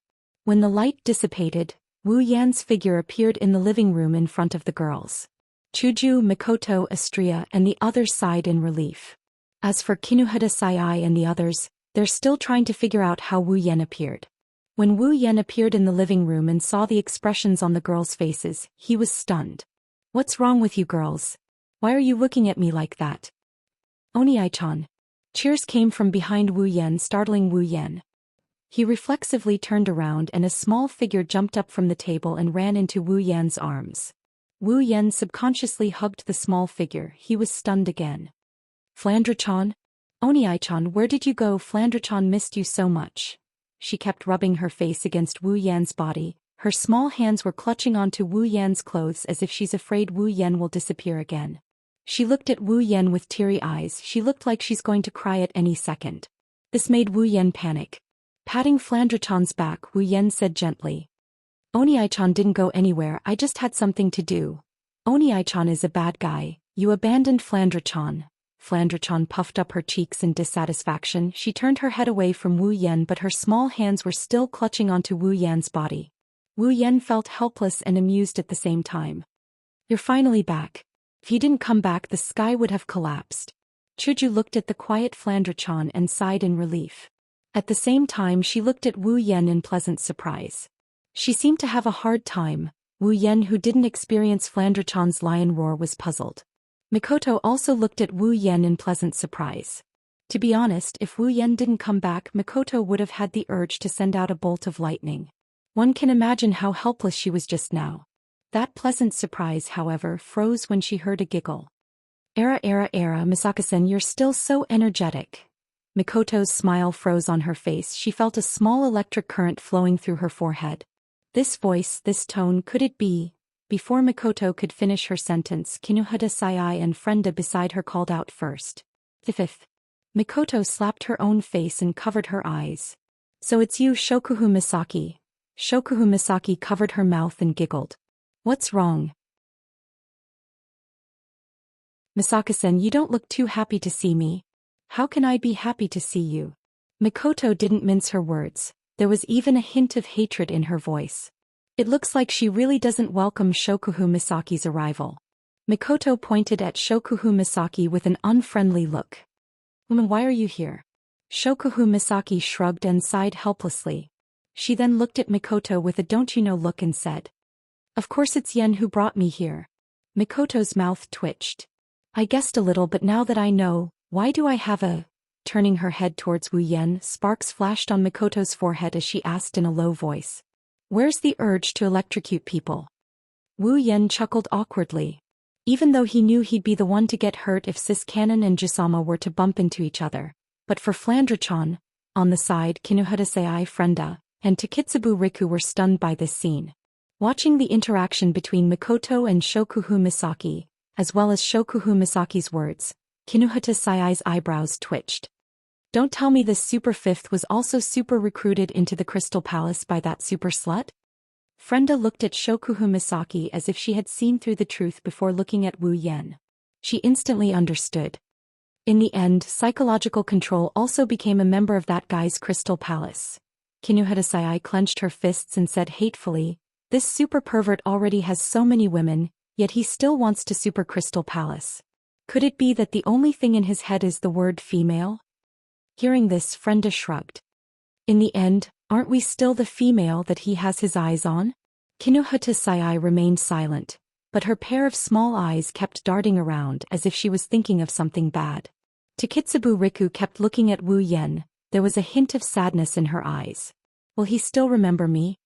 A: When the light dissipated, Wu Yan's figure appeared in the living room in front of the girls. Chuju, Mikoto, Astria, and the others sighed in relief. As for Kinuhata Sayai and the others, they're still trying to figure out how Wu Yan appeared. When Wu Yan appeared in the living room and saw the expressions on the girls' faces, he was stunned. "What's wrong with you girls? Why are you looking at me like that?" "Onii-chan." Cheers came from behind Wu Yan, startling Wu Yan. He reflexively turned around and a small figure jumped up from the table and ran into Wu Yan's arms. Wu Yan subconsciously hugged the small figure. He was stunned again. "Flandre-chan? Onii-chan, where did you go? Flandre-chan missed you so much." She kept rubbing her face against Wu Yan's body. Her small hands were clutching onto Wu Yan's clothes as if she's afraid Wu Yan will disappear again. She looked at Wu Yan with teary eyes. She looked like she's going to cry at any second. This made Wu Yan panic. Patting Flandre-chan's back, Wu Yan said gently, "Onii-chan didn't go anywhere, I just had something to do. Onii-chan is a bad guy. You abandoned Flandre-chan." Flandre-chan puffed up her cheeks in dissatisfaction. She turned her head away from Wu Yan, but her small hands were still clutching onto Wu Yan's body. Wu Yan felt helpless and amused at the same time. "You're finally back. If you didn't come back, the sky would have collapsed." Chuju looked at the quiet Flandre-chan and sighed in relief. At the same time, she looked at Wu Yan in pleasant surprise. She seemed to have a hard time. Wu Yan, who didn't experience Flandre-chan's lion roar, was puzzled. Mikoto also looked at Wu Yan in pleasant surprise. To be honest, if Wu Yan didn't come back, Mikoto would have had the urge to send out a bolt of lightning. One can imagine how helpless she was just now. That pleasant surprise, however, froze when she heard a giggle. Misaka-sen, you're still so energetic." Mikoto's smile froze on her face. She felt a small electric current flowing through her forehead. This voice, this tone, could it be? Before Mikoto could finish her sentence, Kinuhata Sayai and Frenda beside her called out first. "Fifth." Mikoto slapped her own face and covered her eyes. "So it's you, Shokuhu Misaki." Shokuhu Misaki covered her mouth and giggled. "What's wrong?" "Misaka-sen, you don't look too happy to see me." "How can I be happy to see you?" Mikoto didn't mince her words. There was even a hint of hatred in her voice. It looks like she really doesn't welcome Shokuhu Misaki's arrival. Mikoto pointed at Shokuhu Misaki with an unfriendly look. Why are you here? Shokuhu Misaki shrugged and sighed helplessly. She then looked at Mikoto with a don't-you-know look and said, Of course it's Yen who brought me here. Mikoto's mouth twitched. I guessed a little, but now that I know, why do I have a... Turning her head towards Wu Yen, sparks flashed on Mikoto's forehead as she asked in a low voice. Where's the urge to electrocute people? Wu Yen chuckled awkwardly. Even though he knew he'd be the one to get hurt if Xianxia and Gisama were to bump into each other. But for Flandre-chan, on the side Kinuhata-sei Frenda, and Takitsubu Riku were stunned by this scene. Watching the interaction between Mikoto and Shokuhu Misaki, as well as Shokuhu Misaki's words, Kinuhata-sei's eyebrows twitched. Don't tell me this super fifth was also super recruited into the Crystal Palace by that super slut? Frenda looked at Shokuhu Misaki as if she had seen through the truth before looking at Wu Yen. She instantly understood. In the end, psychological control also became a member of that guy's Crystal Palace. Kinuhata-sei clenched her fists and said hatefully, This super pervert already has so many women, yet he still wants to super Crystal Palace. Could it be that the only thing in his head is the word female? Hearing this, Frenda shrugged. In the end, aren't we still the female that he has his eyes on? Kinuhata-sei remained silent, but her pair of small eyes kept darting around as if she was thinking of something bad. Takitsubu Riku kept looking at Wu Yen, there was a hint of sadness in her eyes. Will he still remember me?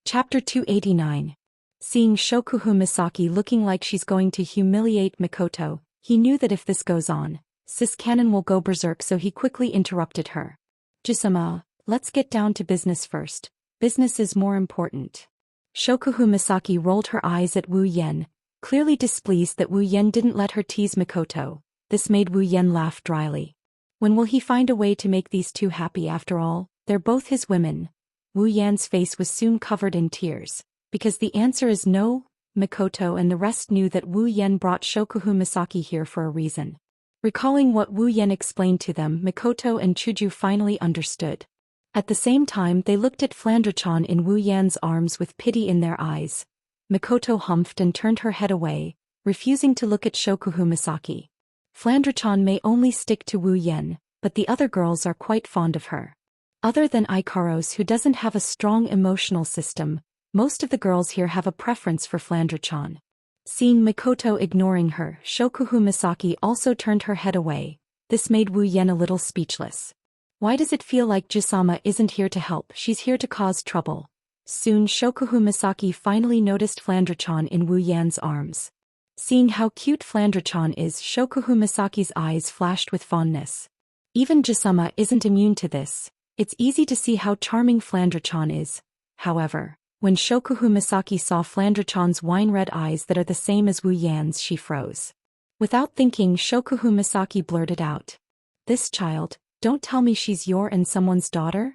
A: Chapter 289. Seeing Shokuhu Misaki looking like she's going to humiliate Mikoto, he knew that if this goes on, Xianxia will go berserk, so he quickly interrupted her. Gisama, let's get down to business first. Business is more important. Shokuhu Misaki rolled her eyes at Wu Yen, clearly displeased that Wu Yen didn't let her tease Mikoto. This made Wu Yen laugh dryly. When will he find a way to make these two happy after all? They're both his women. Wu Yan's face was soon covered in tears. Because the answer is no, Mikoto and the rest knew that Wu Yen brought Shokuhu Misaki here for a reason. Recalling what Wu Yen explained to them, Mikoto and Chuju finally understood. At the same time, they looked at Flandre-chan in Wu Yan's arms with pity in their eyes. Mikoto humphed and turned her head away, refusing to look at Shokuhu Misaki. Flandre-chan may only stick to Wu Yen, but the other girls are quite fond of her. Other than Ikaros, who doesn't have a strong emotional system, most of the girls here have a preference for Flandre-chan. Seeing Mikoto ignoring her, Shokuhu Misaki also turned her head away. This made Wu Yen a little speechless. Why does it feel like Gisama isn't here to help? She's here to cause trouble. Soon Shokuhu Misaki finally noticed Flandre-chan in Wu Yan's arms. Seeing how cute Flandre-chan is, Shokuhu Misaki's eyes flashed with fondness. Even Gisama isn't immune to this. It's easy to see how charming Flandre-chan is. However, when Shokuhu Misaki saw Flandre-chan's wine-red eyes that are the same as Wu Yan's, she froze. Without thinking, Shokuhu Misaki blurted out. This child, don't tell me she's your and someone's daughter?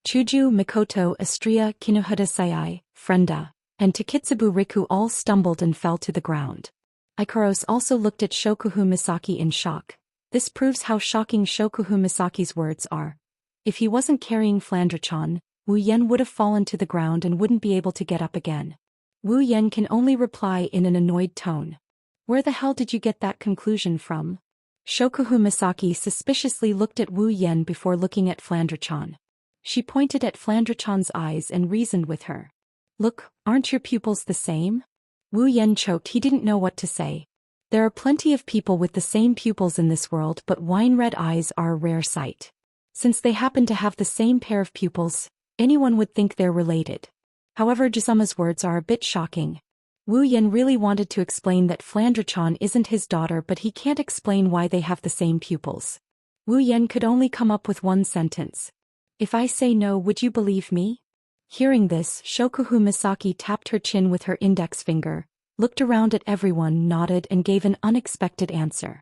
A: Chuju, Mikoto, Astria, Kinuhata-sei, Frenda, and Takitsubu Riku all stumbled and fell to the ground. Ikaros also looked at Shokuhu Misaki in shock. This proves how shocking Shokuhu Misaki's words are. If he wasn't carrying Flandre-chan, Wu Yen would have fallen to the ground and wouldn't be able to get up again. Wu Yen can only reply in an annoyed tone. Where the hell did you get that conclusion from? Shokuhu Misaki suspiciously looked at Wu Yen before looking at Flandre-chan. She pointed at Flandre-chan's eyes and reasoned with her. Look, aren't your pupils the same? Wu Yen choked. He didn't know what to say. There are plenty of people with the same pupils in this world, but wine-red eyes are a rare sight. Since they happen to have the same pair of pupils, anyone would think they're related. However, Gisama's words are a bit shocking. Wu Yen really wanted to explain that Flandre-chan isn't his daughter, but he can't explain why they have the same pupils. Wu Yen could only come up with one sentence. If I say no, would you believe me? Hearing this, Shokuhu Misaki tapped her chin with her index finger, looked around at everyone, nodded and gave an unexpected answer.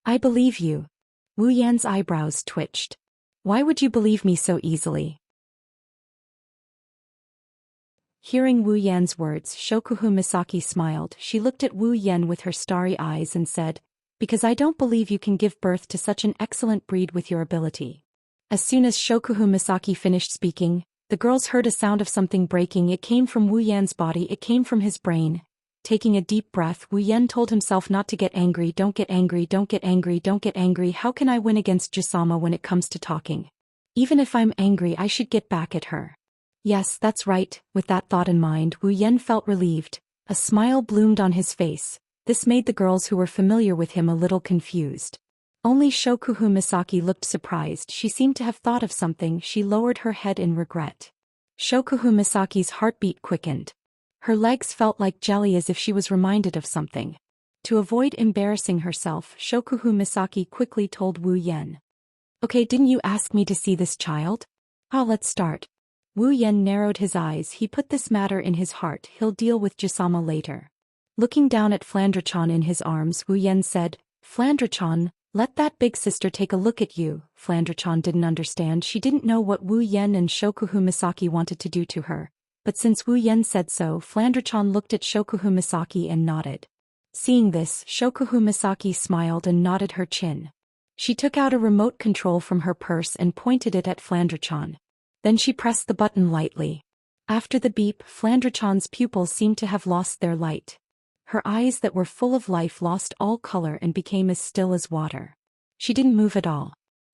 A: I believe you. Wu Yan's eyebrows twitched. Why would you believe me so easily? Hearing Wu Yan's words, Shokuhu Misaki smiled. She looked at Wu Yen with her starry eyes and said, Because I don't believe you can give birth to such an excellent breed with your ability. As soon as Shokuhu Misaki finished speaking, the girls heard a sound of something breaking. It came from Wu Yan's body, it came from his brain. Taking a deep breath, Wu Yan told himself not to get angry. Don't get angry, don't get angry, don't get angry. How can I win against Gisama when it comes to talking? Even if I'm angry, I should get back at her. Yes, that's right. With that thought in mind, Wu Yan felt relieved. A smile bloomed on his face. This made the girls who were familiar with him a little confused. Only Shokuhu Misaki looked surprised. She seemed to have thought of something. She lowered her head in regret. Shokuhu Misaki's heartbeat quickened. Her legs felt like jelly, as if she was reminded of something. To avoid embarrassing herself, Shokuhu Misaki quickly told Wu Yan. Okay, didn't you ask me to see this child? Let's start. Wu Yan narrowed his eyes. He put this matter in his heart. He'll deal with Gisama later. Looking down at Flandre-chan in his arms, Wu Yan said, Flandre-chan, let that big sister take a look at you. Flandre-chan didn't understand. She didn't know what Wu Yan and Shokuhu Misaki wanted to do to her. But since Wu Yan said so, Flandre-chan looked at Shokuhu Misaki and nodded. Seeing this, Shokuhu Misaki smiled and nodded her chin. She took out a remote control from her purse and pointed it at Flandre-chan. Then she pressed the button lightly. After the beep, Flandre-chan's pupils seemed to have lost their light. Her eyes that were full of life lost all color and became as still as water. She didn't move at all.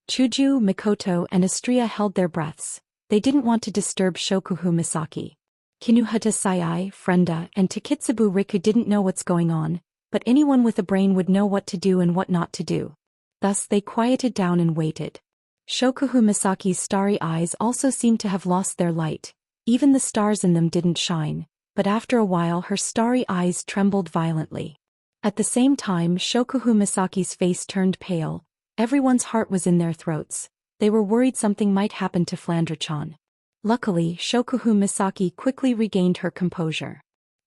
A: Chuju, Mikoto, and Astria held their breaths. They didn't want to disturb Shokuhu Misaki. Kinuhata Sayai, Frenda, and Takitsubu Riku didn't know what's going on, but anyone with a brain would know what to do and what not to do. Thus they quieted down and waited. Shokuhu Misaki's starry eyes also seemed to have lost their light. Even the stars in them didn't shine, but after a while her starry eyes trembled violently. At the same time, Shokuhu Misaki's face turned pale. Everyone's heart was in their throats. They were worried something might happen to Flandre-chan. Luckily, Shokuhu Misaki quickly regained her composure.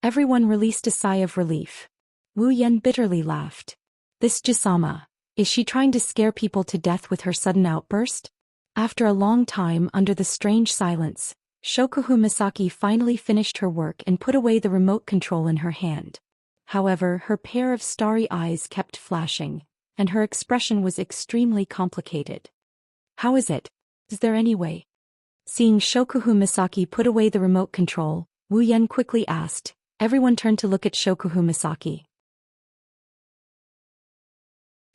A: Everyone released a sigh of relief. Wu Yan bitterly laughed. This Gisama. Is she trying to scare people to death with her sudden outburst? After a long time under the strange silence, Shokuhu Misaki finally finished her work and put away the remote control in her hand. However, her pair of starry eyes kept flashing, and her expression was extremely complicated. How is it? Is there any way? Seeing Shokuhu Misaki put away the remote control, Wu Yan quickly asked. Everyone turned to look at Shokuhu Misaki.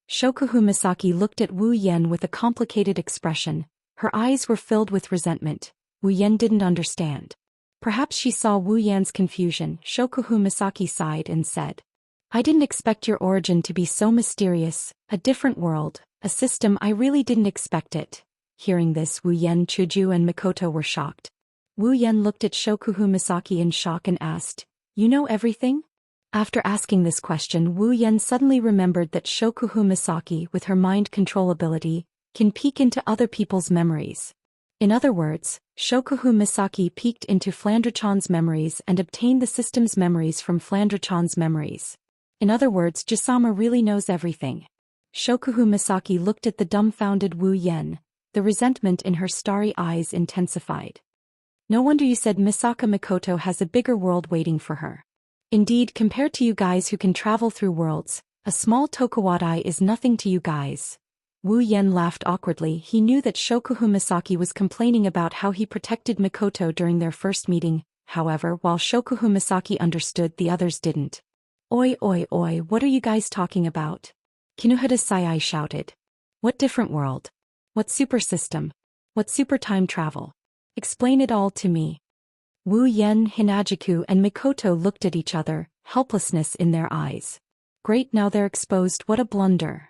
A: Shokuhu Misaki looked at Wu Yan with a complicated expression. Her eyes were filled with resentment. Wu Yan didn't understand. Perhaps she saw Wu Yan's confusion. Shokuhu Misaki sighed and said, I didn't expect your origin to be so mysterious. A different world, a system. I really didn't expect it. Hearing this, Wu Yan, Chuju, and Mikoto were shocked. Wu Yan looked at Shokuhu Misaki in shock and asked, You know everything? After asking this question, Wu Yan suddenly remembered that Shokuhu Misaki, with her mind control ability, can peek into other people's memories. In other words, Shokuhu Misaki peeked into Flandre-chan's memories and obtained the system's memories from Flandre-chan's memories. In other words, Gisama really knows everything. Shokuhu Misaki looked at the dumbfounded Wu Yan. The resentment in her starry eyes intensified. No wonder you said Misaka Mikoto has a bigger world waiting for her. Indeed, compared to you guys who can travel through worlds, a small Tokuwadai is nothing to you guys. Wu Yan laughed awkwardly. He knew that Shokuhu Misaki was complaining about how he protected Mikoto during their first meeting. However, while Shokuhu Misaki understood, the others didn't. Oi oi oi, what are you guys talking about? Kinuhata Sayai shouted. What different world? What super system? What super time travel? Explain it all to me. Wu Yan, Hinajiku, and Mikoto looked at each other, helplessness in their eyes. Great, now they're exposed. What a blunder.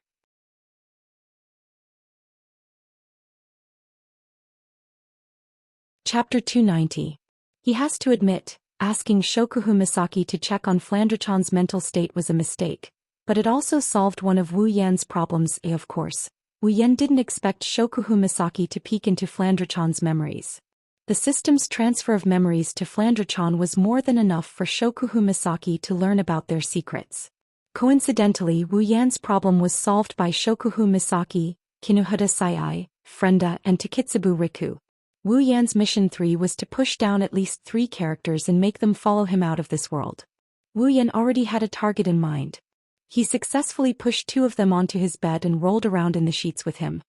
A: Chapter 290. He has to admit, asking Shokuhu Misaki to check on Flandre-chan's mental state was a mistake, but it also solved one of Wu Yan's problems. Of course, Wu Yan didn't expect Shokuhu Misaki to peek into Flandre-chan's memories. The system's transfer of memories to Flandre-chan was more than enough for Shokuhu Misaki to learn about their secrets. Coincidentally, Wu Yan's problem was solved by Shokuhu Misaki, Kinuhata Sayai, Frenda, and Takitsubu Riku. Wu Yan's mission 3 was to push down at least 3 characters and make them follow him out of this world. Wu Yan already had a target in mind. He successfully pushed 2 of them onto his bed and rolled around in the sheets with him.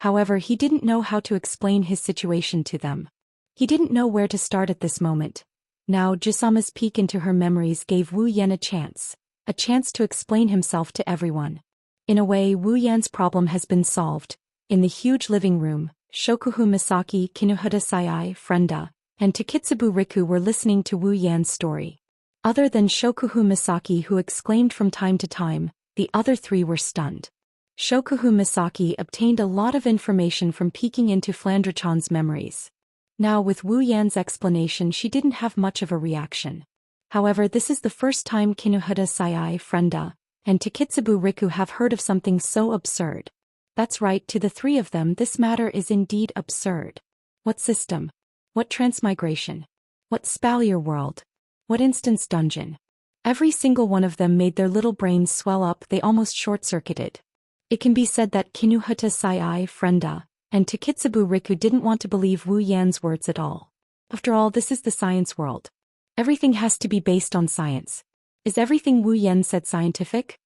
A: However, he didn't know how to explain his situation to them. He didn't know where to start at this moment. Now Jisama's peek into her memories gave Wu Yan a chance to explain himself to everyone. In a way, Wu Yan's problem has been solved. In the huge living room, Shokuhu Misaki, Kinuhata Sayai, Frenda, and Takitsubu Riku were listening to Wu Yan's story. Other than Shokuhu Misaki, who exclaimed from time to time, the other three were stunned. Shokuhu Misaki obtained a lot of information from peeking into Flandre-chan's memories. Now with Wu Yan's explanation, she didn't have much of a reaction. However, this is the first time Kinuhata Sayai, Frenda, and Takitsubu Riku have heard of something so absurd. That's right, to the three of them this matter is indeed absurd. What system? What transmigration? What spalier world? What instance dungeon? Every single one of them made their little brains swell up, they almost short-circuited. It can be said that Kinuhata Sayai, Frenda, and Takitsubu Riku didn't want to believe Wu Yan's words at all. After all, this is the science world. Everything has to be based on science. Is everything Wu Yan said scientific?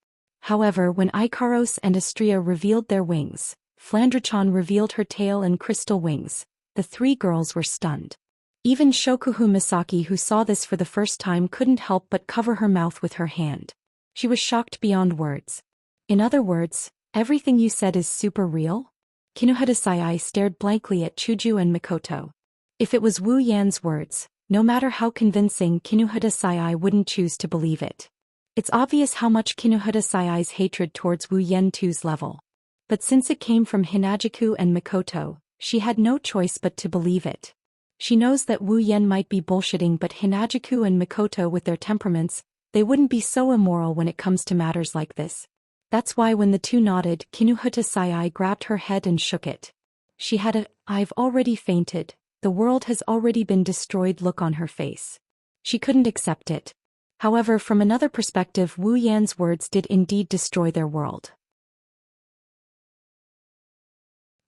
A: However, when Ikaros and Astria revealed their wings, Flandre-chan revealed her tail and crystal wings, the three girls were stunned. Even Shokuhu Misaki, who saw this for the first time, couldn't help but cover her mouth with her hand. She was shocked beyond words. In other words, everything you said is super real? Kinuhata Sayai stared blankly at Chuju and Mikoto. If it was Wu Yan's words, no matter how convincing, Kinuhata Sayai wouldn't choose to believe it. It's obvious how much Kinuhata Sayai's hatred towards Wu Yan 2's level. But since it came from Hinajiku and Mikoto, she had no choice but to believe it. She knows that Wu Yan might be bullshitting, but Hinajiku and Mikoto, with their temperaments, they wouldn't be so immoral when it comes to matters like this. That's why when the two nodded, Kinuhata Sayai grabbed her head and shook it. She had a "I've already fainted, the world has already been destroyed" look on her face. She couldn't accept it. However, from another perspective, Wu Yan's words did indeed destroy their world.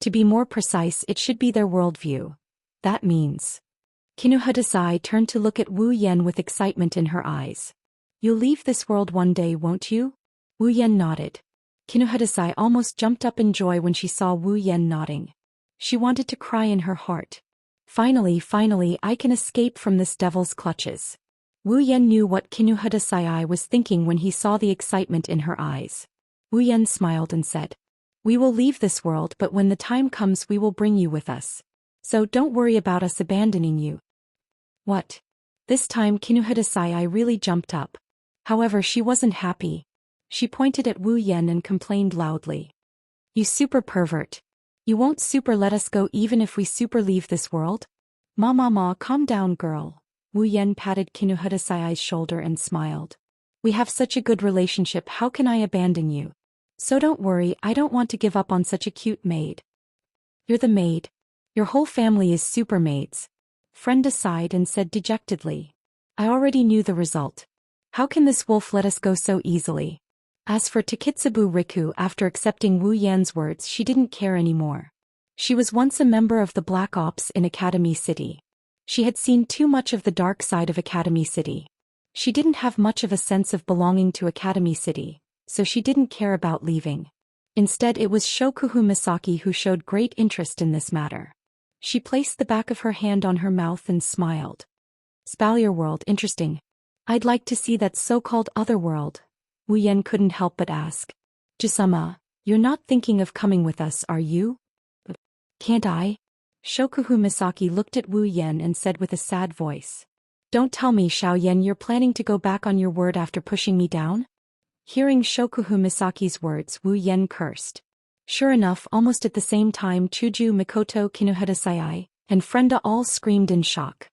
A: To be more precise, it should be their worldview. That means. Kinuhata Sayai turned to look at Wu Yan with excitement in her eyes. You'll leave this world one day, won't you? Wu Yan nodded. Kinuhata Sayai almost jumped up in joy when she saw Wu Yan nodding. She wanted to cry in her heart. Finally, I can escape from this devil's clutches. Wu Yan knew what Kinuhata Sayai was thinking when he saw the excitement in her eyes. Wu Yan smiled and said, "We will leave this world, but when the time comes we will bring you with us. So don't worry about us abandoning you." What? This time Kinuhata Sayai really jumped up. However, she wasn't happy. She pointed at Wu Yan and complained loudly. "You super pervert. You won't super let us go even if we super leave this world?" Ma, calm down, girl." Wu Yan patted Kinuhata Sayai's shoulder and smiled. "We have such a good relationship, how can I abandon you? So don't worry, I don't want to give up on such a cute maid." "You're the maid. Your whole family is super maids." Frenda sighed and said dejectedly. "I already knew the result. How can this wolf let us go so easily?" As for Takitsubu Riku, after accepting Wu Yan's words, she didn't care anymore. She was once a member of the Black Ops in Academy City. She had seen too much of the dark side of Academy City. She didn't have much of a sense of belonging to Academy City, so she didn't care about leaving. Instead, it was Shokuhu Misaki who showed great interest in this matter. She placed the back of her hand on her mouth and smiled. "Spalier world, interesting. I'd like to see that so-called other world." Wu Yan couldn't help but ask. "Jisama, you're not thinking of coming with us, are you?" "Can't I?" Shokuhu Misaki looked at Wu Yan and said with a sad voice. "Don't tell me, Xiaoyan, you're planning to go back on your word after pushing me down?" Hearing Shokuhu Misaki's words, Wu Yan cursed. Sure enough, almost at the same time, Chuju, Mikoto, Kinuhata Sayai, and Frenda all screamed in shock.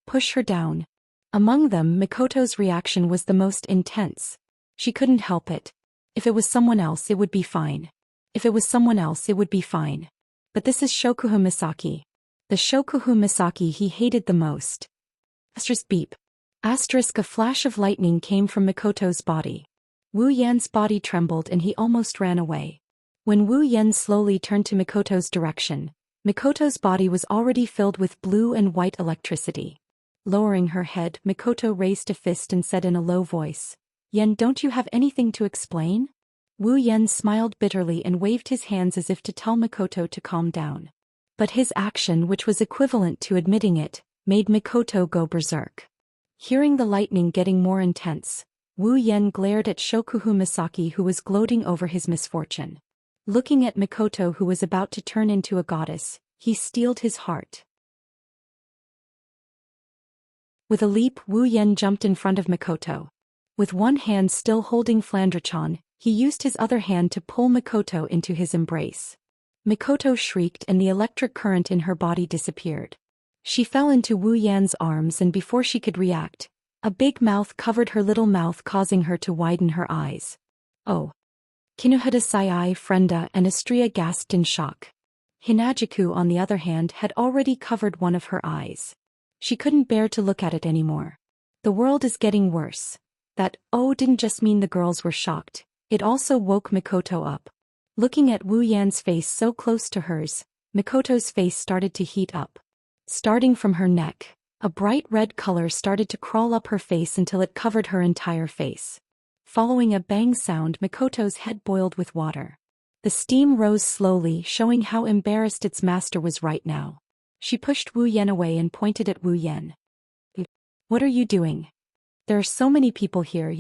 A: "Push her down." Among them, Mikoto's reaction was the most intense. She couldn't help it. If it was someone else, it would be fine. If it was someone else, it would be fine. But this is Shokuhu Misaki. The Shokuhu Misaki he hated the most. Beep. A flash of lightning came from Mikoto's body. Wu Yan's body trembled and he almost ran away. When Wu Yan slowly turned to Mikoto's direction, Mikoto's body was already filled with blue and white electricity. Lowering her head, Mikoto raised a fist and said in a low voice, "Yan, don't you have anything to explain?" Wu Yan smiled bitterly and waved his hands as if to tell Mikoto to calm down. But his action, which was equivalent to admitting it, made Mikoto go berserk. Hearing the lightning getting more intense, Wu Yan glared at Shokuhu Misaki, who was gloating over his misfortune. Looking at Mikoto, who was about to turn into a goddess, he steeled his heart. With a leap, Wu Yan jumped in front of Mikoto. With one hand still holding Flandre-chan, he used his other hand to pull Mikoto into his embrace. Mikoto shrieked and the electric current in her body disappeared. She fell into Wu Yan's arms, and before she could react, a big mouth covered her little mouth, causing her to widen her eyes. Oh! Kinuhada Sai, Frenda and Astria gasped in shock. Hinajiku, on the other hand, had already covered one of her eyes. She couldn't bear to look at it anymore. The world is getting worse. That "oh" didn't just mean the girls were shocked, it also woke Mikoto up. Looking at Wu Yan's face so close to hers, Mikoto's face started to heat up. Starting from her neck, a bright red color started to crawl up her face until it covered her entire face. Following a bang sound, Mikoto's head boiled with water. The steam rose slowly, showing how embarrassed its master was right now. She pushed Wu Yan away and pointed at Wu Yan. "What are you doing? There are so many people here."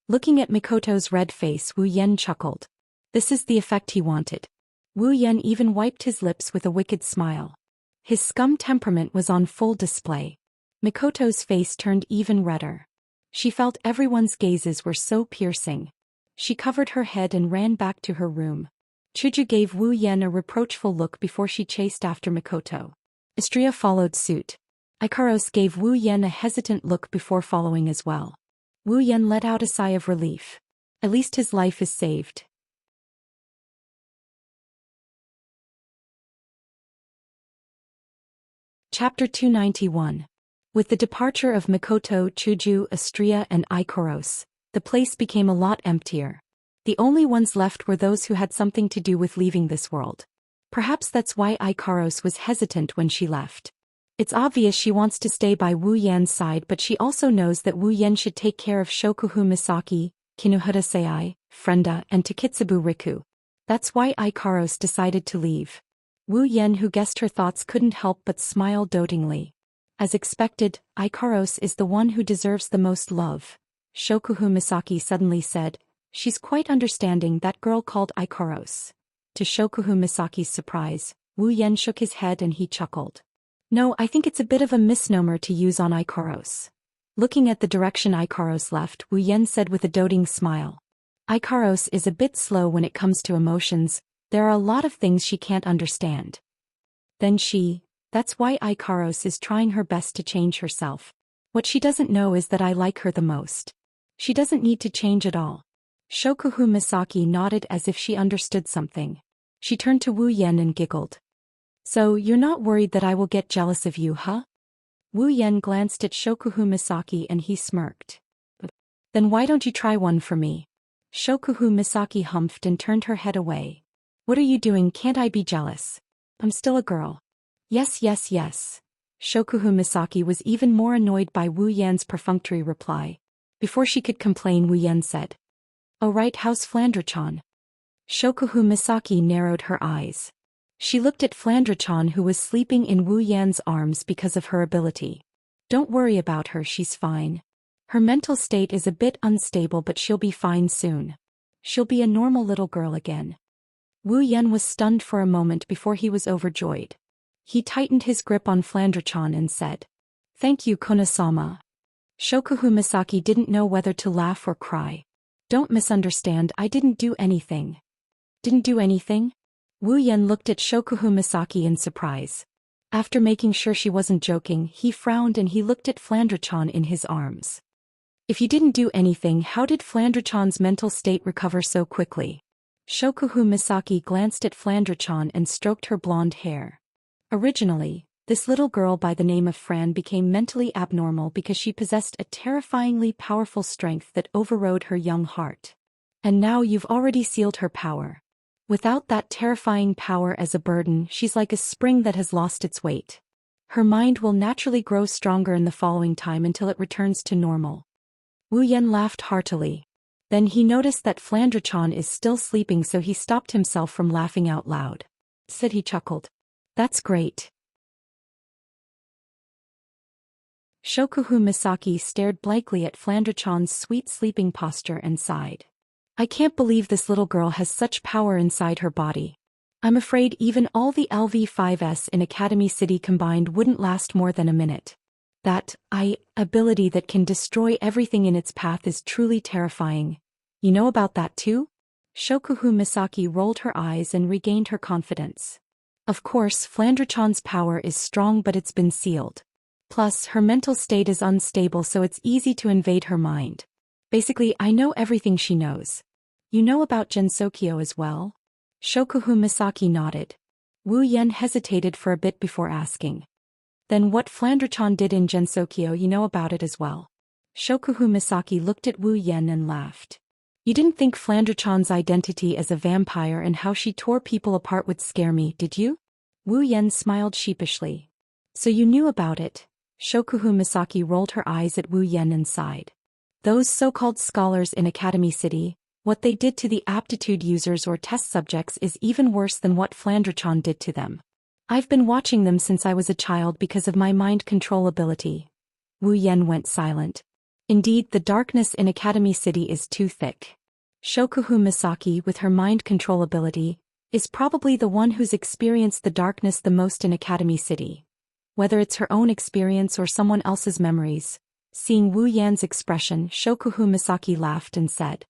A: Looking at Mikoto's red face, Wu Yan chuckled. This is the effect he wanted. Wu Yan even wiped his lips with a wicked smile. His scum temperament was on full display. Mikoto's face turned even redder. She felt everyone's gazes were so piercing. She covered her head and ran back to her room. Chuju gave Wu Yan a reproachful look before she chased after Mikoto. Astria followed suit. Ikaros gave Wu Yan a hesitant look before following as well. Wu Yan let out a sigh of relief. At least his life is saved. Chapter 291. With the departure of Mikoto, Chuju, Astria and Ikaros, the place became a lot emptier. The only ones left were those who had something to do with leaving this world. Perhaps that's why Ikaros was hesitant when she left. It's obvious she wants to stay by Wu Yan's side, but she also knows that Wu Yan should take care of Shokuhu Misaki, Kinuhara Sei, Frenda and Takitsubu Riku. That's why Ikaros decided to leave. Wu Yan, who guessed her thoughts, couldn't help but smile dotingly. As expected, Ikaros is the one who deserves the most love. Shokuhu Misaki suddenly said. She's quite understanding, that girl called Ikaros. To Shokuhu Misaki's surprise, Wu Yan shook his head and he chuckled. No, I think it's a bit of a misnomer to use on Ikaros. Looking at the direction Ikaros left, Wu Yan said with a doting smile. Ikaros is a bit slow when it comes to emotions. There are a lot of things she can't understand. Then that's why Ikaros is trying her best to change herself. What she doesn't know is that I like her the most. She doesn't need to change at all. Shokuhu Misaki nodded as if she understood something. She turned to Wu Yan and giggled. So you're not worried that I will get jealous of you, huh? Wu Yan glanced at Shokuhu Misaki and he smirked. Then why don't you try one for me? Shokuhu Misaki humphed and turned her head away. What are you doing? Can't I be jealous? I'm still a girl. Yes. Shokuhu Misaki was even more annoyed by Wu Yan's perfunctory reply. Before she could complain, Wu Yan said. Oh right, how's Flandre-chan? Shokuhu Misaki narrowed her eyes. She looked at Flandre-chan, who was sleeping in Wu Yan's arms because of her ability. Don't worry about her, she's fine. Her mental state is a bit unstable, but she'll be fine soon. She'll be a normal little girl again. Wu Yan was stunned for a moment before he was overjoyed. He tightened his grip on Flandre-chan and said, Thank you, Konosama. Shokuhu Misaki didn't know whether to laugh or cry. Don't misunderstand, I didn't do anything. Didn't do anything? Wu Yan looked at Shokuhu Misaki in surprise. After making sure she wasn't joking, he frowned and he looked at Flandre-chan in his arms. If you didn't do anything, how did Flandre-chan's mental state recover so quickly? Shokuhu Misaki glanced at Flandre-chan and stroked her blonde hair. Originally, this little girl by the name of Fran became mentally abnormal because she possessed a terrifyingly powerful strength that overrode her young heart. And now you've already sealed her power. Without that terrifying power as a burden, she's like a spring that has lost its weight. Her mind will naturally grow stronger in the following time until it returns to normal. Wu Yan laughed heartily. Then he noticed that Flandre-chan is still sleeping, so he stopped himself from laughing out loud. Said he chuckled. That's great. Shokuhu Misaki stared blankly at Flandre-chan's sweet sleeping posture and sighed. I can't believe this little girl has such power inside her body. I'm afraid even all the LV5s in Academy City combined wouldn't last more than a minute. That ability that can destroy everything in its path is truly terrifying. You know about that too? Shokuhu Misaki rolled her eyes and regained her confidence. Of course, Flandre-chan's power is strong, but it's been sealed. Plus, her mental state is unstable, so it's easy to invade her mind. Basically, I know everything she knows. You know about Gensokyo as well? Shokuhu Misaki nodded. Wu Yan hesitated for a bit before asking. Then what Flandre-chan did in Gensokyo, you know about it as well? Shokuhu Misaki looked at Wu Yan and laughed. You didn't think Flandre-chan's identity as a vampire and how she tore people apart would scare me, did you? Wu Yan smiled sheepishly. So you knew about it? Shokuhu Misaki rolled her eyes at Wu Yan and sighed. Those so-called scholars in Academy City, what they did to the aptitude users or test subjects is even worse than what Flandre-chan did to them. I've been watching them since I was a child because of my mind control ability. Wu Yan went silent. Indeed, the darkness in Academy City is too thick. Shokuhu Misaki, with her mind control ability, is probably the one who's experienced the darkness the most in Academy City. Whether it's her own experience or someone else's memories. Seeing Wu Yan's expression, Shokuhu Misaki laughed and said,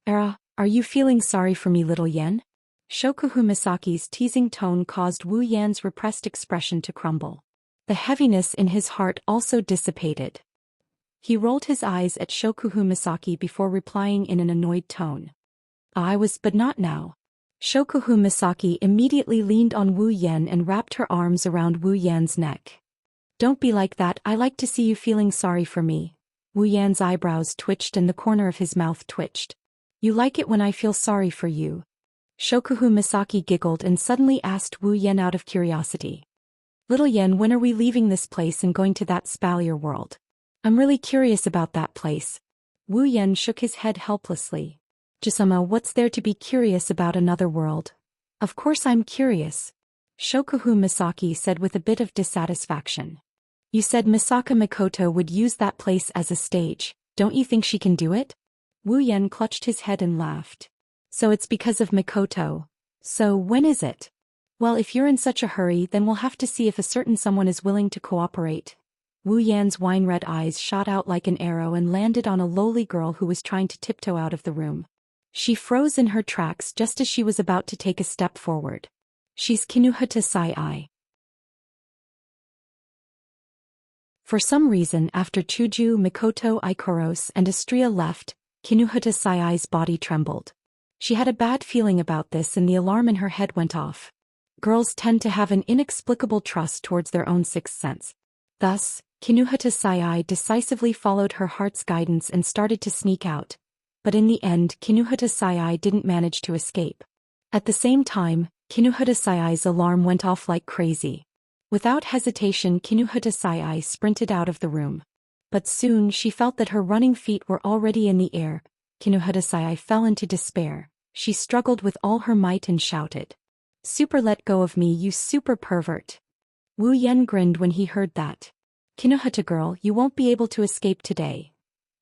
A: Are you feeling sorry for me, little Yan? Shokuhu Misaki's teasing tone caused Wu Yan's repressed expression to crumble. The heaviness in his heart also dissipated. He rolled his eyes at Shokuhu Misaki before replying in an annoyed tone. I was, but not now. Shokuhu Misaki immediately leaned on Wu Yan and wrapped her arms around Wu Yan's neck. Don't be like that, I like to see you feeling sorry for me. Wu Yan's eyebrows twitched and the corner of his mouth twitched. You like it when I feel sorry for you? Shokuhu Misaki giggled and suddenly asked Wu Yan out of curiosity. Little Yan, when are we leaving this place and going to that Spalier world? I'm really curious about that place. Wu Yan shook his head helplessly. Jisama, what's there to be curious about another world? Of course I'm curious. Shokuhu Misaki said with a bit of dissatisfaction. You said Misaka Mikoto would use that place as a stage, don't you think she can do it? Wu Yan clutched his head and laughed. So it's because of Mikoto. So when is it? Well, if you're in such a hurry, then we'll have to see if a certain someone is willing to cooperate. Wu Yan's wine-red eyes shot out like an arrow and landed on a lowly girl who was trying to tiptoe out of the room. She froze in her tracks just as she was about to take a step forward. She's Kinuhata Sai-ai. For some reason, after Chuju, Mikoto, Ikoros, and Astria left, Kinuhata Sai-ai's body trembled. She had a bad feeling about this and the alarm in her head went off. Girls tend to have an inexplicable trust towards their own sixth sense. Thus, Kinuhata Sai-ai decisively followed her heart's guidance and started to sneak out. But in the end, Kinuhata Sai-ai didn't manage to escape. At the same time, Kinuhata Sai-ai's alarm went off like crazy. Without hesitation, Kinuhata Sai-ai sprinted out of the room. But soon she felt that her running feet were already in the air. Kinuhata Sai-ai fell into despair. She struggled with all her might and shouted. Super, let go of me, you super pervert. Wu Yan grinned when he heard that. Kinuhata girl, you won't be able to escape today.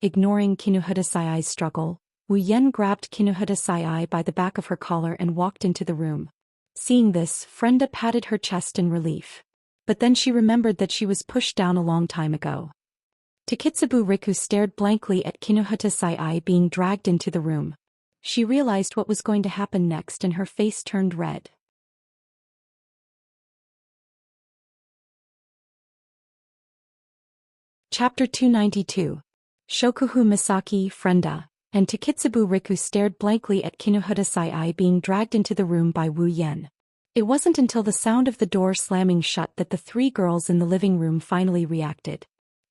A: Ignoring Kinuhata Sai-ai's struggle, Wu Yan grabbed Kinuhata Sai-ai by the back of her collar and walked into the room. Seeing this, Frenda patted her chest in relief. But then she remembered that she was pushed down a long time ago. Takitsubu Riku stared blankly at Kinuhata Sai-ai being dragged into the room. She realized what was going to happen next and her face turned red. Chapter 292. Shokuhu Misaki, Frenda, and Takitsubu Riku stared blankly at Kinuhata Sai-ai being dragged into the room by Wu Yan. It wasn't until the sound of the door slamming shut that the three girls in the living room finally reacted.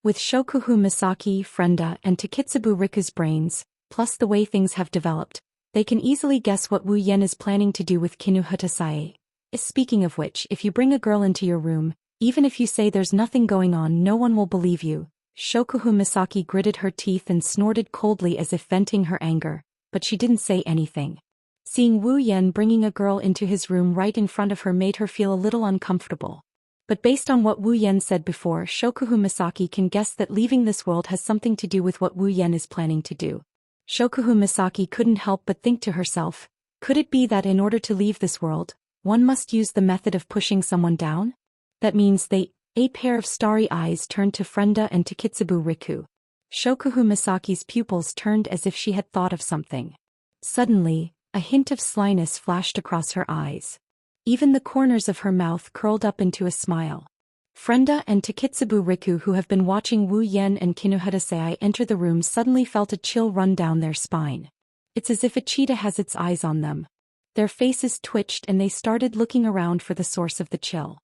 A: With Shokuhu Misaki, Frenda, and Takitsubu Riku's brains, plus the way things have developed, they can easily guess what Wu Yan is planning to do with Kinuhata Sai-ai. Speaking of which, if you bring a girl into your room, even if you say there's nothing going on, no one will believe you. Shokuhu Misaki gritted her teeth and snorted coldly as if venting her anger, but she didn't say anything. Seeing Wu Yan bringing a girl into his room right in front of her made her feel a little uncomfortable. But based on what Wu Yan said before, Shokuhu Misaki can guess that leaving this world has something to do with what Wu Yan is planning to do. Shokuhu Misaki couldn't help but think to herself, could it be that in order to leave this world, one must use the method of pushing someone down? That means a pair of starry eyes turned to Frenda and to Kitsubu Riku. Shokuhu Misaki's pupils turned as if she had thought of something. Suddenly, a hint of slyness flashed across her eyes. Even the corners of her mouth curled up into a smile. Frenda and Takitsubu Riku, who have been watching Wu Yan and Kinuhadasei enter the room, suddenly felt a chill run down their spine. It's as if a cheetah has its eyes on them. Their faces twitched and they started looking around for the source of the chill.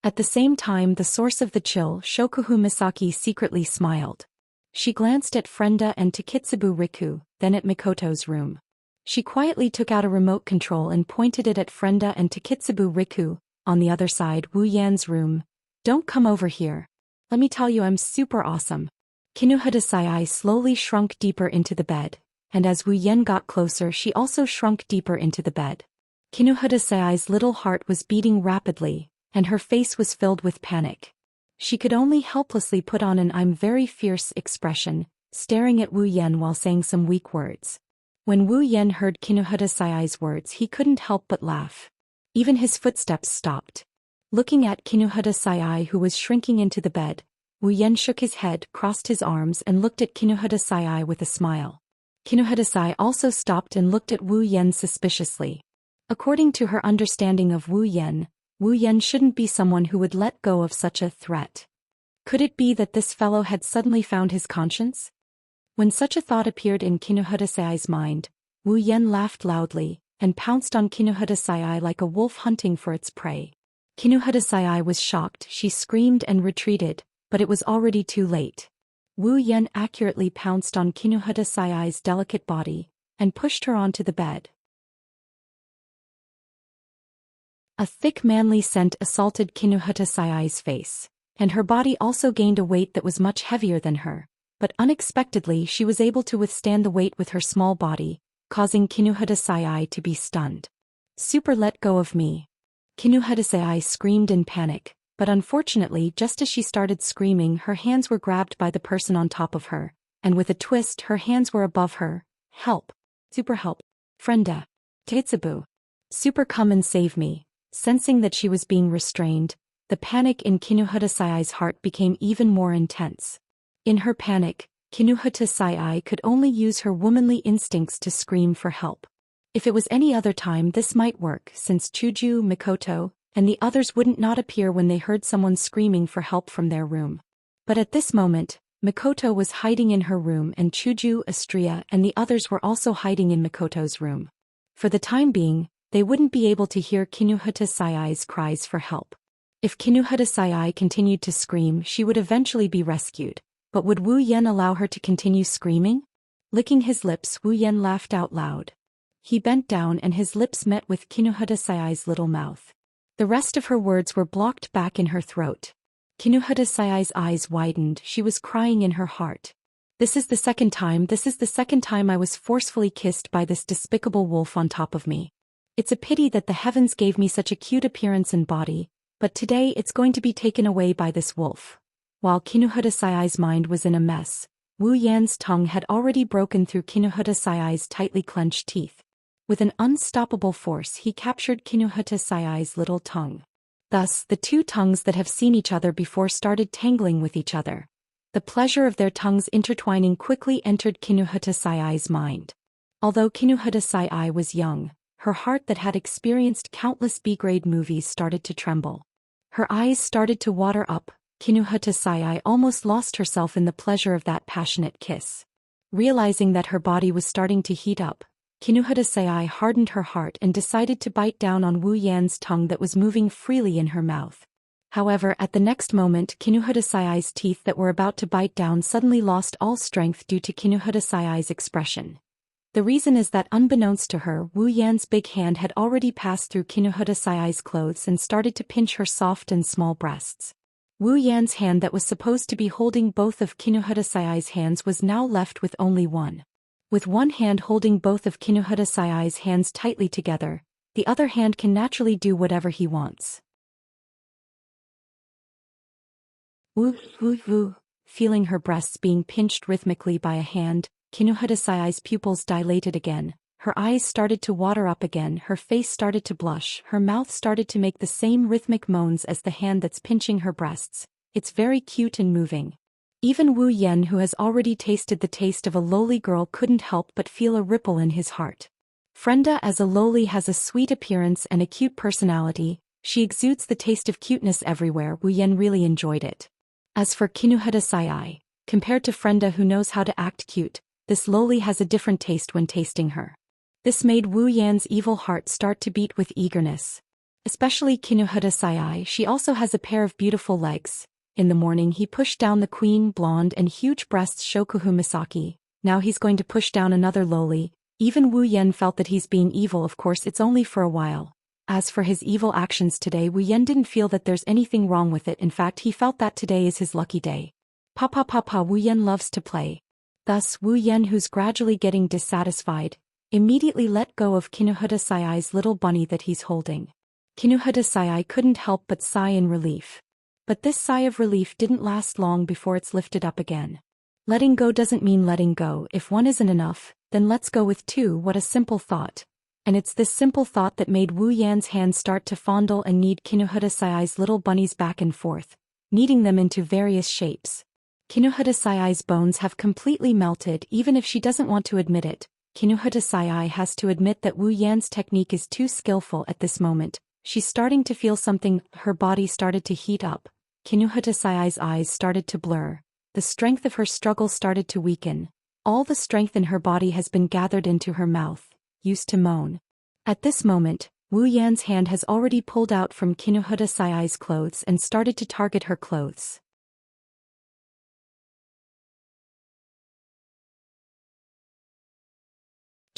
A: At the same time, the source of the chill, Shokuhu Misaki secretly smiled. She glanced at Frenda and Takitsubu Riku, then at Mikoto's room. She quietly took out a remote control and pointed it at Frenda and Takitsubu Riku, on the other side, Wu Yan's room. Don't come over here. Let me tell you, I'm super awesome. Kinuhadasei slowly shrunk deeper into the bed, and as Wu Yan got closer, she also shrunk deeper into the bed. Kinuhadasei's little heart was beating rapidly, and her face was filled with panic. She could only helplessly put on an "I'm very fierce" expression, staring at Wu Yan while saying some weak words. When Wu Yan heard Kinuhadasei's words, he couldn't help but laugh. Even his footsteps stopped. Looking at Kinuhadasei, who was shrinking into the bed, Wu Yan shook his head, crossed his arms and looked at Kinuhadasei with a smile. Kinuhadasei also stopped and looked at Wu Yan suspiciously. According to her understanding of Wu Yan shouldn't be someone who would let go of such a threat. Could it be that this fellow had suddenly found his conscience? When such a thought appeared in Kinuhadasei's mind, Wu Yan laughed loudly, and pounced on Kinuhadasei like a wolf hunting for its prey. Kinuhadasei was shocked, she screamed and retreated, but it was already too late. Wu Yan accurately pounced on Kinuhadasei's delicate body, and pushed her onto the bed. A thick manly scent assaulted Kinuhadasei's face, and her body also gained a weight that was much heavier than her. But unexpectedly she was able to withstand the weight with her small body, causing Kinuhadasei to be stunned. Super, let go of me. Kinuhadasei screamed in panic, but unfortunately just as she started screaming, her hands were grabbed by the person on top of her, and with a twist her hands were above her. Help. Super help. Frenda. Tetsubu. Super, come and save me. Sensing that she was being restrained, the panic in Kinuhadasei's heart became even more intense. In her panic, Kinuhadasei could only use her womanly instincts to scream for help. If it was any other time this might work, since Chuju, Mikoto, and the others wouldn't not appear when they heard someone screaming for help from their room. But at this moment, Mikoto was hiding in her room and Chuju, Astria, and the others were also hiding in Mikoto's room. For the time being, they wouldn't be able to hear Kinuhadasei's cries for help. If Kinuhadasei continued to scream, she would eventually be rescued. But would Wu Yan allow her to continue screaming? Licking his lips, Wu Yan laughed out loud. He bent down and his lips met with Kinuhadasei's little mouth. The rest of her words were blocked back in her throat. Kinuhadasei's eyes widened, she was crying in her heart. This is the second time I was forcefully kissed by this despicable wolf on top of me. It's a pity that the heavens gave me such a cute appearance and body, but today it's going to be taken away by this wolf. While Kinuhadasei's mind was in a mess, Wu Yan's tongue had already broken through Kinuhadasei's tightly clenched teeth. With an unstoppable force he captured Kinuhadasei's little tongue. Thus, the two tongues that have seen each other before started tangling with each other. The pleasure of their tongues intertwining quickly entered Kinuhadasei's mind. Although Kinuhadasei was young, her heart that had experienced countless B-grade movies started to tremble. Her eyes started to water up. Kinuhadasei almost lost herself in the pleasure of that passionate kiss. Realizing that her body was starting to heat up, Kinuhadasei hardened her heart and decided to bite down on Wu Yan's tongue that was moving freely in her mouth. However, at the next moment, Kinuhadasei's teeth that were about to bite down suddenly lost all strength due to Kinuhadasei's expression. The reason is that unbeknownst to her, Wu Yan's big hand had already passed through Kinuhadasei's clothes and started to pinch her soft and small breasts. Wu Yan's hand that was supposed to be holding both of Kinuhata Sayai's hands was now left with only one. With one hand holding both of Kinuhata Sayai's hands tightly together, the other hand can naturally do whatever he wants. Woo, woo, woo. Feeling her breasts being pinched rhythmically by a hand, Kinuhata Sayai's pupils dilated again, her eyes started to water up again, her face started to blush, her mouth started to make the same rhythmic moans as the hand that's pinching her breasts. It's very cute and moving. Even Wu Yan, who has already tasted the taste of a lowly girl, couldn't help but feel a ripple in his heart. Frenda as a lowly has a sweet appearance and a cute personality, she exudes the taste of cuteness everywhere. Wu Yan really enjoyed it. As for Kinuhata Sayai, compared to Frenda who knows how to act cute, this lowly has a different taste when tasting her. This made Wu Yan's evil heart start to beat with eagerness. Especially Kinuhata Sayai, she also has a pair of beautiful legs. In the morning he pushed down the queen, blonde and huge breasts Shokuhu Misaki, now he's going to push down another lowly. Even Wu Yan felt that he's being evil. Of course it's only for a while. As for his evil actions today, Wu Yan didn't feel that there's anything wrong with it. In fact, he felt that today is his lucky day. Papa, Wu Yan loves to play. Thus Wu Yan, who's gradually getting dissatisfied, immediately let go of Kinuhata Sayai's little bunny that he's holding. Kinuhata Sayai couldn't help but sigh in relief. But this sigh of relief didn't last long before it's lifted up again. Letting go doesn't mean letting go. If one isn't enough, then let's go with two. What a simple thought. And it's this simple thought that made Wu Yan's hands start to fondle and knead Kinuhata Sayai's little bunnies back and forth, kneading them into various shapes. Kinuhata Sayai's bones have completely melted. Even if she doesn't want to admit it, Kinuhata Sayai has to admit that Wu Yan's technique is too skillful at this moment. She's starting to feel something. Her body started to heat up. Kinuhata Sayai's eyes started to blur. The strength of her struggle started to weaken. All the strength in her body has been gathered into her mouth, used to moan. At this moment, Wu Yan's hand has already pulled out from Kinuhata Sayai's clothes and started to target her clothes.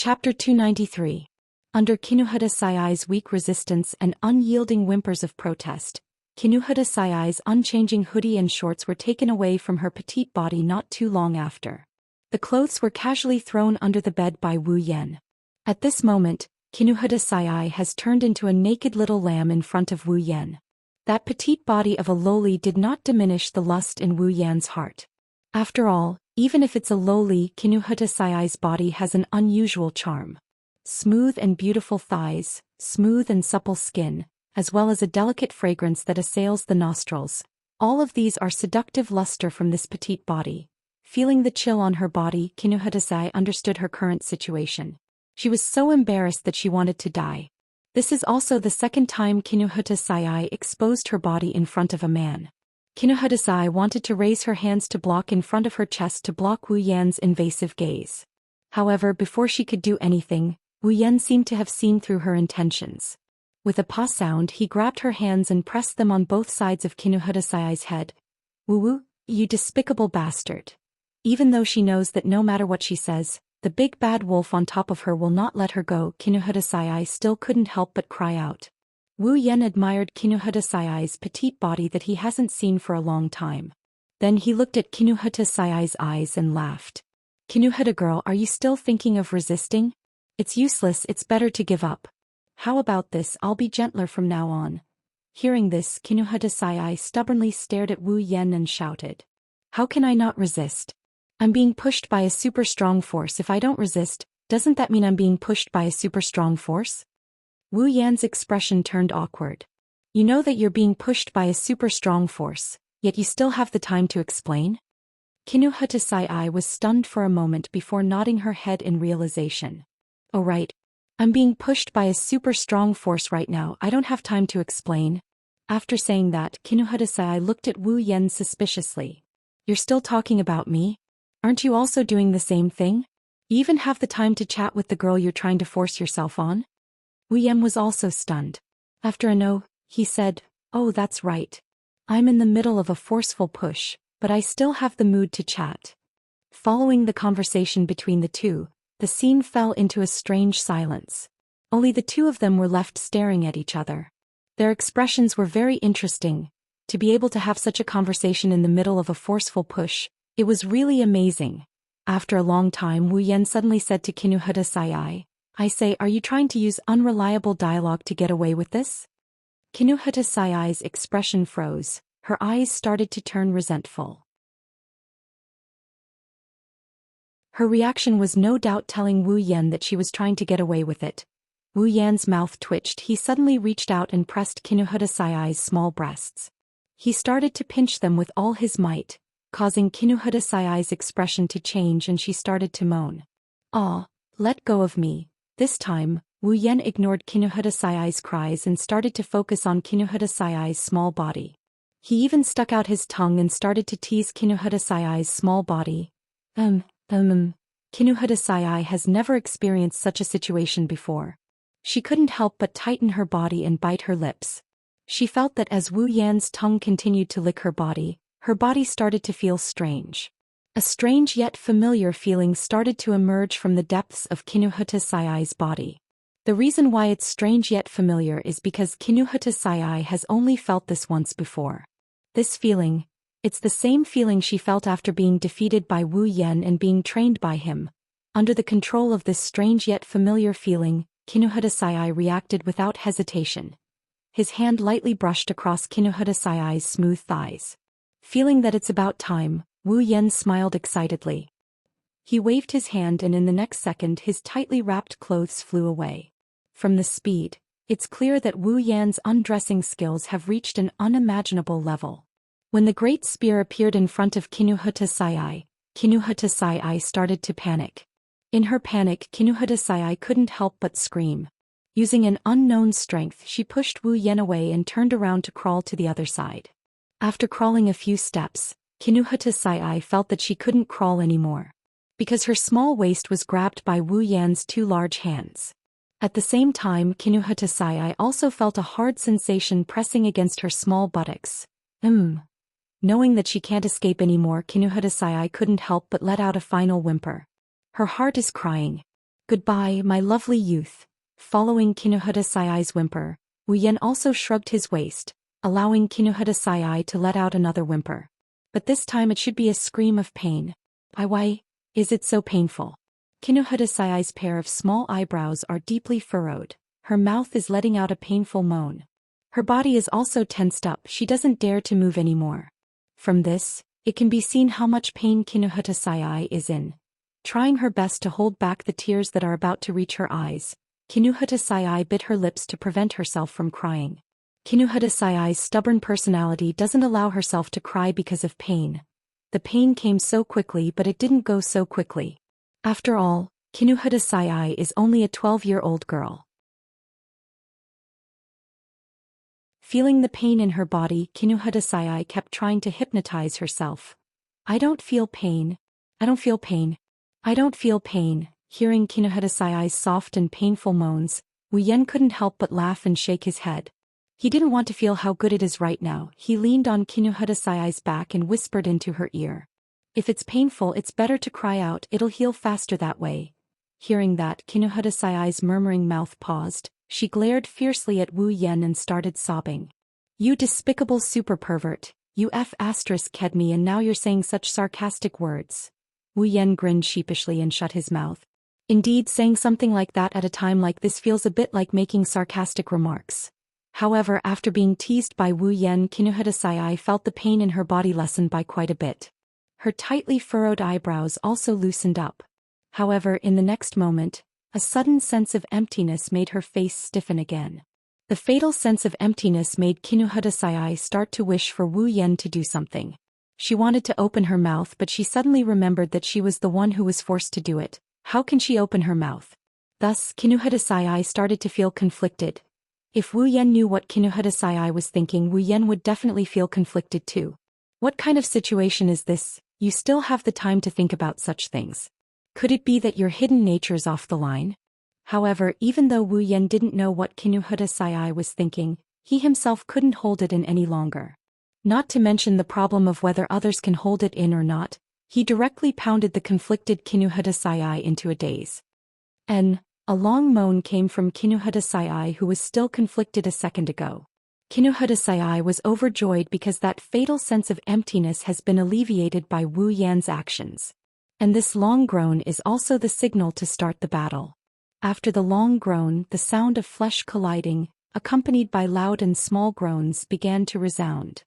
A: Chapter 293. Under Kinuhata Sayai's weak resistance and unyielding whimpers of protest, Kinuhata Sayai's unchanging hoodie and shorts were taken away from her petite body not too long after. The clothes were casually thrown under the bed by Wu Yan. At this moment, Kinuhata Sayai has turned into a naked little lamb in front of Wu Yan. That petite body of a lowly did not diminish the lust in Wu Yan's heart. After all, even if it's a lowly, Kinuhata Sayai's body has an unusual charm. Smooth and beautiful thighs, smooth and supple skin, as well as a delicate fragrance that assails the nostrils. All of these are seductive luster from this petite body. Feeling the chill on her body, Kinuhata Sayai understood her current situation. She was so embarrassed that she wanted to die. This is also the second time Kinuhata Sayai exposed her body in front of a man. Kinuhata Sayai wanted to raise her hands to block in front of her chest to block Wu Yan's invasive gaze. However, before she could do anything, Wu Yan seemed to have seen through her intentions. With a paw sound, he grabbed her hands and pressed them on both sides of Kinuhata Sayai's head. Wu, you despicable bastard. Even though she knows that no matter what she says, the big bad wolf on top of her will not let her go, Kinuhata Sayai still couldn't help but cry out. Wu Yan admired Kinuhata Sayai's petite body that he hasn't seen for a long time. Then he looked at Kinuhata Sayai's eyes and laughed. Kinuhata girl, are you still thinking of resisting? It's useless, it's better to give up. How about this, I'll be gentler from now on. Hearing this, Kinuhata Sayai stubbornly stared at Wu Yan and shouted. How can I not resist? I'm being pushed by a super strong force. If I don't resist, doesn't that mean I'm being pushed by a super strong force? Wu Yan's expression turned awkward. You know that you're being pushed by a super strong force, yet you still have the time to explain? Kinuhata Sayai was stunned for a moment before nodding her head in realization. Oh right. I'm being pushed by a super strong force right now, I don't have time to explain. After saying that, Kinuhata Sayai looked at Wu Yan suspiciously. You're still talking about me? Aren't you also doing the same thing? You even have the time to chat with the girl you're trying to force yourself on? Wu Yan was also stunned. After a no, he said, oh that's right. I'm in the middle of a forceful push, but I still have the mood to chat. Following the conversation between the two, the scene fell into a strange silence. Only the two of them were left staring at each other. Their expressions were very interesting. To be able to have such a conversation in the middle of a forceful push, it was really amazing. After a long time, Wu Yan suddenly said to Kinuhata Sayai, I say, are you trying to use unreliable dialogue to get away with this? Kinuhata Sayai's expression froze, her eyes started to turn resentful. Her reaction was no doubt telling Wu Yan that she was trying to get away with it. Wu Yan's mouth twitched. He suddenly reached out and pressed Kinuhata Sayai's small breasts. He started to pinch them with all his might, causing Kinuhata Sayai's expression to change, and she started to moan. "Ah, let go of me." This time, Wu Yan ignored Kinuhata Sayai's cries and started to focus on Kinuhata Sayai's small body. He even stuck out his tongue and started to tease Kinuhata Sayai's small body. Kinuhata Sayai has never experienced such a situation before. She couldn't help but tighten her body and bite her lips. She felt that as Wu Yan's tongue continued to lick her body started to feel strange. A strange yet familiar feeling started to emerge from the depths of Kinuhata Sayai's body. The reason why it's strange yet familiar is because Kinuhata Sayai has only felt this once before. This feeling, it's the same feeling she felt after being defeated by Wu Yan and being trained by him. Under the control of this strange yet familiar feeling, Kinuhata Sayai reacted without hesitation. His hand lightly brushed across Kinuhata Sayai's smooth thighs. Feeling that it's about time, Wu Yan smiled excitedly. He waved his hand, and in the next second his tightly wrapped clothes flew away. From the speed, it's clear that Wu Yan's undressing skills have reached an unimaginable level. When the great spear appeared in front of Kinuhata Sayai started to panic. In her panic, Kinuhata Sayai couldn't help but scream. Using an unknown strength, she pushed Wu Yan away and turned around to crawl to the other side. After crawling a few steps, Kinuhata Sayai felt that she couldn't crawl anymore, because her small waist was grabbed by Wu Yan's two large hands. At the same time, Kinuhata Sayai also felt a hard sensation pressing against her small buttocks. Knowing that she can't escape anymore, Kinuhata Sayai couldn't help but let out a final whimper. Her heart is crying. "Goodbye, my lovely youth." Following Kinuhata Sayai's whimper, Wu Yan also shrugged his waist, allowing Kinuhata Sayai to let out another whimper. But this time it should be a scream of pain. Why is it so painful? Kinuhata Sayai's pair of small eyebrows are deeply furrowed. Her mouth is letting out a painful moan. Her body is also tensed up. She doesn't dare to move anymore. From this, it can be seen how much pain Kinuhata Sayai is in. Trying her best to hold back the tears that are about to reach her eyes, Kinuhata Sayai bit her lips to prevent herself from crying. Kinuhata Sayai's stubborn personality doesn't allow herself to cry because of pain. The pain came so quickly, but it didn't go so quickly. After all, Kinuhata Sayai is only a 12-year-old girl. Feeling the pain in her body, Kinuhata Sayai kept trying to hypnotize herself. "I don't feel pain. I don't feel pain. I don't feel pain." Hearing Kinuhata Sayai's soft and painful moans, Wu Yan couldn't help but laugh and shake his head. He didn't want to feel how good it is right now. He leaned on Kinuhata Sayai's back and whispered into her ear. "If it's painful, it's better to cry out. It'll heal faster that way." Hearing that, Kinuhata Sayai's murmuring mouth paused. She glared fiercely at Wu Yan and started sobbing. "You despicable super pervert, you ked me, and now you're saying such sarcastic words." Wu Yan grinned sheepishly and shut his mouth. Indeed, saying something like that at a time like this feels a bit like making sarcastic remarks. However, after being teased by Wu Yan, Kinuhata Sayai felt the pain in her body lessen by quite a bit. Her tightly furrowed eyebrows also loosened up. However, in the next moment, a sudden sense of emptiness made her face stiffen again. The fatal sense of emptiness made Kinuhata Sayai start to wish for Wu Yan to do something. She wanted to open her mouth, but she suddenly remembered that she was the one who was forced to do it. How can she open her mouth? Thus, Kinuhata Sayai started to feel conflicted. If Wu Yan knew what Kinuhata Sayai was thinking, Wu Yan would definitely feel conflicted too. What kind of situation is this? You still have the time to think about such things. Could it be that your hidden nature's off the line? However, even though Wu Yan didn't know what Kinuhata Sayai was thinking, he himself couldn't hold it in any longer. Not to mention the problem of whether others can hold it in or not, he directly pounded the conflicted Kinuhata Sayai into a daze. A long moan came from Kinuhata Sayai, who was still conflicted a second ago. Kinuhadasai was overjoyed because that fatal sense of emptiness has been alleviated by Wu Yan's actions. And this long groan is also the signal to start the battle. After the long groan, the sound of flesh colliding, accompanied by loud and small groans, began to resound.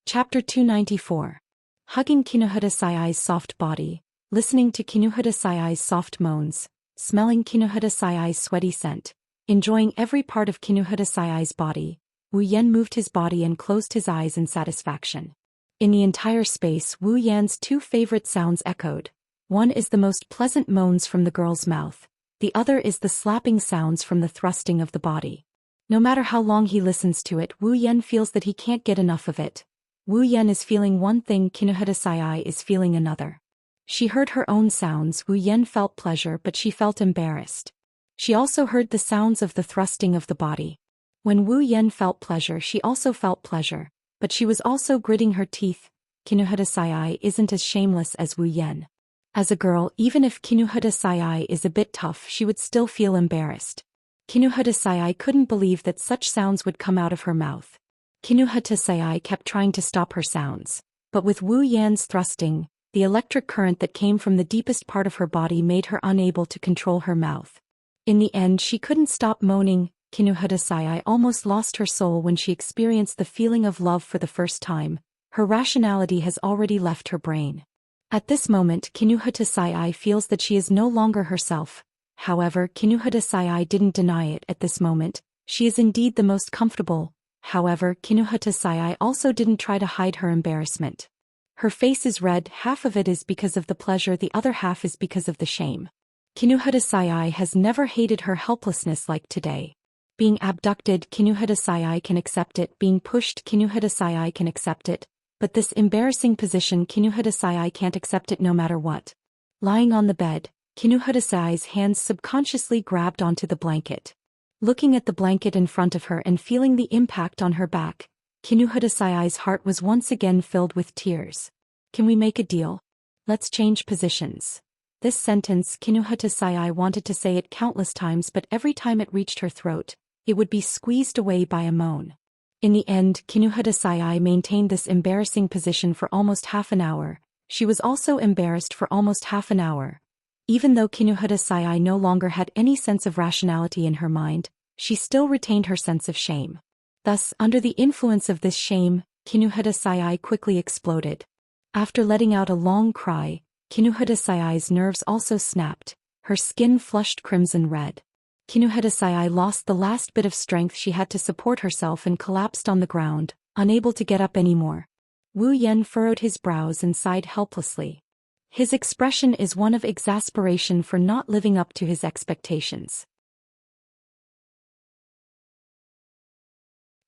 A: Chapter 294. Hugging Kinuhadasai's soft body, listening to Kinuhadasai's soft moans, smelling Kinuhadasai's sweaty scent, enjoying every part of Kinuhadasai's body, Wu Yan moved his body and closed his eyes in satisfaction. In the entire space, Wu Yan's two favorite sounds echoed. One is the most pleasant moans from the girl's mouth, the other is the slapping sounds from the thrusting of the body. No matter how long he listens to it, Wu Yan feels that he can't get enough of it. Wu Yan is feeling one thing, Kinuhadasai is feeling another. She heard her own sounds. Wu Yan felt pleasure, but she felt embarrassed. She also heard the sounds of the thrusting of the body. When Wu Yan felt pleasure, she also felt pleasure, but she was also gritting her teeth. Kinuhadasai isn't as shameless as Wu Yan. As a girl, even if Kinuhadasai is a bit tough, she would still feel embarrassed. Kinuhadasai couldn't believe that such sounds would come out of her mouth. Kinuhadasai kept trying to stop her sounds, but with Wu Yan's thrusting, the electric current that came from the deepest part of her body made her unable to control her mouth. In the end, she couldn't stop moaning. Kinuhadasai almost lost her soul when she experienced the feeling of love for the first time. Her rationality has already left her brain. At this moment, Kinuhadasai feels that she is no longer herself. However, Kinuhadasai didn't deny it at this moment. She is indeed the most comfortable. However, Kinuhadasai also didn't try to hide her embarrassment. Her face is red, half of it is because of the pleasure, the other half is because of the shame. Kinuhadasai has never hated her helplessness like today. Being abducted, Kinuhadasai can accept it. Being pushed, Kinuhadasai can accept it. But this embarrassing position, Kinuhadasai can't accept it no matter what. Lying on the bed, Kinuhadasai's hands subconsciously grabbed onto the blanket. Looking at the blanket in front of her and feeling the impact on her back, Kinuhadasai's heart was once again filled with tears. Can we make a deal? Let's change positions. This sentence, Kinuhadasai wanted to say it countless times, but every time it reached her throat, it would be squeezed away by a moan. In the end, Kinuhadasai maintained this embarrassing position for almost half an hour. She was also embarrassed for almost half an hour. Even though Kinuhadasai no longer had any sense of rationality in her mind, she still retained her sense of shame. Thus, under the influence of this shame, Kinuhadasai quickly exploded. After letting out a long cry, Kinuhadasai's nerves also snapped, her skin flushed crimson red. Kinuhadasai lost the last bit of strength she had to support herself and collapsed on the ground, unable to get up anymore. Wu Yan furrowed his brows and sighed helplessly. His expression is one of exasperation for not living up to his expectations.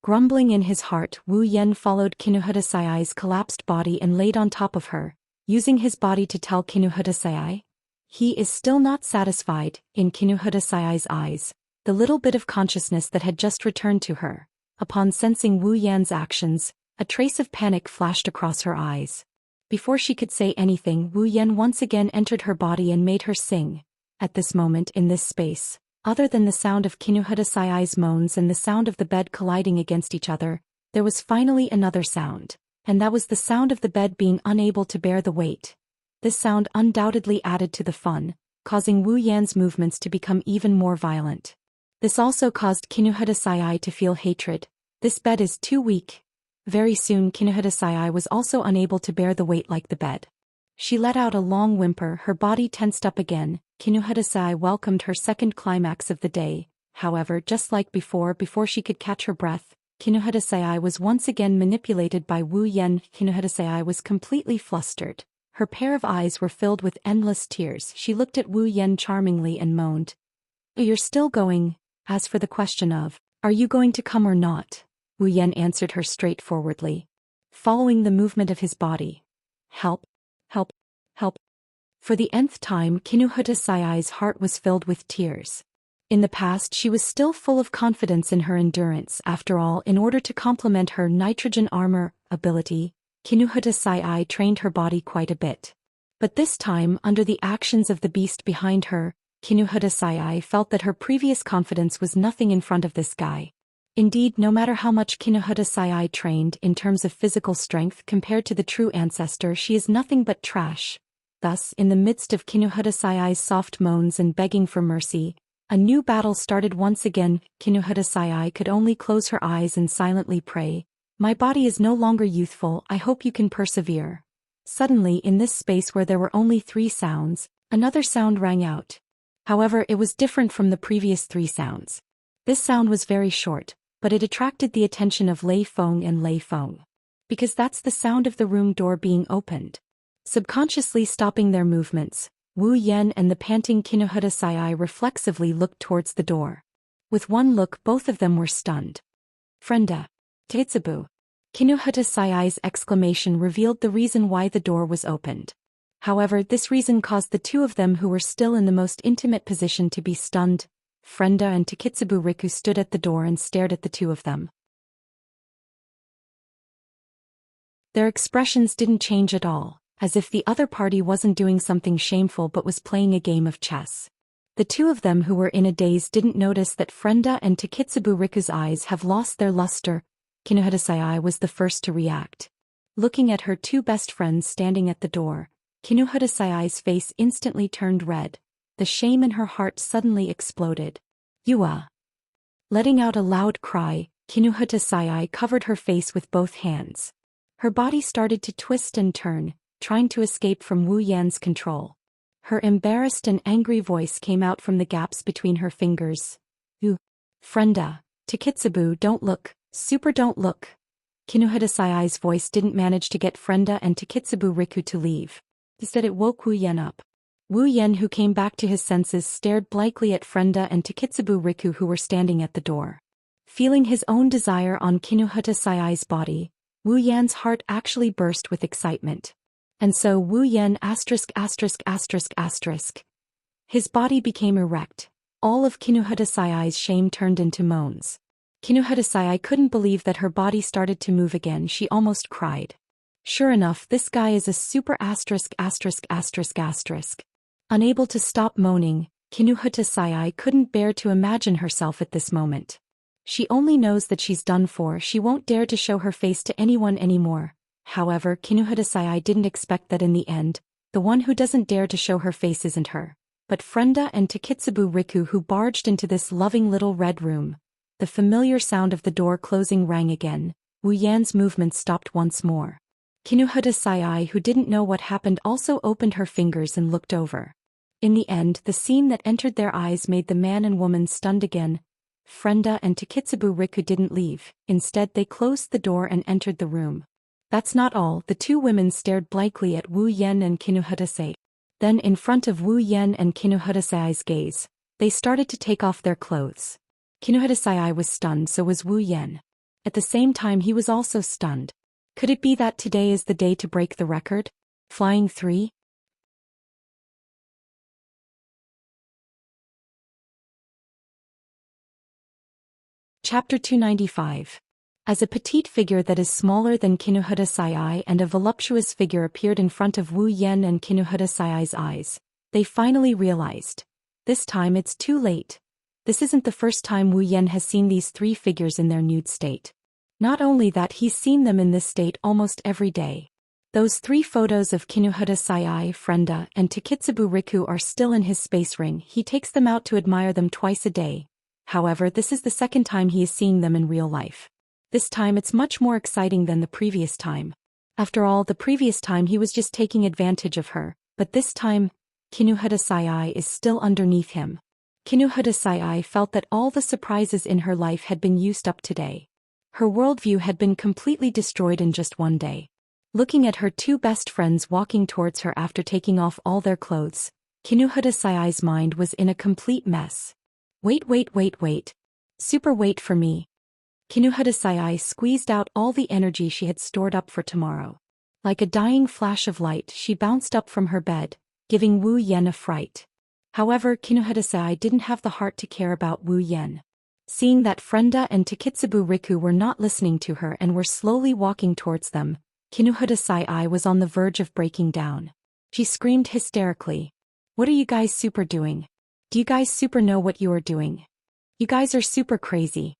A: Grumbling in his heart, Wu Yan followed Kinuhadasai's collapsed body and laid on top of her, using his body to tell Kinuhadasai. He is still not satisfied. In Kinuhadasai's eyes, the little bit of consciousness that had just returned to her. Upon sensing Wu Yan's actions, a trace of panic flashed across her eyes. Before she could say anything, Wu Yan once again entered her body and made her sing. At this moment in this space, other than the sound of Kinuhadasai's moans and the sound of the bed colliding against each other, there was finally another sound, and that was the sound of the bed being unable to bear the weight. This sound undoubtedly added to the fun, causing Wu Yan's movements to become even more violent. This also caused Kinuhadasai to feel hatred. This bed is too weak. Very soon Kinuhadasai was also unable to bear the weight like the bed. She let out a long whimper, her body tensed up again. Kinuhadasai welcomed her second climax of the day. However, just like before she could catch her breath, Kinuhadasai was once again manipulated by Wu Yan. Kinuhadasai was completely flustered. Her pair of eyes were filled with endless tears. She looked at Wu Yan charmingly and moaned. "You're still going?" As for the question of, "Are you going to come or not?" Wu Yan answered her straightforwardly, following the movement of his body. "Help, help, help." For the nth time, Kinuhadasai's heart was filled with tears. In the past, she was still full of confidence in her endurance. After all, in order to complement her nitrogen armor ability, Kinuhadasai trained her body quite a bit. But this time, under the actions of the beast behind her, Kinuhata Sai felt that her previous confidence was nothing in front of this guy. Indeed, no matter how much Kinuhata Sai trained in terms of physical strength compared to the true ancestor, she is nothing but trash. Thus, in the midst of Kinuhata Sai's soft moans and begging for mercy, a new battle started once again. Kinuhata Sai could only close her eyes and silently pray, "My body is no longer youthful, I hope you can persevere." Suddenly, in this space where there were only 3 sounds, another sound rang out. However, it was different from the previous 3 sounds. This sound was very short, but it attracted the attention of Lei Feng and Lei Feng. Because that's the sound of the room door being opened. Subconsciously stopping their movements, Wu Yan and the panting Kinuhata Sai reflexively looked towards the door. With one look, both of them were stunned. "Frenda. Tetsubu." Kinuhata Sai's exclamation revealed the reason why the door was opened. However, this reason caused the two of them who were still in the most intimate position to be stunned. Frenda and Takitsubu Riku stood at the door and stared at the two of them. Their expressions didn't change at all, as if the other party wasn't doing something shameful but was playing a game of chess. The two of them who were in a daze didn't notice that Frenda and Takitsubu Riku's eyes have lost their luster. Kinuhata Sai was the first to react. Looking at her two best friends standing at the door, Kinuhata Sai's face instantly turned red. The shame in her heart suddenly exploded. "Yua!" Letting out a loud cry, Kinuhata Sai covered her face with both hands. Her body started to twist and turn, trying to escape from Wu Yan's control. Her embarrassed and angry voice came out from the gaps between her fingers. "You, Frenda, Takitsubu, don't look, super don't look." Kinuhata Sai's voice didn't manage to get Frenda and Takitsubu Riku to leave. Instead it woke Wu Yan up. Wu Yan, who came back to his senses, stared blankly at Frenda and Takitsubu Riku who were standing at the door. Feeling his own desire on Kinuhata Sai's body, Wu Yan's heart actually burst with excitement. And so Wu Yan ******. His body became erect. All of Kinuhata Sai's shame turned into moans. Kinuhata Sai couldn't believe that her body started to move again. She almost cried. Sure enough, this guy is a super ********. Unable to stop moaning, Kinuhata Sai couldn't bear to imagine herself at this moment. She only knows that she's done for. She won't dare to show her face to anyone anymore. However, Kinuhata Sai didn't expect that in the end, the one who doesn't dare to show her face isn't her, but Frenda and Takitsubu Riku, who barged into this loving little red room. The familiar sound of the door closing rang again. Wu Yan's movement stopped once more. Kinuhata Sai, who didn't know what happened, also opened her fingers and looked over. In the end, the scene that entered their eyes made the man and woman stunned again. Frenda and Takitsubu Riku didn't leave. Instead, they closed the door and entered the room. That's not all. The two women stared blankly at Wu Yan and Kinuhata Sai. Then, in front of Wu Yan and Kinuhata Sai's gaze, they started to take off their clothes. Kinuhata Sai was stunned, so was Wu Yan. At the same time, he was also stunned. Could it be that today is the day to break the record? Flying 3? Chapter 295. As a petite figure that is smaller than Kinuhata Sai and a voluptuous figure appeared in front of Wu Yan and Kinuhata Sai's eyes, they finally realized. This time it's too late. This isn't the first time Wu Yan has seen these 3 figures in their nude state. Not only that, he's seen them in this state almost every day. Those 3 photos of Kinuhata Sai, Frenda, and Takitsubu Riku are still in his space ring. He takes them out to admire them twice a day. However, this is the second time he is seeing them in real life. This time it's much more exciting than the previous time. After all, the previous time he was just taking advantage of her, but this time, Kinuhata Sai is still underneath him. Kinuhata Sai felt that all the surprises in her life had been used up today. Her worldview had been completely destroyed in just one day. Looking at her 2 best friends walking towards her after taking off all their clothes, Kinuhata Sai's mind was in a complete mess. Wait. Super wait for me. Kinuhata Sai squeezed out all the energy she had stored up for tomorrow. Like a dying flash of light, she bounced up from her bed, giving Wu Yan a fright. However, Kinuhata Sai didn't have the heart to care about Wu Yan. Seeing that Frenda and Takitsubu Riku were not listening to her and were slowly walking towards them, Kinuhata Sai was on the verge of breaking down. She screamed hysterically. What are you guys super doing? Do you guys super know what you are doing? You guys are super crazy.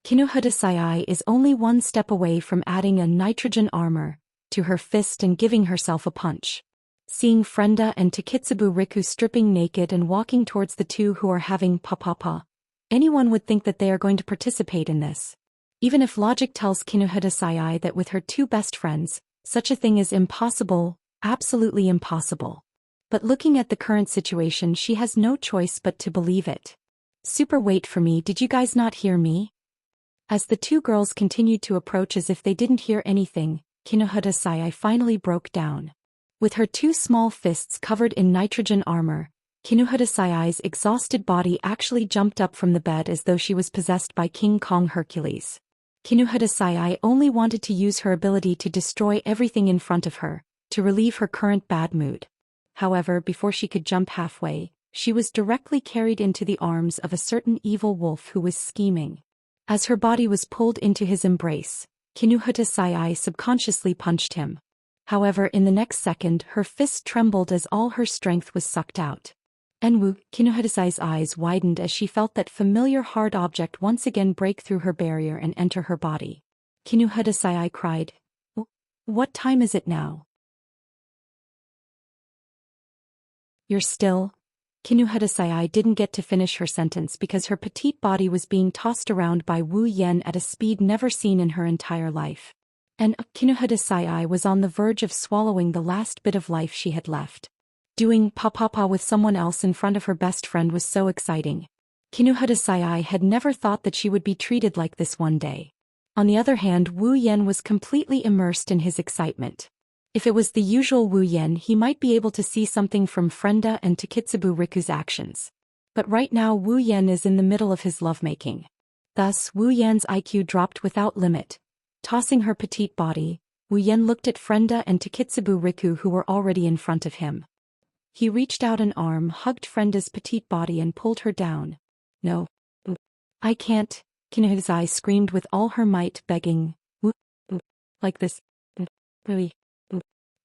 A: Kinuhadasai is only one step away from adding a nitrogen armor to her fist and giving herself a punch. Seeing Frenda and Takitsubu Riku stripping naked and walking towards the two who are having pa-pa-pa, anyone would think that they are going to participate in this. Even if logic tells Kinuhadasai that with her two best friends, such a thing is impossible, absolutely impossible. But looking at the current situation, she has no choice but to believe it. Super, wait for me, did you guys not hear me? As the two girls continued to approach as if they didn't hear anything, Kinuhadasai finally broke down. With her two small fists covered in nitrogen armor, Kinuhadasai's exhausted body actually jumped up from the bed as though she was possessed by King Kong Hercules. Kinuhadasai only wanted to use her ability to destroy everything in front of her, to relieve her current bad mood. However, before she could jump halfway, she was directly carried into the arms of a certain evil wolf who was scheming. As her body was pulled into his embrace, Kinuhadasai subconsciously punched him. However, in the next second, her fist trembled as all her strength was sucked out. Enwu, Kinuhadasai's eyes widened as she felt that familiar hard object once again break through her barrier and enter her body. Kinuhadasai cried, "What time is it now?" "You're still?" Kinuhadasai didn't get to finish her sentence because her petite body was being tossed around by Wu Yan at a speed never seen in her entire life. And Kinuhadasai was on the verge of swallowing the last bit of life she had left. Doing pa-pa-pa with someone else in front of her best friend was so exciting. Kinuhadasai had never thought that she would be treated like this one day. On the other hand, Wu Yan was completely immersed in his excitement. If it was the usual Wu Yan, he might be able to see something from Frenda and Takitsubu Riku's actions. But right now Wu Yan is in the middle of his lovemaking. Thus, Wu Yan's IQ dropped without limit. Tossing her petite body, Wu Yan looked at Frenda and Takitsubu Riku who were already in front of him. He reached out an arm, hugged Frenda's petite body and pulled her down. "No. I can't," Kinuhadasai screamed with all her might, begging, "Like this.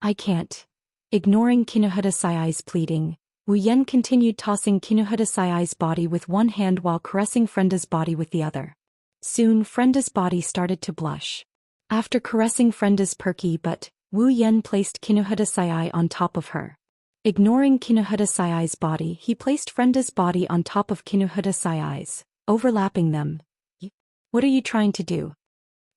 A: I can't." Ignoring Kinuhadasai's pleading, Wu Yan continued tossing Kinuhadasai's body with one hand while caressing Frenda's body with the other. Soon Frenda's body started to blush. After caressing Frenda's perky butt, Wu Yan placed Kinuhadasai on top of her. Ignoring Kinuhadasai's body, he placed Frenda's body on top of Kinuhadasai's, overlapping them. "What are you trying to do?"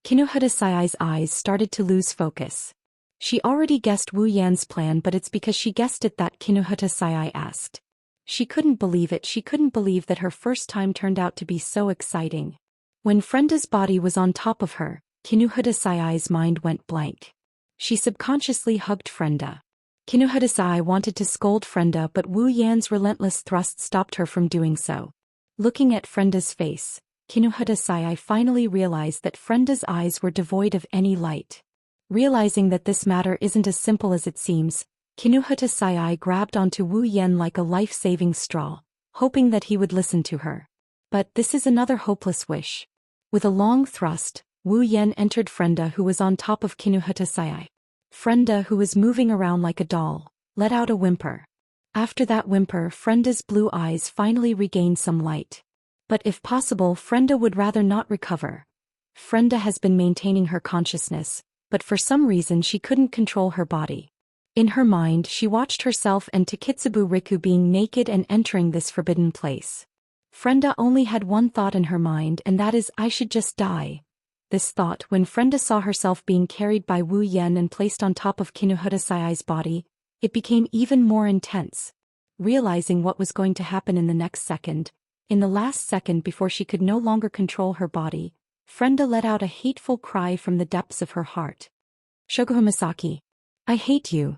A: Kinuhadasai's eyes started to lose focus. She already guessed Wu Yan's plan, but it's because she guessed it that Kinuhadasai asked. She couldn't believe it, she couldn't believe that her first time turned out to be so exciting. When Frenda's body was on top of her, Kinuhadasai's mind went blank. She subconsciously hugged Frenda. Kinuhadasai wanted to scold Frenda, but Wu Yan's relentless thrust stopped her from doing so. Looking at Frenda's face, Kinuhadasai finally realized that Frenda's eyes were devoid of any light. Realizing that this matter isn't as simple as it seems, Kinuhadasai grabbed onto Wu Yan like a life-saving straw, hoping that he would listen to her. But this is another hopeless wish. With a long thrust, Wu Yan entered Frenda who was on top of Kinuhadasai. Frenda, who was moving around like a doll, let out a whimper. After that whimper, Frenda's blue eyes finally regained some light. But if possible, Frenda would rather not recover. Frenda has been maintaining her consciousness, but for some reason she couldn't control her body. In her mind, she watched herself and Takitsubu Riku being naked and entering this forbidden place. Frenda only had one thought in her mind, and that is, "I should just die." This thought, when Frenda saw herself being carried by Wu Yan and placed on top of Kinuhadasai's body, it became even more intense. Realizing what was going to happen in the next second, in the last second before she could no longer control her body, Frenda let out a hateful cry from the depths of her heart. "Shoguha Misaki, I hate you."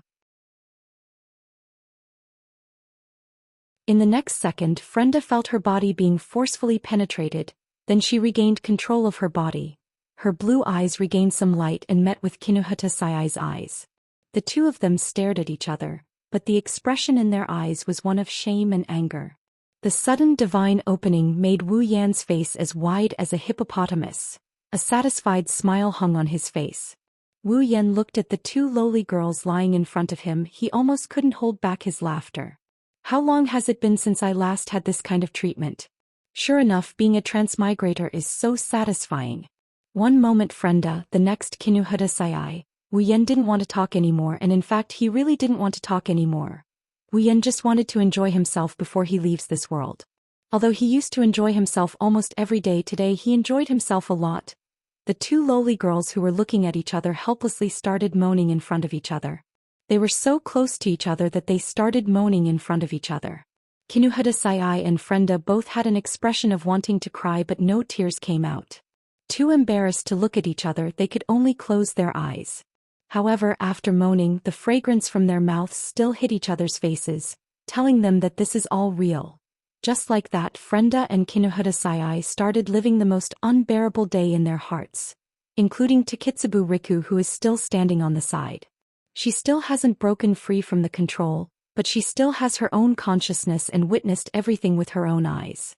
A: In the next second, Frenda felt her body being forcefully penetrated, then she regained control of her body. Her blue eyes regained some light and met with Kinuhadasai's eyes. The two of them stared at each other, but the expression in their eyes was one of shame and anger. The sudden divine opening made Wu Yan's face as wide as a hippopotamus. A satisfied smile hung on his face. Wu Yan looked at the two lowly girls lying in front of him. He almost couldn't hold back his laughter. How long has it been since I last had this kind of treatment? Sure enough, being a transmigrator is so satisfying. One moment Frenda, the next Kinuhada Sayai. Wu Yan didn't want to talk anymore, and in fact he really didn't want to talk anymore. Wu Yan just wanted to enjoy himself before he leaves this world. Although he used to enjoy himself almost every day, today he enjoyed himself a lot. The two lowly girls who were looking at each other helplessly started moaning in front of each other. They were so close to each other that they started moaning in front of each other. Kinuhada Sayai and Frenda both had an expression of wanting to cry, but no tears came out. Too embarrassed to look at each other, they could only close their eyes. However, after moaning, the fragrance from their mouths still hit each other's faces, telling them that this is all real. Just like that, Frenda and Kinuhada Sayai started living the most unbearable day in their hearts, including Takitsubu Riku, who is still standing on the side. She still hasn't broken free from the control, but she still has her own consciousness and witnessed everything with her own eyes.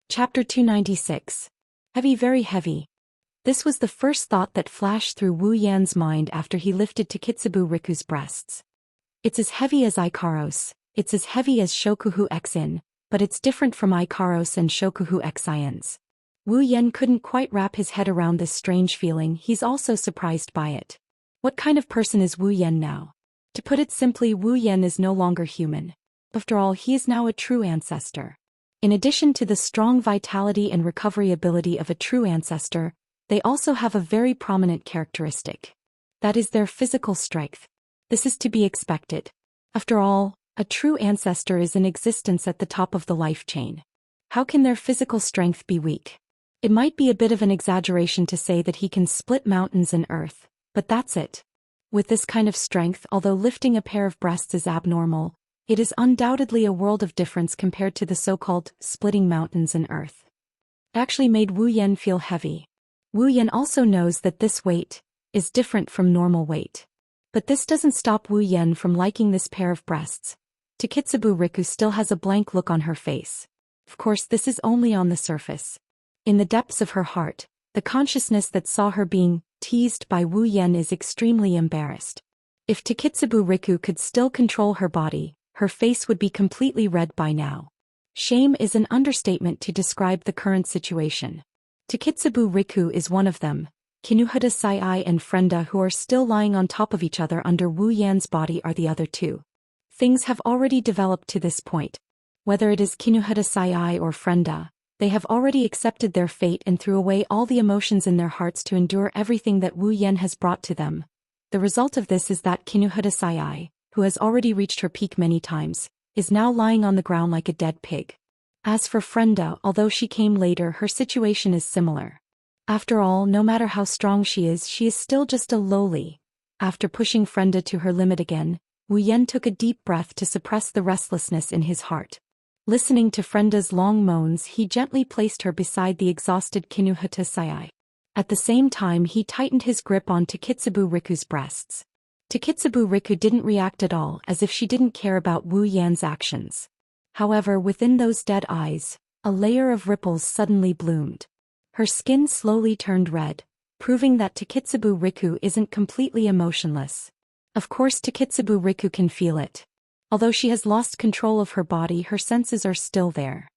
A: Chapter 296. Heavy, very heavy. This was the first thought that flashed through Wu Yan's mind after he lifted Takitsubu Riku's breasts. It's as heavy as Ikaros, it's as heavy as Shokuhu Xin, but it's different from Ikaros and Shokuhu Xian's. Wu Yan couldn't quite wrap his head around this strange feeling. He's also surprised by it. What kind of person is Wu Yan now? To put it simply, Wu Yan is no longer human. After all, he is now a true ancestor. In addition to the strong vitality and recovery ability of a true ancestor, they also have a very prominent characteristic. That is their physical strength. This is to be expected. After all, a true ancestor is in existence at the top of the life chain. How can their physical strength be weak? It might be a bit of an exaggeration to say that he can split mountains and earth, but that's it. With this kind of strength, although lifting a pair of breasts is abnormal, it is undoubtedly a world of difference compared to the so-called splitting mountains and earth. It actually made Wu Yan feel heavy. Wu Yan also knows that this weight is different from normal weight. But this doesn't stop Wu Yan from liking this pair of breasts. Takitsubu Riku still has a blank look on her face. Of course, this is only on the surface. In the depths of her heart, the consciousness that saw her being teased by Wu Yan is extremely embarrassed. If Takitsubu Riku could still control her body, her face would be completely red by now. Shame is an understatement to describe the current situation. Takitsubu Riku is one of them. Kinuhada Sayai and Frenda, who are still lying on top of each other under Wu Yan's body, are the other two. Things have already developed to this point. Whether it is Kinuhada Sayai or Frenda, they have already accepted their fate and threw away all the emotions in their hearts to endure everything that Wu Yan has brought to them. The result of this is that Kinuhada Sayai, who has already reached her peak many times, is now lying on the ground like a dead pig. As for Frenda, although she came later, her situation is similar. After all, no matter how strong she is still just a lowly. After pushing Frenda to her limit again, Wu Yan took a deep breath to suppress the restlessness in his heart. Listening to Frenda's long moans, he gently placed her beside the exhausted Kinuhata Sayai. At the same time, he tightened his grip on Takitsubu Riku's breasts. Takitsubu Riku didn't react at all, as if she didn't care about Wu Yan's actions. However, within those dead eyes, a layer of ripples suddenly bloomed. Her skin slowly turned red, proving that Takitsubu Riku isn't completely emotionless. Of course, Takitsubu Riku can feel it. Although she has lost control of her body, her senses are still there.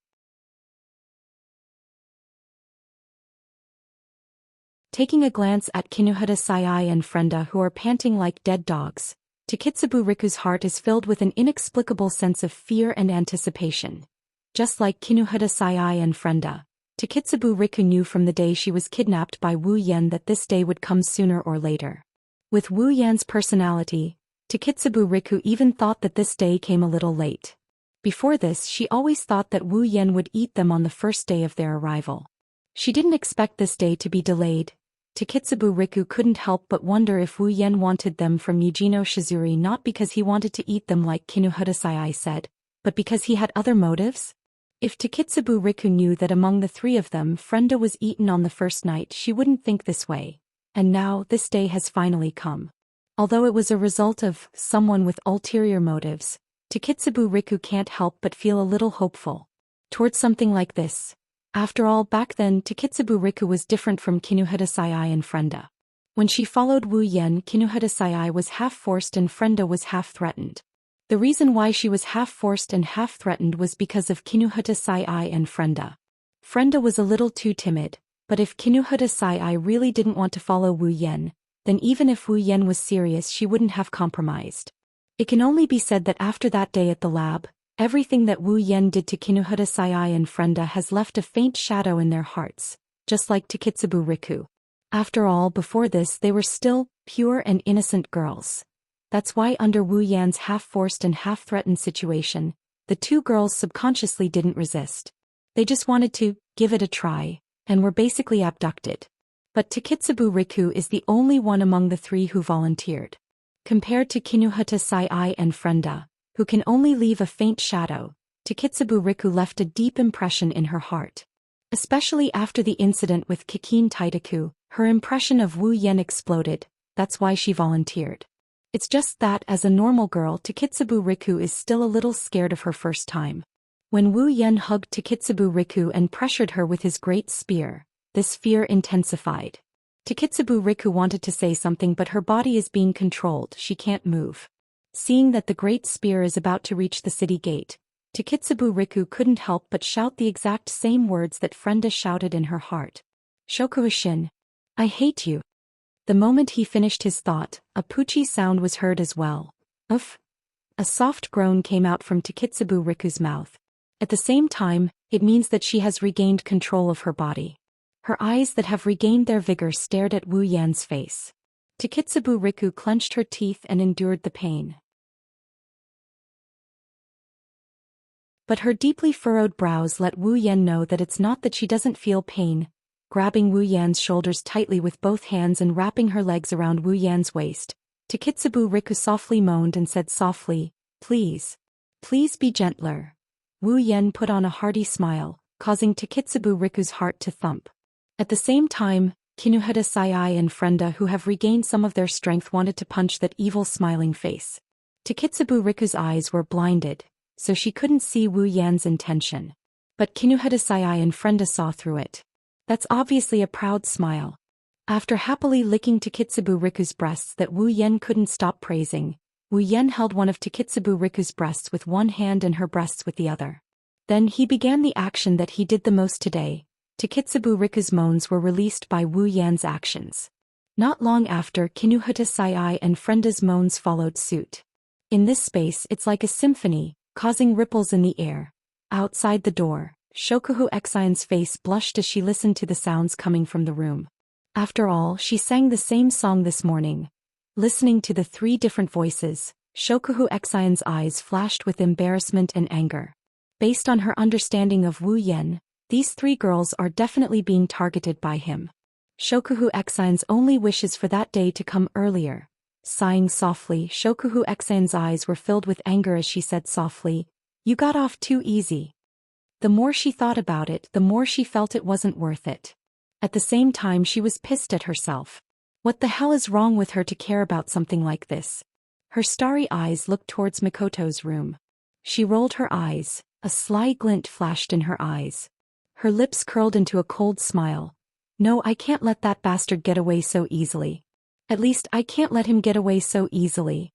A: Taking a glance at Kinuhada Sayai and Frenda, who are panting like dead dogs, Takitsubu Riku's heart is filled with an inexplicable sense of fear and anticipation. Just like Kinuhada Sayai and Frenda, Takitsubu Riku knew from the day she was kidnapped by Wu Yan that this day would come sooner or later. With Wu Yan's personality, Takitsubu Riku even thought that this day came a little late. Before this, she always thought that Wu Yan would eat them on the first day of their arrival. She didn't expect this day to be delayed. Takitsubu Riku couldn't help but wonder if Wu Yan wanted them from Yujino Shizuri, not because he wanted to eat them like Kinuhada Sayai said, but because he had other motives. If Takitsubu Riku knew that among the three of them Frenda was eaten on the first night, she wouldn't think this way. And now, this day has finally come. Although it was a result of someone with ulterior motives, Takitsubu Riku can't help but feel a little hopeful. Towards something like this. After all, back then, Takitsubu Riku was different from Kinuhata Sai and Frenda. When she followed Wu Yen, Kinuhata Sai was half-forced and Frenda was half-threatened. The reason why she was half-forced and half-threatened was because of Kinuhata Sai and Frenda. Frenda was a little too timid, but if Kinuhata Sai really didn't want to follow Wu Yen, then even if Wu Yen was serious she wouldn't have compromised. It can only be said that after that day at the lab, everything that Wu Yen did to Kinuhata Sai and Frenda has left a faint shadow in their hearts, just like Takitsubu Riku. After all, before this they were still pure and innocent girls. That's why under Wu Yan's half-forced and half-threatened situation, the two girls subconsciously didn't resist. They just wanted to give it a try, and were basically abducted. But Takitsubu Riku is the only one among the three who volunteered. Compared to Kinuhata Sai and Frenda, who can only leave a faint shadow, Takitsubu Riku left a deep impression in her heart. Especially after the incident with Kikin Taitaku, her impression of Wu Yen exploded. That's why she volunteered. It's just that as a normal girl, Takitsubu Riku is still a little scared of her first time. When Wu Yen hugged Takitsubu Riku and pressured her with his great spear, this fear intensified. Takitsubu Riku wanted to say something, but her body is being controlled, she can't move. Seeing that the great spear is about to reach the city gate, Takitsubu Riku couldn't help but shout the exact same words that Frenda shouted in her heart. Shokuhushin. I hate you. The moment he finished his thought, a poochie sound was heard as well. Uff. A soft groan came out from Takitsubu Riku's mouth. At the same time, it means that she has regained control of her body. Her eyes that have regained their vigor stared at Wu Yan's face. Takitsubu Riku clenched her teeth and endured the pain. But her deeply furrowed brows let Wu Yan know that it's not that she doesn't feel pain. Grabbing Wu Yan's shoulders tightly with both hands and wrapping her legs around Wu Yan's waist, Takitsubu Riku softly moaned and said softly, "Please. Please be gentler." Wu Yan put on a hearty smile, causing Takitsubu Riku's heart to thump. At the same time, Kinuhata Sai and Frenda, who have regained some of their strength, wanted to punch that evil smiling face. Takitsubu Riku's eyes were blinded, so she couldn't see Wu Yan's intention. But Kinuhata Sai and Frenda saw through it. That's obviously a proud smile. After happily licking Takitsubu Riku's breasts that Wu Yan couldn't stop praising, Wu Yan held one of Takitsubu Riku's breasts with one hand and her breasts with the other. Then he began the action that he did the most today. Takitsubu Riku's moans were released by Wu Yan's actions. Not long after, Kinuhata Sai and Frenda's moans followed suit. In this space it's like a symphony, causing ripples in the air. Outside the door, Shokuhu Xian's face blushed as she listened to the sounds coming from the room. After all, she sang the same song this morning. Listening to the three different voices, Shokuhu Xian's eyes flashed with embarrassment and anger. Based on her understanding of Wu Yan, these three girls are definitely being targeted by him. Shokuhu Xian's only wish is for that day to come earlier. Sighing softly, Shokuhu Xian's eyes were filled with anger as she said softly, "You got off too easy." The more she thought about it, the more she felt it wasn't worth it. At the same time, she was pissed at herself. What the hell is wrong with her to care about something like this? Her starry eyes looked towards Mikoto's room. She rolled her eyes, a sly glint flashed in her eyes. Her lips curled into a cold smile. No, I can't let that bastard get away so easily. At least I can't let him get away so easily.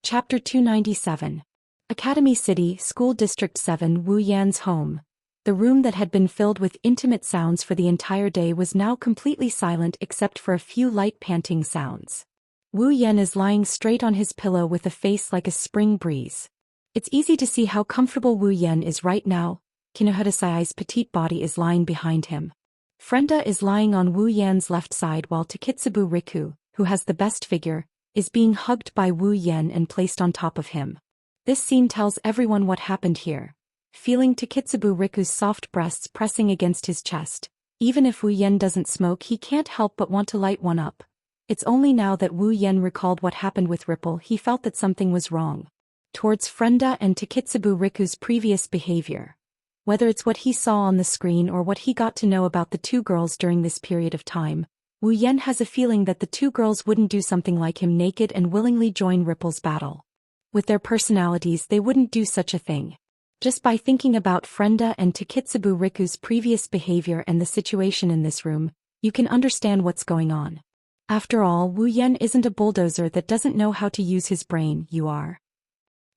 A: Chapter 297. Academy City, School District 7, Wu Yan's home. The room that had been filled with intimate sounds for the entire day was now completely silent except for a few light panting sounds. Wu Yan is lying straight on his pillow with a face like a spring breeze. It's easy to see how comfortable Wu Yan is right now. Kinuhata Sai's petite body is lying behind him. Frenda is lying on Wu Yan's left side while Takitsubu Riku, who has the best figure, is being hugged by Wu Yan and placed on top of him. This scene tells everyone what happened here. Feeling Takitsubu Riku's soft breasts pressing against his chest, even if Wu Yan doesn't smoke, he can't help but want to light one up. It's only now that Wu Yan recalled what happened with Ripple he felt that something was wrong. Towards Frenda and Takitsubu Riku's previous behavior. Whether it's what he saw on the screen or what he got to know about the two girls during this period of time, Wu Yan has a feeling that the two girls wouldn't do something like him naked and willingly join Ripple's battle. With their personalities, they wouldn't do such a thing. Just by thinking about Frenda and Takitsubu Riku's previous behavior and the situation in this room, you can understand what's going on. After all, Wu Yan isn't a bulldozer that doesn't know how to use his brain, you are.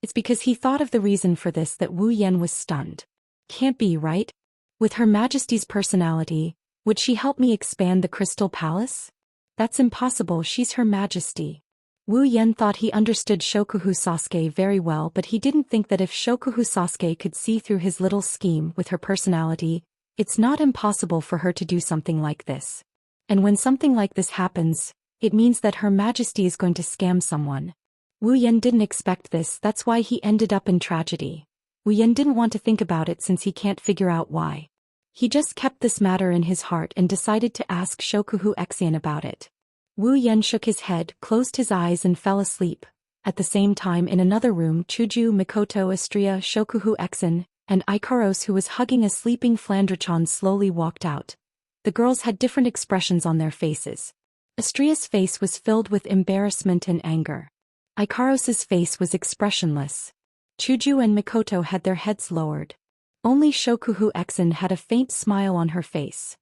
A: It's because he thought of the reason for this that Wu Yan was stunned. Can't be, right? With Her Majesty's personality, would she help me expand the Crystal Palace? That's impossible, she's Her Majesty. Wu Yan thought he understood Shokuhu Sasuke very well, but he didn't think that if Shokuhu Sasuke could see through his little scheme with her personality, it's not impossible for her to do something like this. And when something like this happens, it means that Her Majesty is going to scam someone. Wu Yan didn't expect this, that's why he ended up in tragedy. Wu Yan didn't want to think about it since he can't figure out why. He just kept this matter in his heart and decided to ask Shokuhu Xian about it. Wu Yan shook his head, closed his eyes and fell asleep. At the same time in another room, Chuju, Mikoto, Astria, Shokuhu Xian, and Ikaros, who was hugging a sleeping Flandrechan, slowly walked out. The girls had different expressions on their faces. Astria's face was filled with embarrassment and anger. Ikaros's face was expressionless. Chuju and Mikoto had their heads lowered. Only Shokuhu Xian had a faint smile on her face.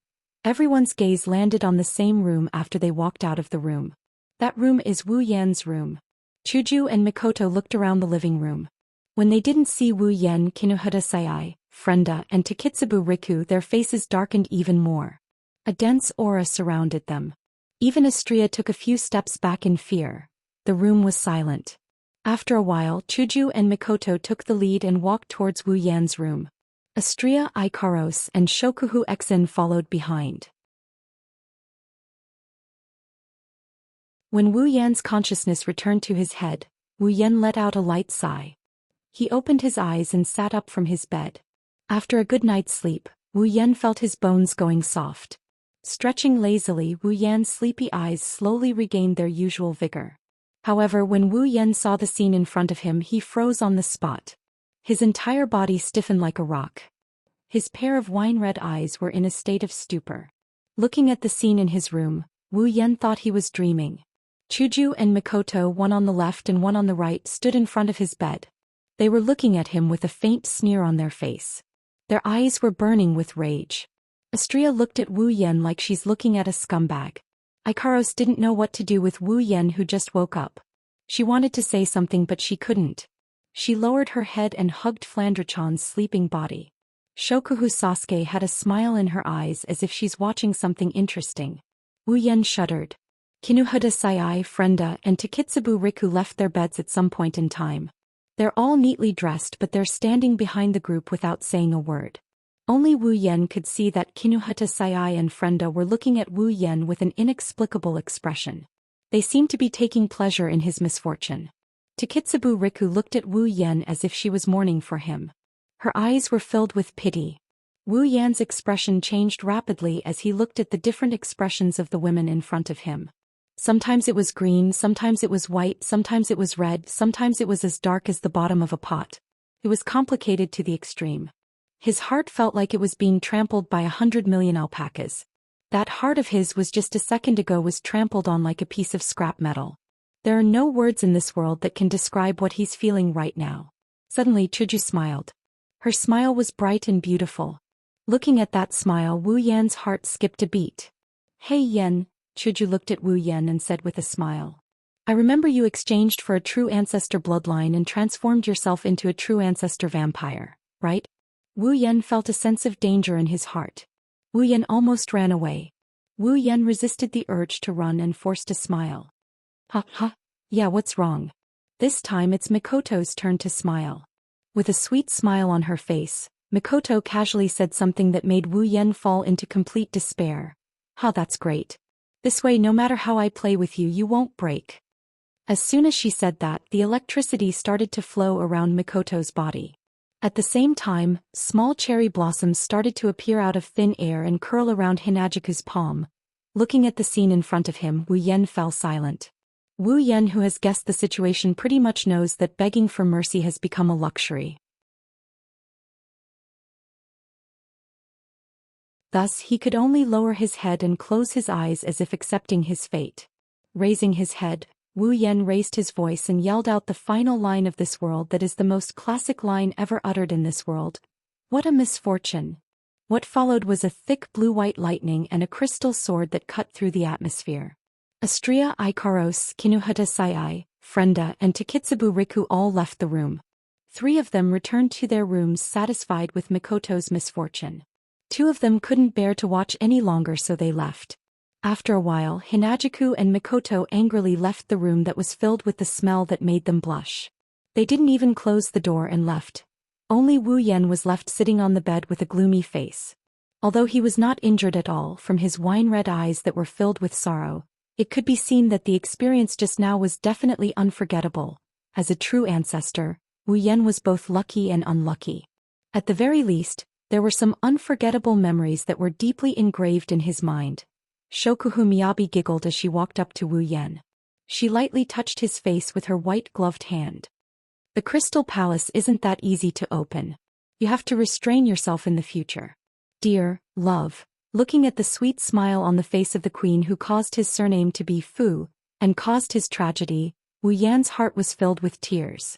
A: Everyone's gaze landed on the same room after they walked out of the room. That room is Wu Yan's room. Chuju and Mikoto looked around the living room. When they didn't see Wu Yan, Kinuhata Sayai, Frenda, and Takitsubu Riku, their faces darkened even more. A dense aura surrounded them. Even Astria took a few steps back in fear. The room was silent. After a while, Chuju and Mikoto took the lead and walked towards Wu Yan's room. Astria, Ikaros, and Shokuhu Xian followed behind. When Wu Yan's consciousness returned to his head, Wu Yan let out a light sigh. He opened his eyes and sat up from his bed. After a good night's sleep, Wu Yan felt his bones going soft. Stretching lazily, Wu Yan's sleepy eyes slowly regained their usual vigor. However, when Wu Yan saw the scene in front of him, he froze on the spot. His entire body stiffened like a rock. His pair of wine-red eyes were in a state of stupor. Looking at the scene in his room, Wu Yan thought he was dreaming. Chuju and Mikoto, one on the left and one on the right, stood in front of his bed. They were looking at him with a faint sneer on their face. Their eyes were burning with rage. Astria looked at Wu Yan like she's looking at a scumbag. Ikaros didn't know what to do with Wu Yan, who just woke up. She wanted to say something but she couldn't. She lowered her head and hugged Flandrechan's sleeping body. Shokuhu Sasuke had a smile in her eyes as if she's watching something interesting. Wu Yan shuddered. Kinuhata Sayai, Frenda, and Takitsubu Riku left their beds at some point in time. They're all neatly dressed, but they're standing behind the group without saying a word. Only Wu Yan could see that Kinuhata Sayai and Frenda were looking at Wu Yan with an inexplicable expression. They seemed to be taking pleasure in his misfortune. Takitsubu Riku looked at Wu Yan as if she was mourning for him. Her eyes were filled with pity. Wu Yan's expression changed rapidly as he looked at the different expressions of the women in front of him. Sometimes it was green, sometimes it was white, sometimes it was red, sometimes it was as dark as the bottom of a pot. It was complicated to the extreme. His heart felt like it was being trampled by 100 million alpacas. That heart of his was just a second ago was trampled on like a piece of scrap metal. There are no words in this world that can describe what he's feeling right now. Suddenly Chuju smiled. Her smile was bright and beautiful. Looking at that smile, Wu Yan's heart skipped a beat. "Hey Yan," Chuju looked at Wu Yan and said with a smile. "I remember you exchanged for a true ancestor bloodline and transformed yourself into a true ancestor vampire, right?" Wu Yan felt a sense of danger in his heart. Wu Yan almost ran away. Wu Yan resisted the urge to run and forced a smile. Ha, yeah, what's wrong? This time it's Mikoto's turn to smile. With a sweet smile on her face, Mikoto casually said something that made Wu Yan fall into complete despair. That's great. This way, no matter how I play with you, you won't break." As soon as she said that, the electricity started to flow around Mikoto's body. At the same time, small cherry blossoms started to appear out of thin air and curl around Hinajiku's palm. Looking at the scene in front of him, Wu Yan fell silent. Wu Yan, who has guessed the situation, pretty much knows that begging for mercy has become a luxury. Thus he could only lower his head and close his eyes as if accepting his fate. Raising his head, Wu Yan raised his voice and yelled out the final line of this world that is the most classic line ever uttered in this world. What a misfortune! What followed was a thick blue-white lightning and a crystal sword that cut through the atmosphere. Astria Ikaros, Kinuhata Sai, Frenda and Takitsubu Riku all left the room. 3 of them returned to their rooms satisfied with Mikoto's misfortune. 2 of them couldn't bear to watch any longer so they left. After a while Hinajuku and Mikoto angrily left the room that was filled with the smell that made them blush. They didn't even close the door and left. Only Wu Yan was left sitting on the bed with a gloomy face. Although he was not injured at all from his wine-red eyes that were filled with sorrow, it could be seen that the experience just now was definitely unforgettable. As a true ancestor, Wu Yan was both lucky and unlucky. At the very least, there were some unforgettable memories that were deeply engraved in his mind. Shokuhu Miyabi giggled as she walked up to Wu Yan. She lightly touched his face with her white-gloved hand. The Crystal Palace isn't that easy to open. You have to restrain yourself in the future. Dear, love. Looking at the sweet smile on the face of the queen who caused his surname to be Fu, and caused his tragedy, Wu Yan's heart was filled with tears.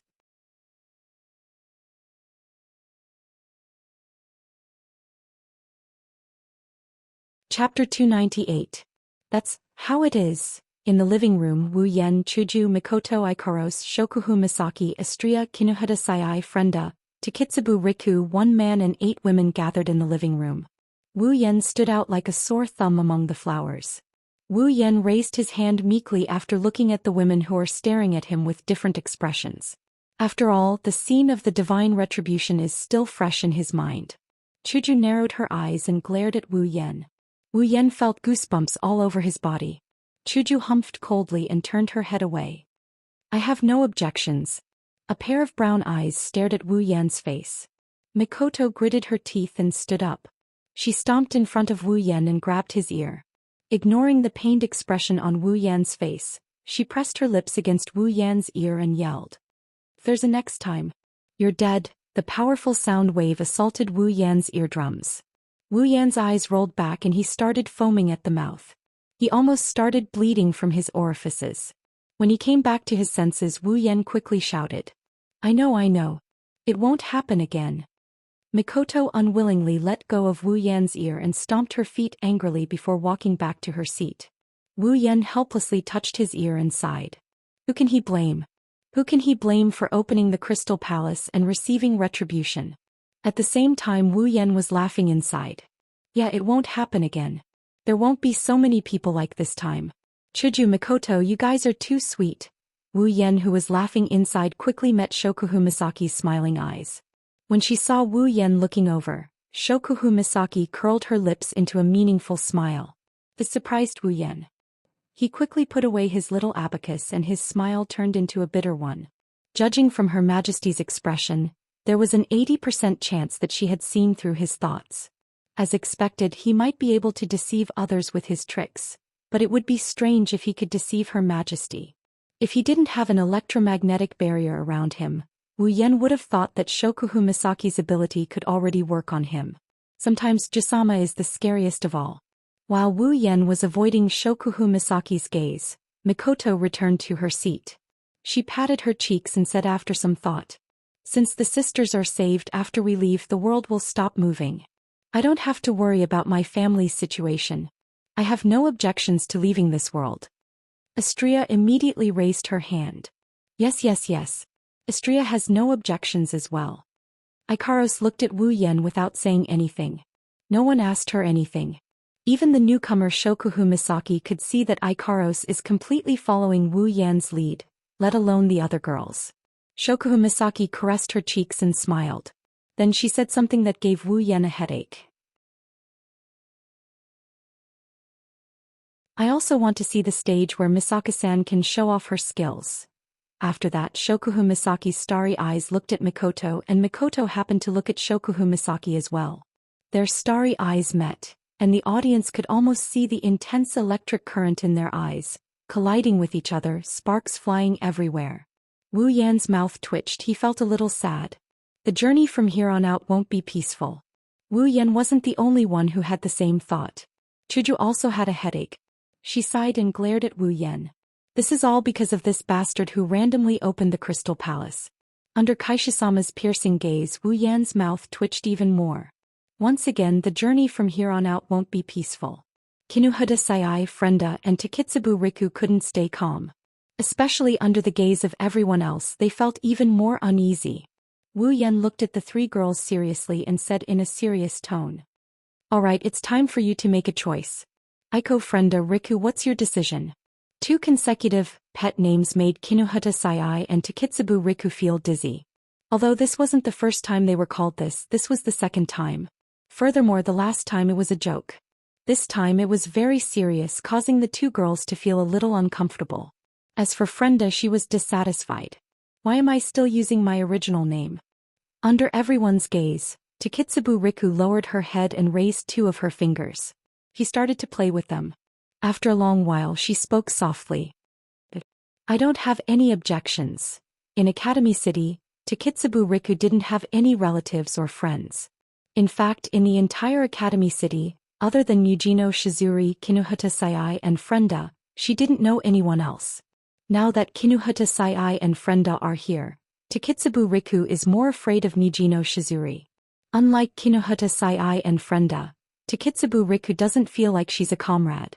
A: Chapter 298. That's how it is. In the living room, Wu Yan, Chuju, Mikoto Ikaros, Shokuhu Misaki, Astria, Kinuhata Sai, Frenda, Takitsubu Riku, 1 man and 8 women gathered in the living room. Wu Yan stood out like a sore thumb among the flowers. Wu Yan raised his hand meekly after looking at the women who were staring at him with different expressions. After all, the scene of the divine retribution is still fresh in his mind. Chuju narrowed her eyes and glared at Wu Yan. Wu Yan felt goosebumps all over his body. Chuju humphed coldly and turned her head away. I have no objections. A pair of brown eyes stared at Wu Yan's face. Mikoto gritted her teeth and stood up. She stomped in front of Wu Yan and grabbed his ear. Ignoring the pained expression on Wu Yan's face, she pressed her lips against Wu Yan's ear and yelled. There's a next time. You're dead. The powerful sound wave assaulted Wu Yan's eardrums. Wu Yan's eyes rolled back and he started foaming at the mouth. He almost started bleeding from his orifices. When he came back to his senses, Wu Yan quickly shouted. I know. It won't happen again. Mikoto unwillingly let go of Wu Yan's ear and stomped her feet angrily before walking back to her seat. Wu Yan helplessly touched his ear and sighed. Who can he blame? Who can he blame for opening the Crystal Palace and receiving retribution? At the same time Wu Yan was laughing inside. Yeah, it won't happen again. There won't be so many people like this time. Chuju, Mikoto, you guys are too sweet. Wu Yan, who was laughing inside, quickly met Shokuhu Misaki's smiling eyes. When she saw Wu Yan looking over, Shokuhu Misaki curled her lips into a meaningful smile. This surprised Wu Yan. He quickly put away his little abacus and his smile turned into a bitter one. Judging from Her Majesty's expression, there was an 80% chance that she had seen through his thoughts. As expected, he might be able to deceive others with his tricks, but it would be strange if he could deceive Her Majesty. If he didn't have an electromagnetic barrier around him, Wu Yan would have thought that Shokuhu Misaki's ability could already work on him. Sometimes Jisama is the scariest of all. While Wu Yan was avoiding Shokuhu Misaki's gaze, Mikoto returned to her seat. She patted her cheeks and said after some thought. Since the sisters are saved after we leave, the world will stop moving. I don't have to worry about my family's situation. I have no objections to leaving this world. Astria immediately raised her hand. Yes. Astria has no objections as well. Ikaros looked at Wu Yan without saying anything. No one asked her anything. Even the newcomer Shokuhu Misaki could see that Ikaros is completely following Wu Yan's lead, let alone the other girls. Shokuhu Misaki caressed her cheeks and smiled. Then she said something that gave Wu Yan a headache. I also want to see the stage where Misaka-san can show off her skills. After that, Shokuhu Misaki's starry eyes looked at Mikoto, and Mikoto happened to look at Shokuhu Misaki as well. Their starry eyes met, and the audience could almost see the intense electric current in their eyes, colliding with each other, sparks flying everywhere. Wu Yan's mouth twitched. He felt a little sad. The journey from here on out won't be peaceful. Wu Yan wasn't the only one who had the same thought. Chuju also had a headache. She sighed and glared at Wu Yan. This is all because of this bastard who randomly opened the Crystal Palace. Under Kaishisama's piercing gaze, Wu Yan's mouth twitched even more. Once again, the journey from here on out won't be peaceful. Kinuhada Sayai, Frenda, and Takitsubu Riku couldn't stay calm. Especially under the gaze of everyone else, they felt even more uneasy. Wu Yan looked at the three girls seriously and said in a serious tone. Alright, it's time for you to make a choice. Aiko, Frenda, Riku, what's your decision? 2 consecutive pet names made Kinuhata Sayai and Takitsubu Riku feel dizzy. Although this wasn't the first time they were called this was the second time. Furthermore, the last time it was a joke. This time it was very serious, causing the 2 girls to feel a little uncomfortable. As for Frenda, she was dissatisfied. Why am I still using my original name? Under everyone's gaze, Takitsubu Riku lowered her head and raised 2 of her fingers. He started to play with them. After a long while, she spoke softly. I don't have any objections. In Academy City, Takitsubu Riku didn't have any relatives or friends. In fact, in the entire Academy City, other than Yujino Shizuri, Kinuhata Sayai, and Frenda, she didn't know anyone else. Now that Kinuhata Sayai and Frenda are here, Takitsubu Riku is more afraid of Yujino Shizuri. Unlike Kinuhata Sayai and Frenda, Takitsubu Riku doesn't feel like she's a comrade.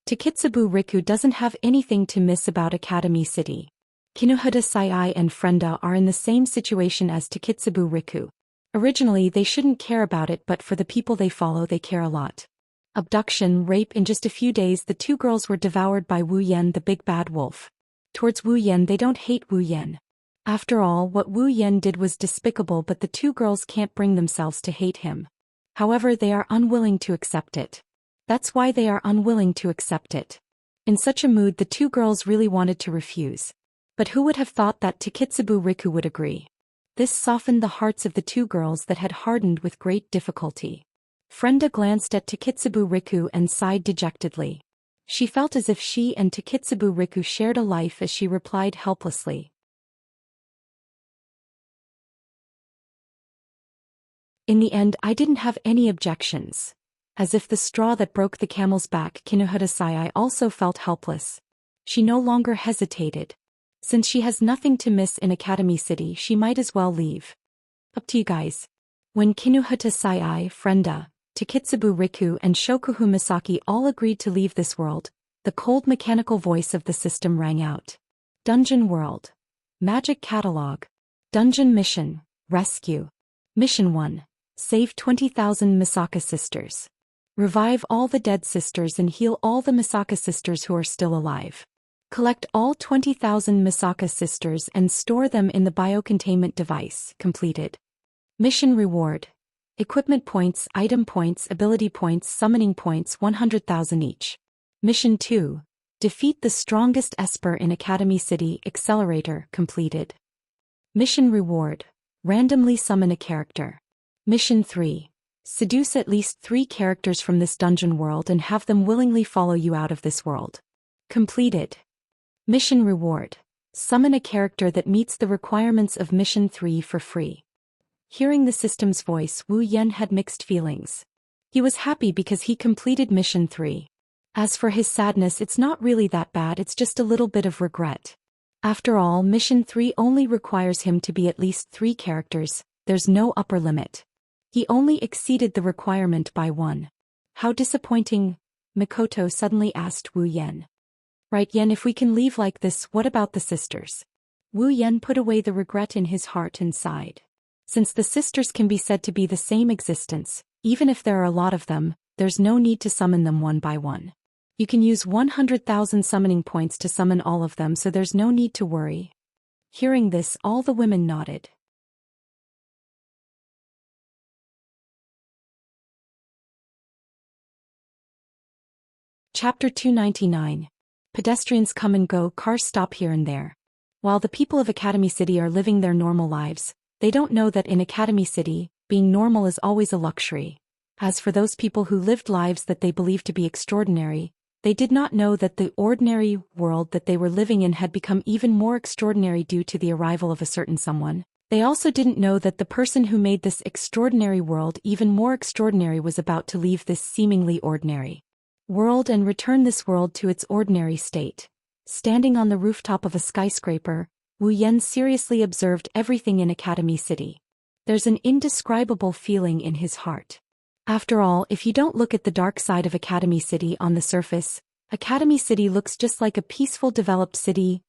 A: Takitsubu Riku doesn't have anything to miss about Academy City. Kinuhata Sayai and Frenda are in the same situation as Takitsubu Riku. Originally they shouldn't care about it, but for the people they follow they care a lot. Abduction, rape. In just a few days the 2 girls were devoured by Wu Yan, the big bad wolf. Towards Wu Yan, they don't hate Wu Yan. After all, what Wu Yan did was despicable, but the 2 girls can't bring themselves to hate him. However, they are unwilling to accept it. That's why they are unwilling to accept it. In such a mood, the 2 girls really wanted to refuse. But who would have thought that Takitsubu Riku would agree? This softened the hearts of the 2 girls that had hardened with great difficulty. Frenda glanced at Takitsubu Riku and sighed dejectedly. She felt as if she and Takitsubu Riku shared a life as she replied helplessly. In the end, I didn't have any objections. As if the straw that broke the camel's back, Kinuhata Sayai also felt helpless. She no longer hesitated. Since she has nothing to miss in Academy City, she might as well leave. Up to you guys. When Kinuhata Sayai, Frenda, Takitsubu Riku and Shokuhu Misaki all agreed to leave this world, the cold mechanical voice of the system rang out. Dungeon World. Magic Catalog. Dungeon Mission, Rescue. Mission 1. Save 20,000 Misaka sisters. Revive all the dead sisters and heal all the Misaka sisters who are still alive. Collect all 20,000 Misaka sisters and store them in the biocontainment device. Completed. Mission Reward. Equipment points, item points, ability points, summoning points 100,000 each. Mission 2. Defeat the strongest Esper in Academy City. Accelerator. Completed. Mission Reward. Randomly summon a character. Mission 3. Seduce at least 3 characters from this dungeon world and have them willingly follow you out of this world. Completed. Mission Reward. Summon a character that meets the requirements of Mission 3 for free. Hearing the system's voice, Wu Yan had mixed feelings. He was happy because he completed Mission 3. As for his sadness, it's not really that bad, it's just a little bit of regret. After all, Mission 3 only requires him to be at least 3 characters, there's no upper limit. He only exceeded the requirement by 1. How disappointing, Mikoto suddenly asked Wu Yan. Right, Yan, if we can leave like this, what about the sisters? Wu Yan put away the regret in his heart and sighed. Since the sisters can be said to be the same existence, even if there are a lot of them, there's no need to summon them one by one. You can use 100,000 summoning points to summon all of them, so there's no need to worry. Hearing this, all the women nodded. Chapter 299. Pedestrians come and go, cars stop here and there. While the people of Academy City are living their normal lives, they don't know that in Academy City, being normal is always a luxury. As for those people who lived lives that they believed to be extraordinary, they did not know that the ordinary world that they were living in had become even more extraordinary due to the arrival of a certain someone, They also didn't know that the person who made this extraordinary world even more extraordinary was about to leave this seemingly ordinary world and return this world to its ordinary state. Standing on the rooftop of a skyscraper, Wu Yan seriously observed everything in Academy City. There's an indescribable feeling in his heart. After all, if you don't look at the dark side of Academy City on the surface, Academy City looks just like a peaceful developed city.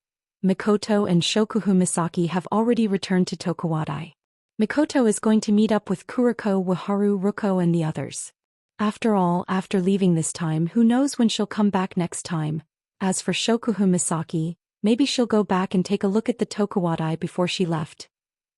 A: Mikoto and Shokuhu Misaki have already returned to Tokuwadai. Mikoto is going to meet up with Kuriko, Waharu, Ruko and the others. After all, after leaving this time, who knows when she'll come back next time. As for Shokuhu Misaki, maybe she'll go back and take a look at the Tokuwadai before she left.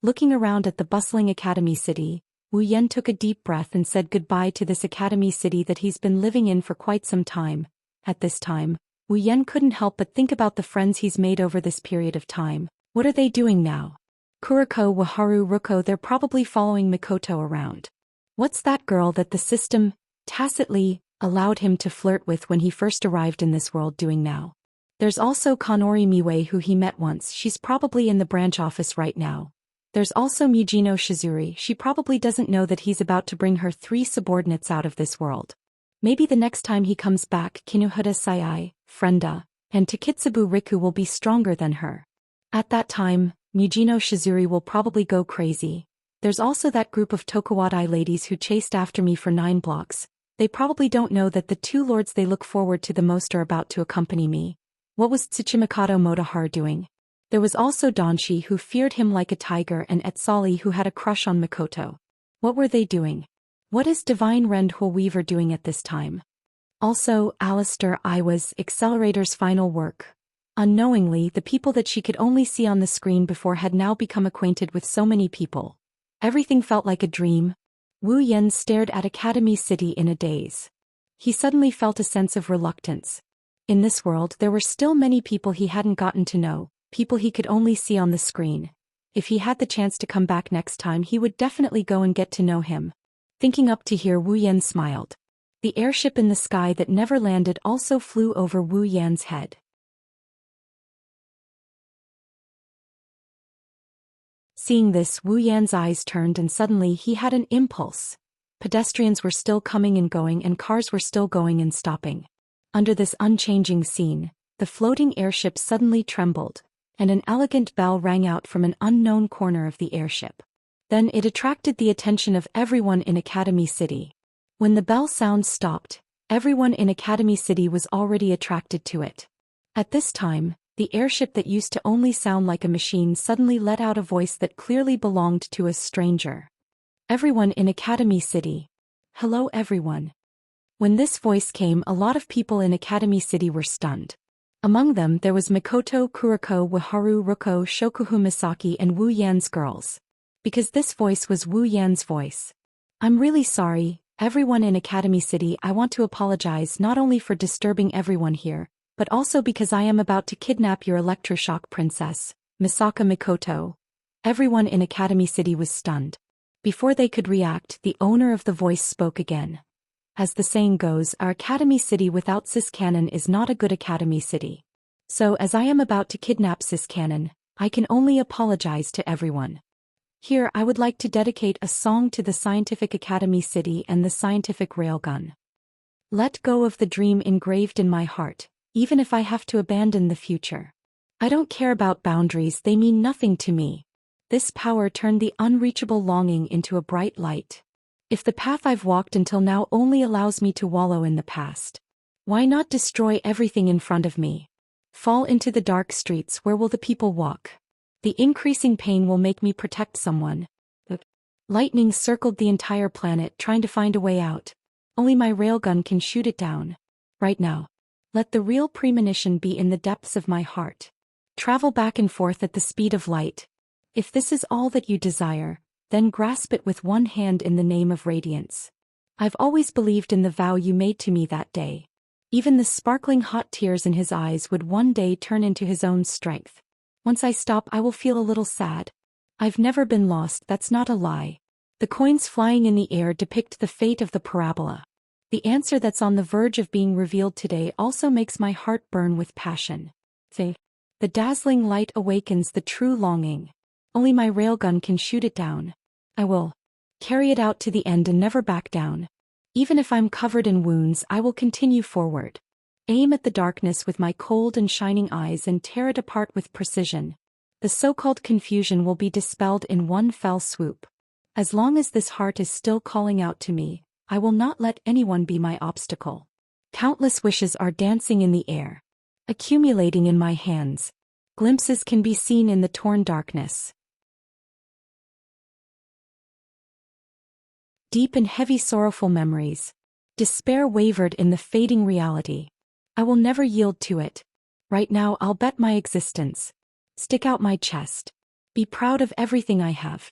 A: Looking around at the bustling Academy City, Wu Yan took a deep breath and said goodbye to this Academy City that he's been living in for quite some time. At this time, Wu Yan couldn't help but think about the friends he's made over this period of time. What are they doing now? Kuriko, Waharu, Ruko, they're probably following Mikoto around. What's that girl that the system tacitly allowed him to flirt with when he first arrived in this world doing now? There's also Kanori Miwe who he met once, she's probably in the branch office right now. There's also Mujino Shizuri, she probably doesn't know that he's about to bring her 3 subordinates out of this world. Maybe the next time he comes back, Kinuhara Sayai, Frenda, and Takitsubu Riku will be stronger than her. At that time, Mujino Shizuri will probably go crazy. There's also that group of Tokuwadai ladies who chased after me for 9 blocks. They probably don't know that the 2 lords they look forward to the most are about to accompany me. What was Tsuchimikado Motoharu doing? There was also Donshi who feared him like a tiger and Etsali who had a crush on Mikoto. What were they doing? What is Divine Rend Weaver doing at this time? Also, Alistair I was Accelerator's final work. Unknowingly, the people that she could only see on the screen before had now become acquainted with so many people. Everything felt like a dream. Wu Yan stared at Academy City in a daze. He suddenly felt a sense of reluctance. In this world there were still many people he hadn't gotten to know, people he could only see on the screen. If he had the chance to come back next time he would definitely go and get to know him. Thinking up to here, Wu Yan smiled. The airship in the sky that never landed also flew over Wu Yan's head. Seeing this, Wu Yan's eyes turned and suddenly he had an impulse. Pedestrians were still coming and going and cars were still going and stopping. Under this unchanging scene, the floating airship suddenly trembled, and an elegant bell rang out from an unknown corner of the airship. Then it attracted the attention of everyone in Academy City. When the bell sound stopped, everyone in Academy City was already attracted to it. At this time, the airship that used to only sound like a machine suddenly let out a voice that clearly belonged to a stranger. Everyone in Academy City. Hello everyone. When this voice came, a lot of people in Academy City were stunned. Among them there was Mikoto, Kuriko, Waharu, Ruko, Shokuhu Misaki and Wu Yan's girls. Because this voice was Wu Yan's voice. I'm really sorry, everyone in Academy City. I want to apologize not only for disturbing everyone here, but also because I am about to kidnap your electroshock princess, Misaka Mikoto. Everyone in Academy City was stunned. Before they could react, the owner of the voice spoke again. As the saying goes, our Academy City without Ciscanon is not a good Academy City. So as I am about to kidnap Ciscanon, I can only apologize to everyone. Here I would like to dedicate a song to the Scientific Academy City and the Scientific Railgun. Let go of the dream engraved in my heart, even if I have to abandon the future. I don't care about boundaries, they mean nothing to me. This power turned the unreachable longing into a bright light. If the path I've walked until now only allows me to wallow in the past, why not destroy everything in front of me? Fall into the dark streets, where will the people walk? The increasing pain will make me protect someone. Lightning circled the entire planet trying to find a way out. Only my railgun can shoot it down. Right now. Let the real premonition be in the depths of my heart. Travel back and forth at the speed of light. If this is all that you desire, then grasp it with one hand in the name of radiance. I've always believed in the vow you made to me that day. Even the sparkling hot tears in his eyes would one day turn into his own strength. Once I stop, I will feel a little sad. I've never been lost, that's not a lie. The coins flying in the air depict the fate of the parabola. The answer that's on the verge of being revealed today also makes my heart burn with passion. The dazzling light awakens the true longing. Only my railgun can shoot it down. I will carry it out to the end and never back down. Even if I'm covered in wounds, I will continue forward. Aim at the darkness with my cold and shining eyes and tear it apart with precision. The so-called confusion will be dispelled in one fell swoop. As long as this heart is still calling out to me, I will not let anyone be my obstacle. Countless wishes are dancing in the air, accumulating in my hands. Glimpses can be seen in the torn darkness. Deep and heavy sorrowful memories. Despair wavered in the fading reality. I will never yield to it. Right now I'll bet my existence. Stick out my chest. Be proud of everything I have.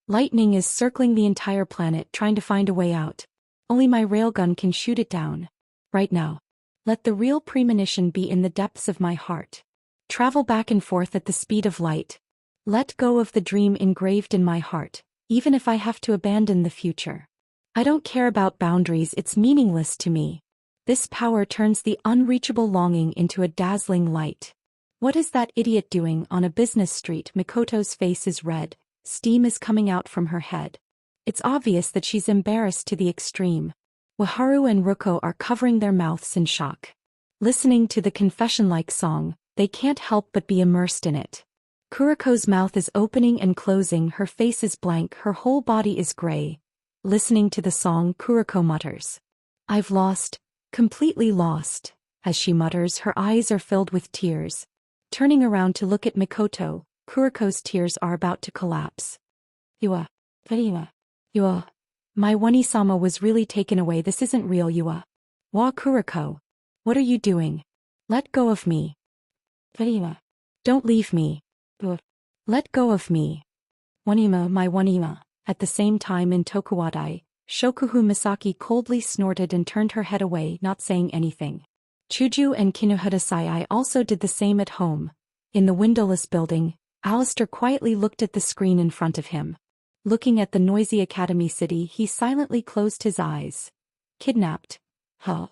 A: Lightning is circling the entire planet trying to find a way out. Only my railgun can shoot it down. Right now. Let the real premonition be in the depths of my heart. Travel back and forth at the speed of light. Let go of the dream engraved in my heart, even if I have to abandon the future. I don't care about boundaries, it's meaningless to me. This power turns the unreachable longing into a dazzling light. What is that idiot doing on a business street? Mikoto's face is red, steam is coming out from her head. It's obvious that she's embarrassed to the extreme. Waharu and Ruko are covering their mouths in shock. Listening to the confession-like song, they can't help but be immersed in it. Kuriko's mouth is opening and closing, her face is blank, her whole body is gray. Listening to the song, Kuriko mutters, "I've lost. Completely lost." As she mutters, her eyes are filled with tears. Turning around to look at Mikoto, Kuriko's tears are about to collapse. "Yua. Yua. My Wani-sama was really taken away. This isn't real, Yua. Wa Kuriko. What are you doing? Let go of me. Don't leave me. Let go of me. Wanima, my Wanima." At the same time in Tokuwadai, Shokuhu Misaki coldly snorted and turned her head away, not saying anything. Chuju and Kinuhadasai also did the same at home. In the windowless building, Alistair quietly looked at the screen in front of him. Looking at the noisy academy city, he silently closed his eyes. Kidnapped. Huh.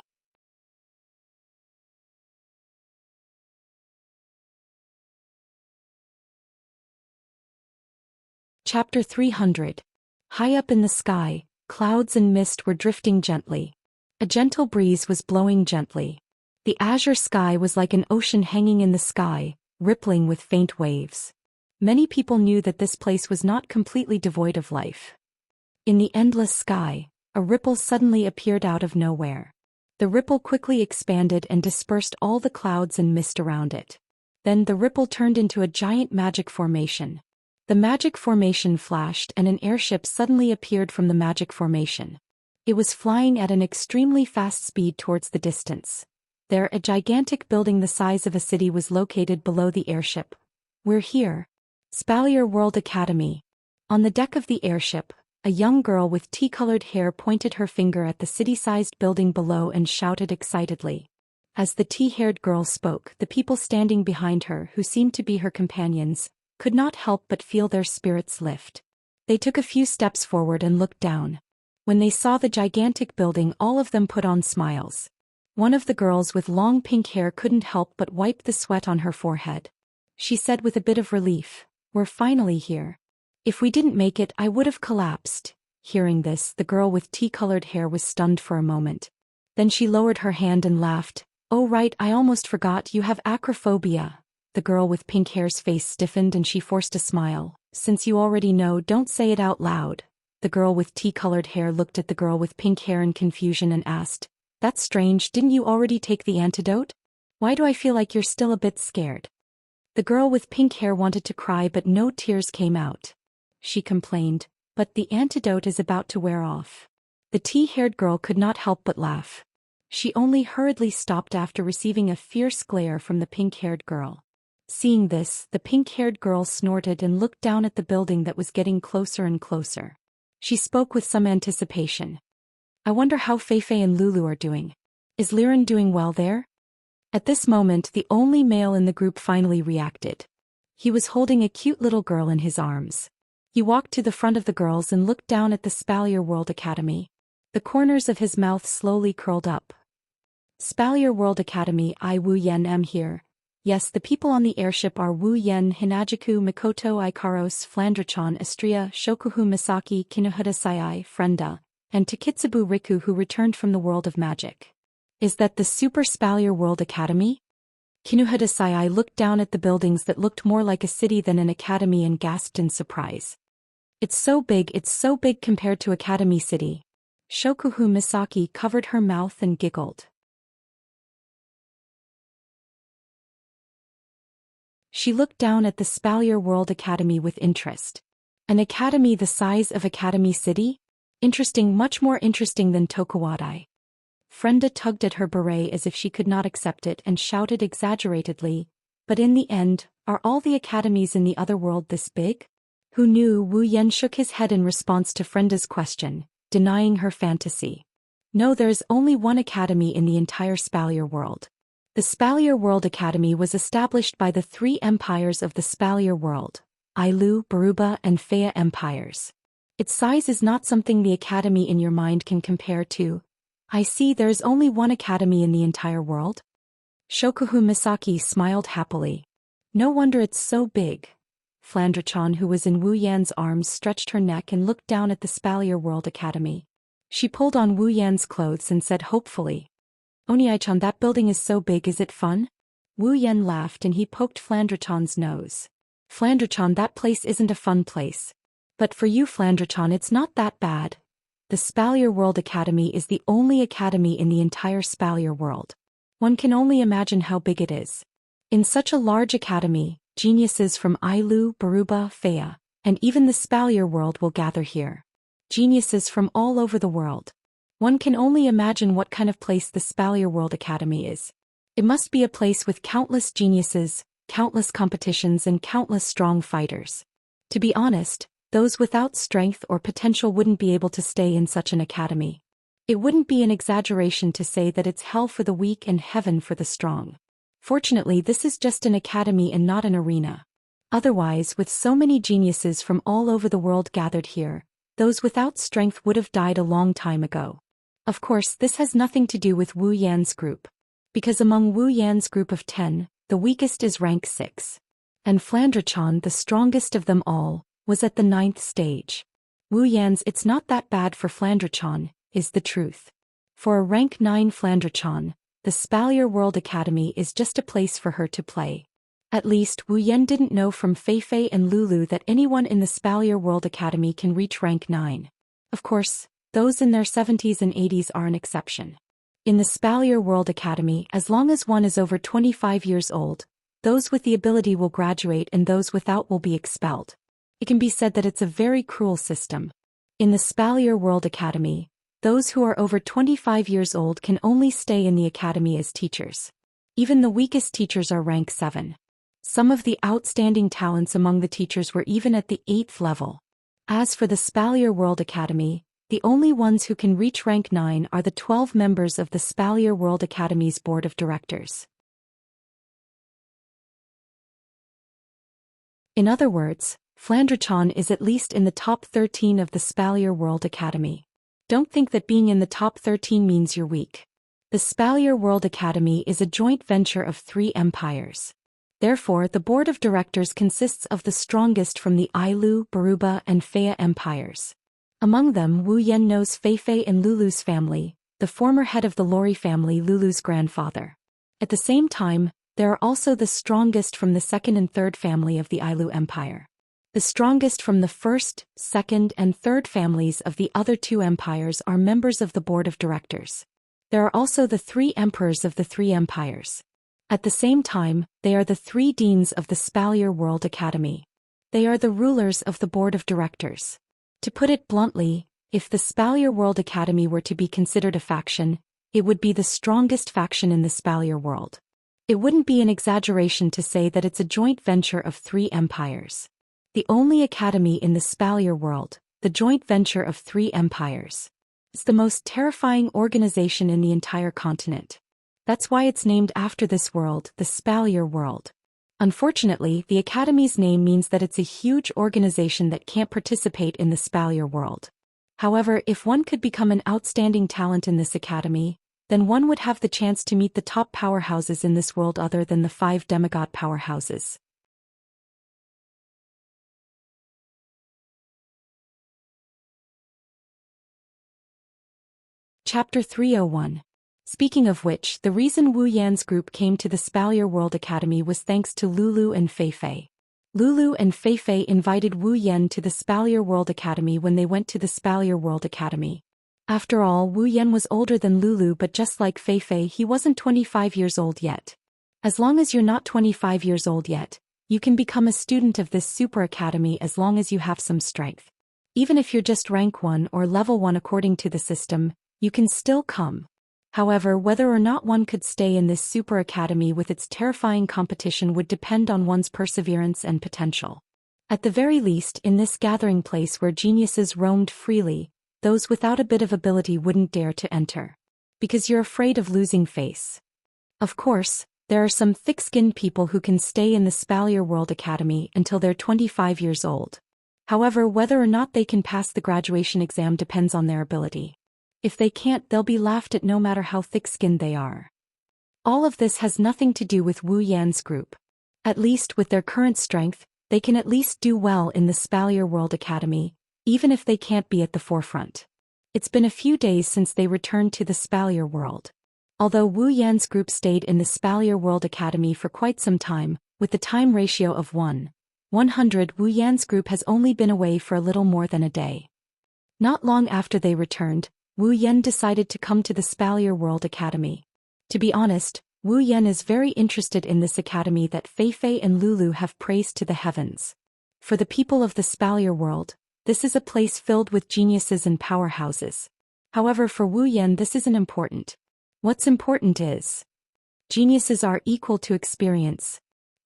A: Chapter 300. High up in the sky, clouds and mist were drifting gently. A gentle breeze was blowing gently. The azure sky was like an ocean hanging in the sky, rippling with faint waves. Many people knew that this place was not completely devoid of life. In the endless sky, a ripple suddenly appeared out of nowhere. The ripple quickly expanded and dispersed all the clouds and mist around it. Then the ripple turned into a giant magic formation. The magic formation flashed and an airship suddenly appeared from the magic formation. It was flying at an extremely fast speed towards the distance. There, a gigantic building the size of a city was located below the airship. "We're here. Spalier World Academy." On the deck of the airship, a young girl with tea-colored hair pointed her finger at the city-sized building below and shouted excitedly. As the tea-haired girl spoke, the people standing behind her, who seemed to be her companions, could not help but feel their spirits lift. They took a few steps forward and looked down. When they saw the gigantic building, all of them put on smiles. One of the girls with long pink hair couldn't help but wipe the sweat on her forehead. She said with a bit of relief, "We're finally here. If we didn't make it, I would have collapsed." Hearing this, the girl with tea-colored hair was stunned for a moment. Then she lowered her hand and laughed. "Oh right, I almost forgot, you have acrophobia." The girl with pink hair's face stiffened and she forced a smile. "Since you already know, don't say it out loud." The girl with tea-colored hair looked at the girl with pink hair in confusion and asked, "That's strange, didn't you already take the antidote? Why do I feel like you're still a bit scared?" The girl with pink hair wanted to cry but no tears came out. She complained, "But the antidote is about to wear off." The tea-haired girl could not help but laugh. She only hurriedly stopped after receiving a fierce glare from the pink-haired girl. Seeing this, the pink-haired girl snorted and looked down at the building that was getting closer and closer. She spoke with some anticipation. "I wonder how Feifei and Lulu are doing. Is Liren doing well there?" At this moment, the only male in the group finally reacted. He was holding a cute little girl in his arms. He walked to the front of the girls and looked down at the Spalier World Academy. The corners of his mouth slowly curled up. "Spalier World Academy, I Wu Yen am here. Yes, the people on the airship are Wu Yen, Hinajiku, Mikoto, Ikaros, Flandrachan, Astria, Shokuhu Misaki, Kinuhata Sayai, Frenda, and Takitsubu Riku, who returned from the world of magic. Is that the Super Spalier World Academy? Kinuhata Sayai looked down at the buildings that looked more like a city than an academy and gasped in surprise. It's so big compared to Academy City. Shokuhu Misaki covered her mouth and giggled. She looked down at the Spalier World Academy with interest. An academy the size of Academy City? Interesting, much more interesting than Tokuwadai. Frenda tugged at her beret as if she could not accept it and shouted exaggeratedly, but in the end, are all the academies in the other world this big? Who knew? Wu Yen shook his head in response to Frenda's question, denying her fantasy. No, there is only one academy in the entire Spalier world. The Spalier World Academy was established by the three empires of the Spalier world, Ailu, Baruba, and Fea empires. Its size is not something the academy in your mind can compare to. I see, there is only one academy in the entire world. Shokuhu Misaki smiled happily. No wonder it's so big. Flandrachan, who was in Wu Yan's arms, stretched her neck and looked down at the Spalier World Academy. She pulled on Wu Yan's clothes and said hopefully, Oniai-chan, that building is so big, is it fun? Wu Yan laughed and he poked Flandrachan's nose. Flandrachan, that place isn't a fun place. But for you, Flandrachan, it's not that bad. The Spalier World Academy is the only academy in the entire Spalier world. One can only imagine how big it is. In such a large academy, geniuses from Ailu, Baruba, Fea, and even the Spalier world will gather here. Geniuses from all over the world. One can only imagine what kind of place the Spalier World Academy is. It must be a place with countless geniuses, countless competitions, and countless strong fighters. To be honest, those without strength or potential wouldn't be able to stay in such an academy. It wouldn't be an exaggeration to say that it's hell for the weak and heaven for the strong. Fortunately, this is just an academy and not an arena. Otherwise, with so many geniuses from all over the world gathered here, those without strength would have died a long time ago. Of course, this has nothing to do with Wu Yan's group. Because among Wu Yan's group of 10, the weakest is rank 6. And Flandrachan, the strongest of them all, was at the 9th stage. Wu Yan's "it's not that bad for Flandrachan" is the truth. For a rank 9 Flandrachan, the Spalier World Academy is just a place for her to play. At least Wu Yan didn't know from Feifei and Lulu that anyone in the Spalier World Academy can reach rank 9. Of course, those in their 70s and 80s are an exception. In the Spalier World Academy, as long as one is over 25 years old, those with the ability will graduate and those without will be expelled. It can be said that it's a very cruel system. In the Spalier World Academy, those who are over 25 years old can only stay in the academy as teachers. Even the weakest teachers are rank 7. Some of the outstanding talents among the teachers were even at the 8th level. As for the Spalier World Academy, the only ones who can reach rank 9 are the 12 members of the Spalier World Academy's board of directors. In other words, Flandrachan is at least in the top 13 of the Spalier World Academy. Don't think that being in the top 13 means you're weak. The Spalier World Academy is a joint venture of 3 empires. Therefore, the board of directors consists of the strongest from the Ailu, Baruba, and Fea empires. Among them, Wu Yan knows Feifei and Lulu's family, the former head of the Lori family, Lulu's grandfather. At the same time, there are also the strongest from the 2nd and 3rd family of the Ailu Empire. The strongest from the 1st, 2nd, and 3rd families of the other 2 empires are members of the board of directors. There are also the 3 emperors of the 3 empires. At the same time, they are the 3 deans of the Spalier World Academy. They are the rulers of the board of directors. To put it bluntly, if the Spalier World Academy were to be considered a faction, it would be the strongest faction in the Spalier world. It wouldn't be an exaggeration to say that it's a joint venture of 3 empires. The only academy in the Spalier world, the joint venture of 3 empires. It's the most terrifying organization in the entire continent. That's why it's named after this world, the Spalier world. Unfortunately, the Academy's name means that it's a huge organization that can't participate in the Spalier world. However, if one could become an outstanding talent in this academy, then one would have the chance to meet the top powerhouses in this world other than the 5 demigod powerhouses. Chapter 301. Speaking of which, the reason Wu Yan's group came to the Spalier World Academy was thanks to Lulu and Feifei. Lulu and Feifei invited Wu Yan to the Spalier World Academy when they went to the Spalier World Academy. After all, Wu Yan was older than Lulu, but just like Feifei, he wasn't 25 years old yet. As long as you're not 25 years old yet, you can become a student of this super academy as long as you have some strength. Even if you're just rank 1 or level 1 according to the system, you can still come. However, whether or not one could stay in this super academy with its terrifying competition would depend on one's perseverance and potential. At the very least, in this gathering place where geniuses roamed freely, those without a bit of ability wouldn't dare to enter. Because you're afraid of losing face. Of course, there are some thick-skinned people who can stay in the Spalier World Academy until they're 25 years old. However, whether or not they can pass the graduation exam depends on their ability. If they can't, they'll be laughed at no matter how thick-skinned they are. All of this has nothing to do with Wu Yan's group. At least with their current strength, they can at least do well in the Spalier World Academy, even if they can't be at the forefront. It's been a few days since they returned to the Spalier World. Although Wu Yan's group stayed in the Spalier World Academy for quite some time, with the time ratio of 1:100, Wu Yan's group has only been away for a little more than a day. Not long after they returned, Wu Yan decided to come to the Spalier World Academy. To be honest, Wu Yan is very interested in this academy that Feifei and Lulu have praised to the heavens. For the people of the Spalier World, this is a place filled with geniuses and powerhouses. However, for Wu Yan this isn't important. What's important is, geniuses are equal to experience.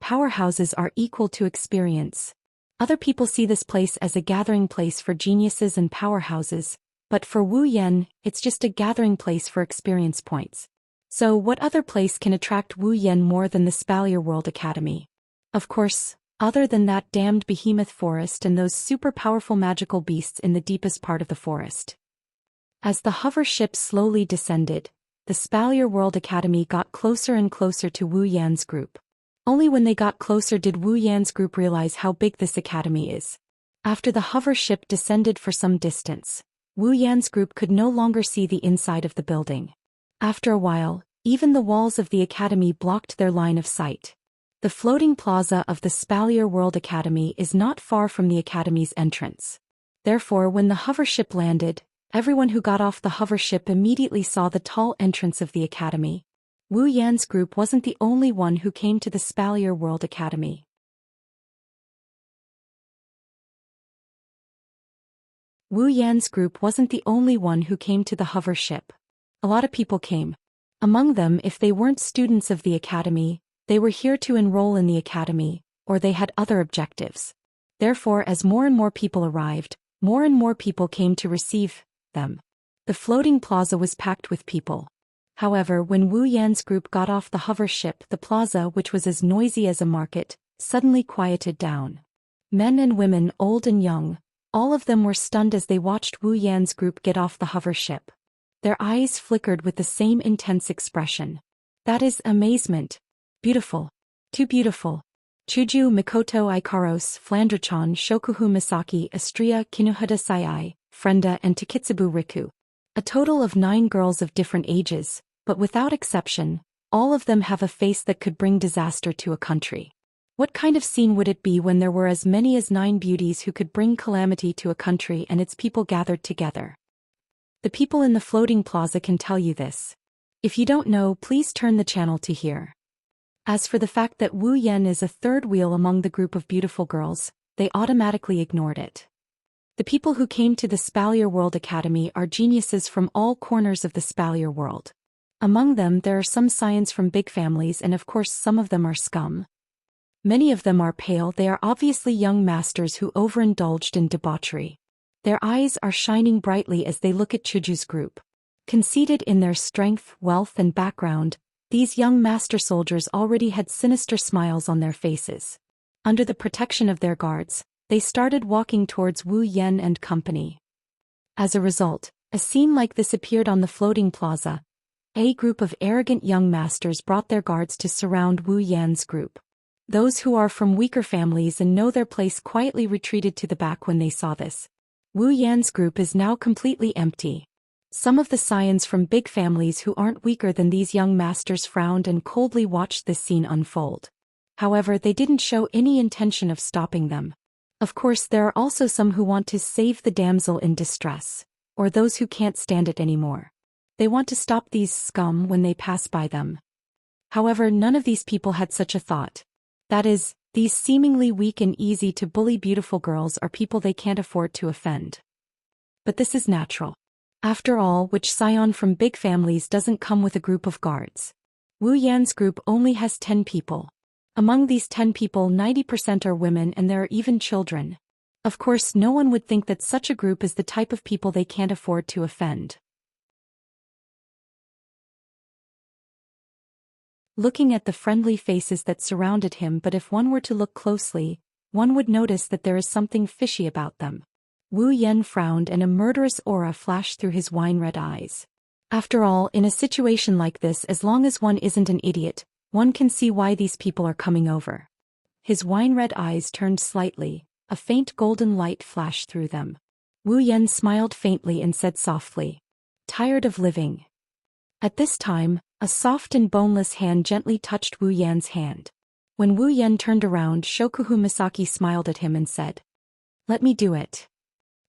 A: Powerhouses are equal to experience. Other people see this place as a gathering place for geniuses and powerhouses, but for Wu Yan, it's just a gathering place for experience points. So what other place can attract Wu Yan more than the Spalier World Academy? Of course, other than that damned behemoth forest and those super powerful magical beasts in the deepest part of the forest. As the hover ship slowly descended, the Spalier World Academy got closer and closer to Wu Yan's group. Only when they got closer did Wu Yan's group realize how big this academy is. After the hover ship descended for some distance, Wu Yan's group could no longer see the inside of the building. After a while, even the walls of the academy blocked their line of sight. The floating plaza of the Spalier World Academy is not far from the academy's entrance. Therefore, when the hover ship landed, everyone who got off the hover ship immediately saw the tall entrance of the academy. Wu Yan's group wasn't the only one who came to the Spalier World Academy. Wu Yan's group wasn't the only one who came to the hover ship. A lot of people came. Among them, if they weren't students of the academy, they were here to enroll in the academy, or they had other objectives. Therefore, as more and more people arrived, more and more people came to receive them. The floating plaza was packed with people. However, when Wu Yan's group got off the hover ship, the plaza, which was as noisy as a market, suddenly quieted down. Men and women, old and young, all of them were stunned as they watched Wu Yan's group get off the hover ship. Their eyes flickered with the same intense expression. That is amazement. Beautiful. Too beautiful. Chuju Mikoto Ikaros Flandrachan Shokuhu Misaki Astria Kinuhada Sayai, Frenda and Takitsubu Riku. A total of 9 girls of different ages, but without exception, all of them have a face that could bring disaster to a country. What kind of scene would it be when there were as many as 9 beauties who could bring calamity to a country and its people gathered together? The people in the floating plaza can tell you this. If you don't know, please turn the channel to here. As for the fact that Wu Yan is a third wheel among the group of beautiful girls, they automatically ignored it. The people who came to the Spalier World Academy are geniuses from all corners of the Spalier World. Among them there are some scions from big families and of course some of them are scum. Many of them are pale. They are obviously young masters who overindulged in debauchery. Their eyes are shining brightly as they look at Chuju's group. Conceited in their strength, wealth and background, these young master soldiers already had sinister smiles on their faces. Under the protection of their guards, they started walking towards Wu Yan and company. As a result, a scene like this appeared on the floating plaza. A group of arrogant young masters brought their guards to surround Wu Yan's group. Those who are from weaker families and know their place quietly retreated to the back when they saw this. Wu Yan's group is now completely empty. Some of the scions from big families who aren't weaker than these young masters frowned and coldly watched this scene unfold. However, they didn't show any intention of stopping them. Of course, there are also some who want to save the damsel in distress, or those who can't stand it anymore. They want to stop these scum when they pass by them. However, none of these people had such a thought. That is, these seemingly weak and easy to bully beautiful girls are people they can't afford to offend. But this is natural. After all, which scion from big families doesn't come with a group of guards? Wu Yan's group only has 10 people. Among these 10 people, 90% are women and there are even children. Of course, no one would think that such a group is the type of people they can't afford to offend. Looking at the friendly faces that surrounded him, but if one were to look closely, one would notice that there is something fishy about them. Wu Yan frowned and a murderous aura flashed through his wine-red eyes. After all, in a situation like this, as long as one isn't an idiot, one can see why these people are coming over. His wine-red eyes turned slightly, a faint golden light flashed through them. Wu Yan smiled faintly and said softly, "Tired of living?" At this time, a soft and boneless hand gently touched Wu Yan's hand. When Wu Yan turned around, Shokuhu Misaki smiled at him and said, "Let me do it."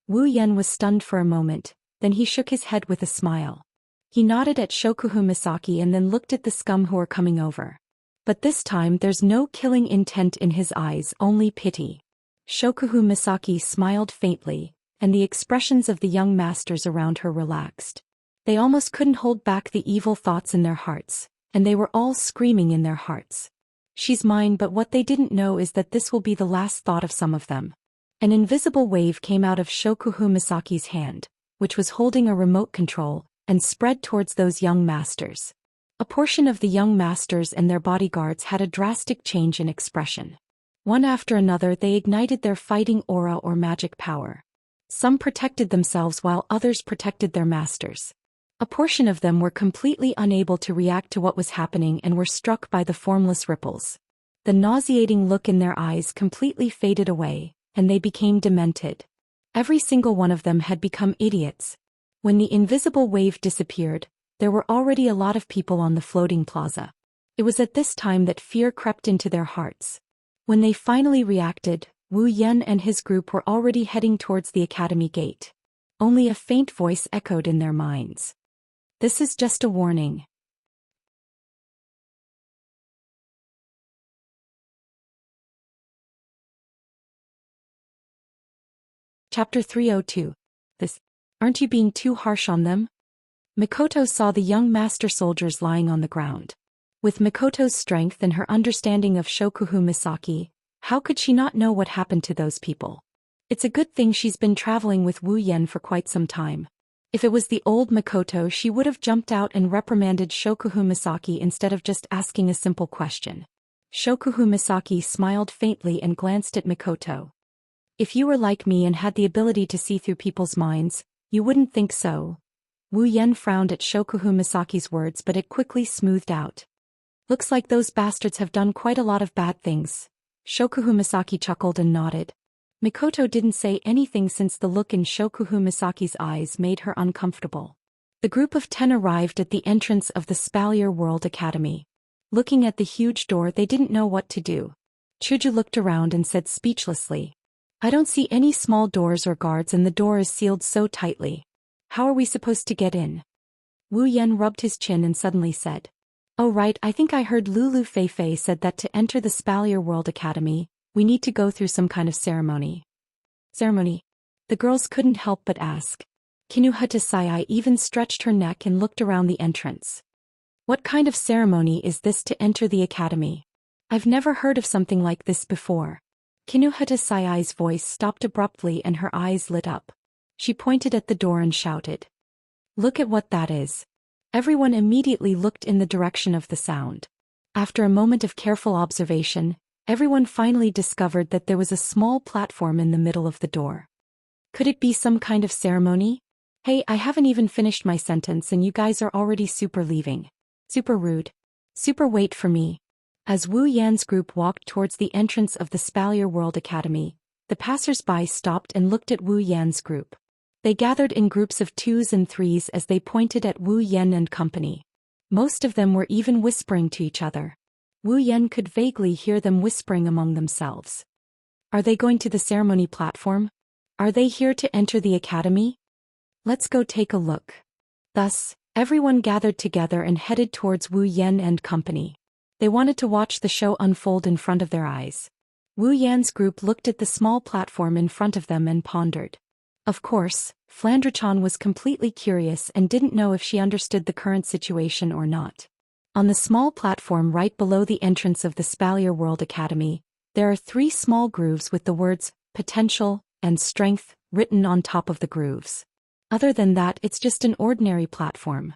A: Wu Yan was stunned for a moment, then he shook his head with a smile. He nodded at Shokuhu Misaki and then looked at the scum who are coming over. But this time there's no killing intent in his eyes, only pity. Shokuhu Misaki smiled faintly, and the expressions of the young masters around her relaxed. They almost couldn't hold back the evil thoughts in their hearts, and they were all screaming in their hearts. "She's mine," but what they didn't know is that this will be the last thought of some of them. An invisible wave came out of Shokuhu Misaki's hand, which was holding a remote control, and spread towards those young masters. A portion of the young masters and their bodyguards had a drastic change in expression. One after another they ignited their fighting aura or magic power. Some protected themselves while others protected their masters. A portion of them were completely unable to react to what was happening and were struck by the formless ripples. The nauseating look in their eyes completely faded away, and they became demented. Every single one of them had become idiots. When the invisible wave disappeared, there were already a lot of people on the floating plaza. It was at this time that fear crept into their hearts. When they finally reacted, Wu Yan and his group were already heading towards the academy gate. Only a faint voice echoed in their minds. "This is just a warning." Chapter 302. Aren't you being too harsh on them? Mikoto saw the young master soldiers lying on the ground. With Mikoto's strength and her understanding of Shokuhu Misaki, how could she not know what happened to those people? It's a good thing she's been traveling with Wu Yan for quite some time. If it was the old Mikoto, she would have jumped out and reprimanded Shokuhu Misaki instead of just asking a simple question. Shokuhu Misaki smiled faintly and glanced at Mikoto. "If you were like me and had the ability to see through people's minds, you wouldn't think so." Wu Yan frowned at Shokuhu Misaki's words, but it quickly smoothed out. "Looks like those bastards have done quite a lot of bad things." Shokuhu Misaki chuckled and nodded. Mikoto didn't say anything since the look in Shokuhu Misaki's eyes made her uncomfortable. The group of 10 arrived at the entrance of the Spalier World Academy. Looking at the huge door, they didn't know what to do. Chuju looked around and said speechlessly, "I don't see any small doors or guards and the door is sealed so tightly. How are we supposed to get in?" Wu Yan rubbed his chin and suddenly said, "Oh right, I think I heard Lulu Feifei said that to enter the Spalier World Academy, we need to go through some kind of ceremony." "Ceremony?" The girls couldn't help but ask. Kinuhata Sai even stretched her neck and looked around the entrance. "What kind of ceremony is this to enter the academy? I've never heard of something like this before." Kinuhata Sai's voice stopped abruptly and her eyes lit up. She pointed at the door and shouted, "Look at what that is." Everyone immediately looked in the direction of the sound. After a moment of careful observation, everyone finally discovered that there was a small platform in the middle of the door. Could it be some kind of ceremony? Hey, I haven't even finished my sentence and you guys are already super leaving. Super rude. Super wait for me. As Wu Yan's group walked towards the entrance of the Spalier World Academy, the passers-by stopped and looked at Wu Yan's group. They gathered in groups of 2s and 3s as they pointed at Wu Yan and company. Most of them were even whispering to each other. Wu Yan could vaguely hear them whispering among themselves. Are they going to the ceremony platform? Are they here to enter the academy? Let's go take a look. Thus, everyone gathered together and headed towards Wu Yan and company. They wanted to watch the show unfold in front of their eyes. Wu Yan's group looked at the small platform in front of them and pondered. Of course, Flandre-chan was completely curious and didn't know if she understood the current situation or not. On the small platform right below the entrance of the Spalier World Academy, there are 3 small grooves with the words, potential, and strength, written on top of the grooves. Other than that, it's just an ordinary platform.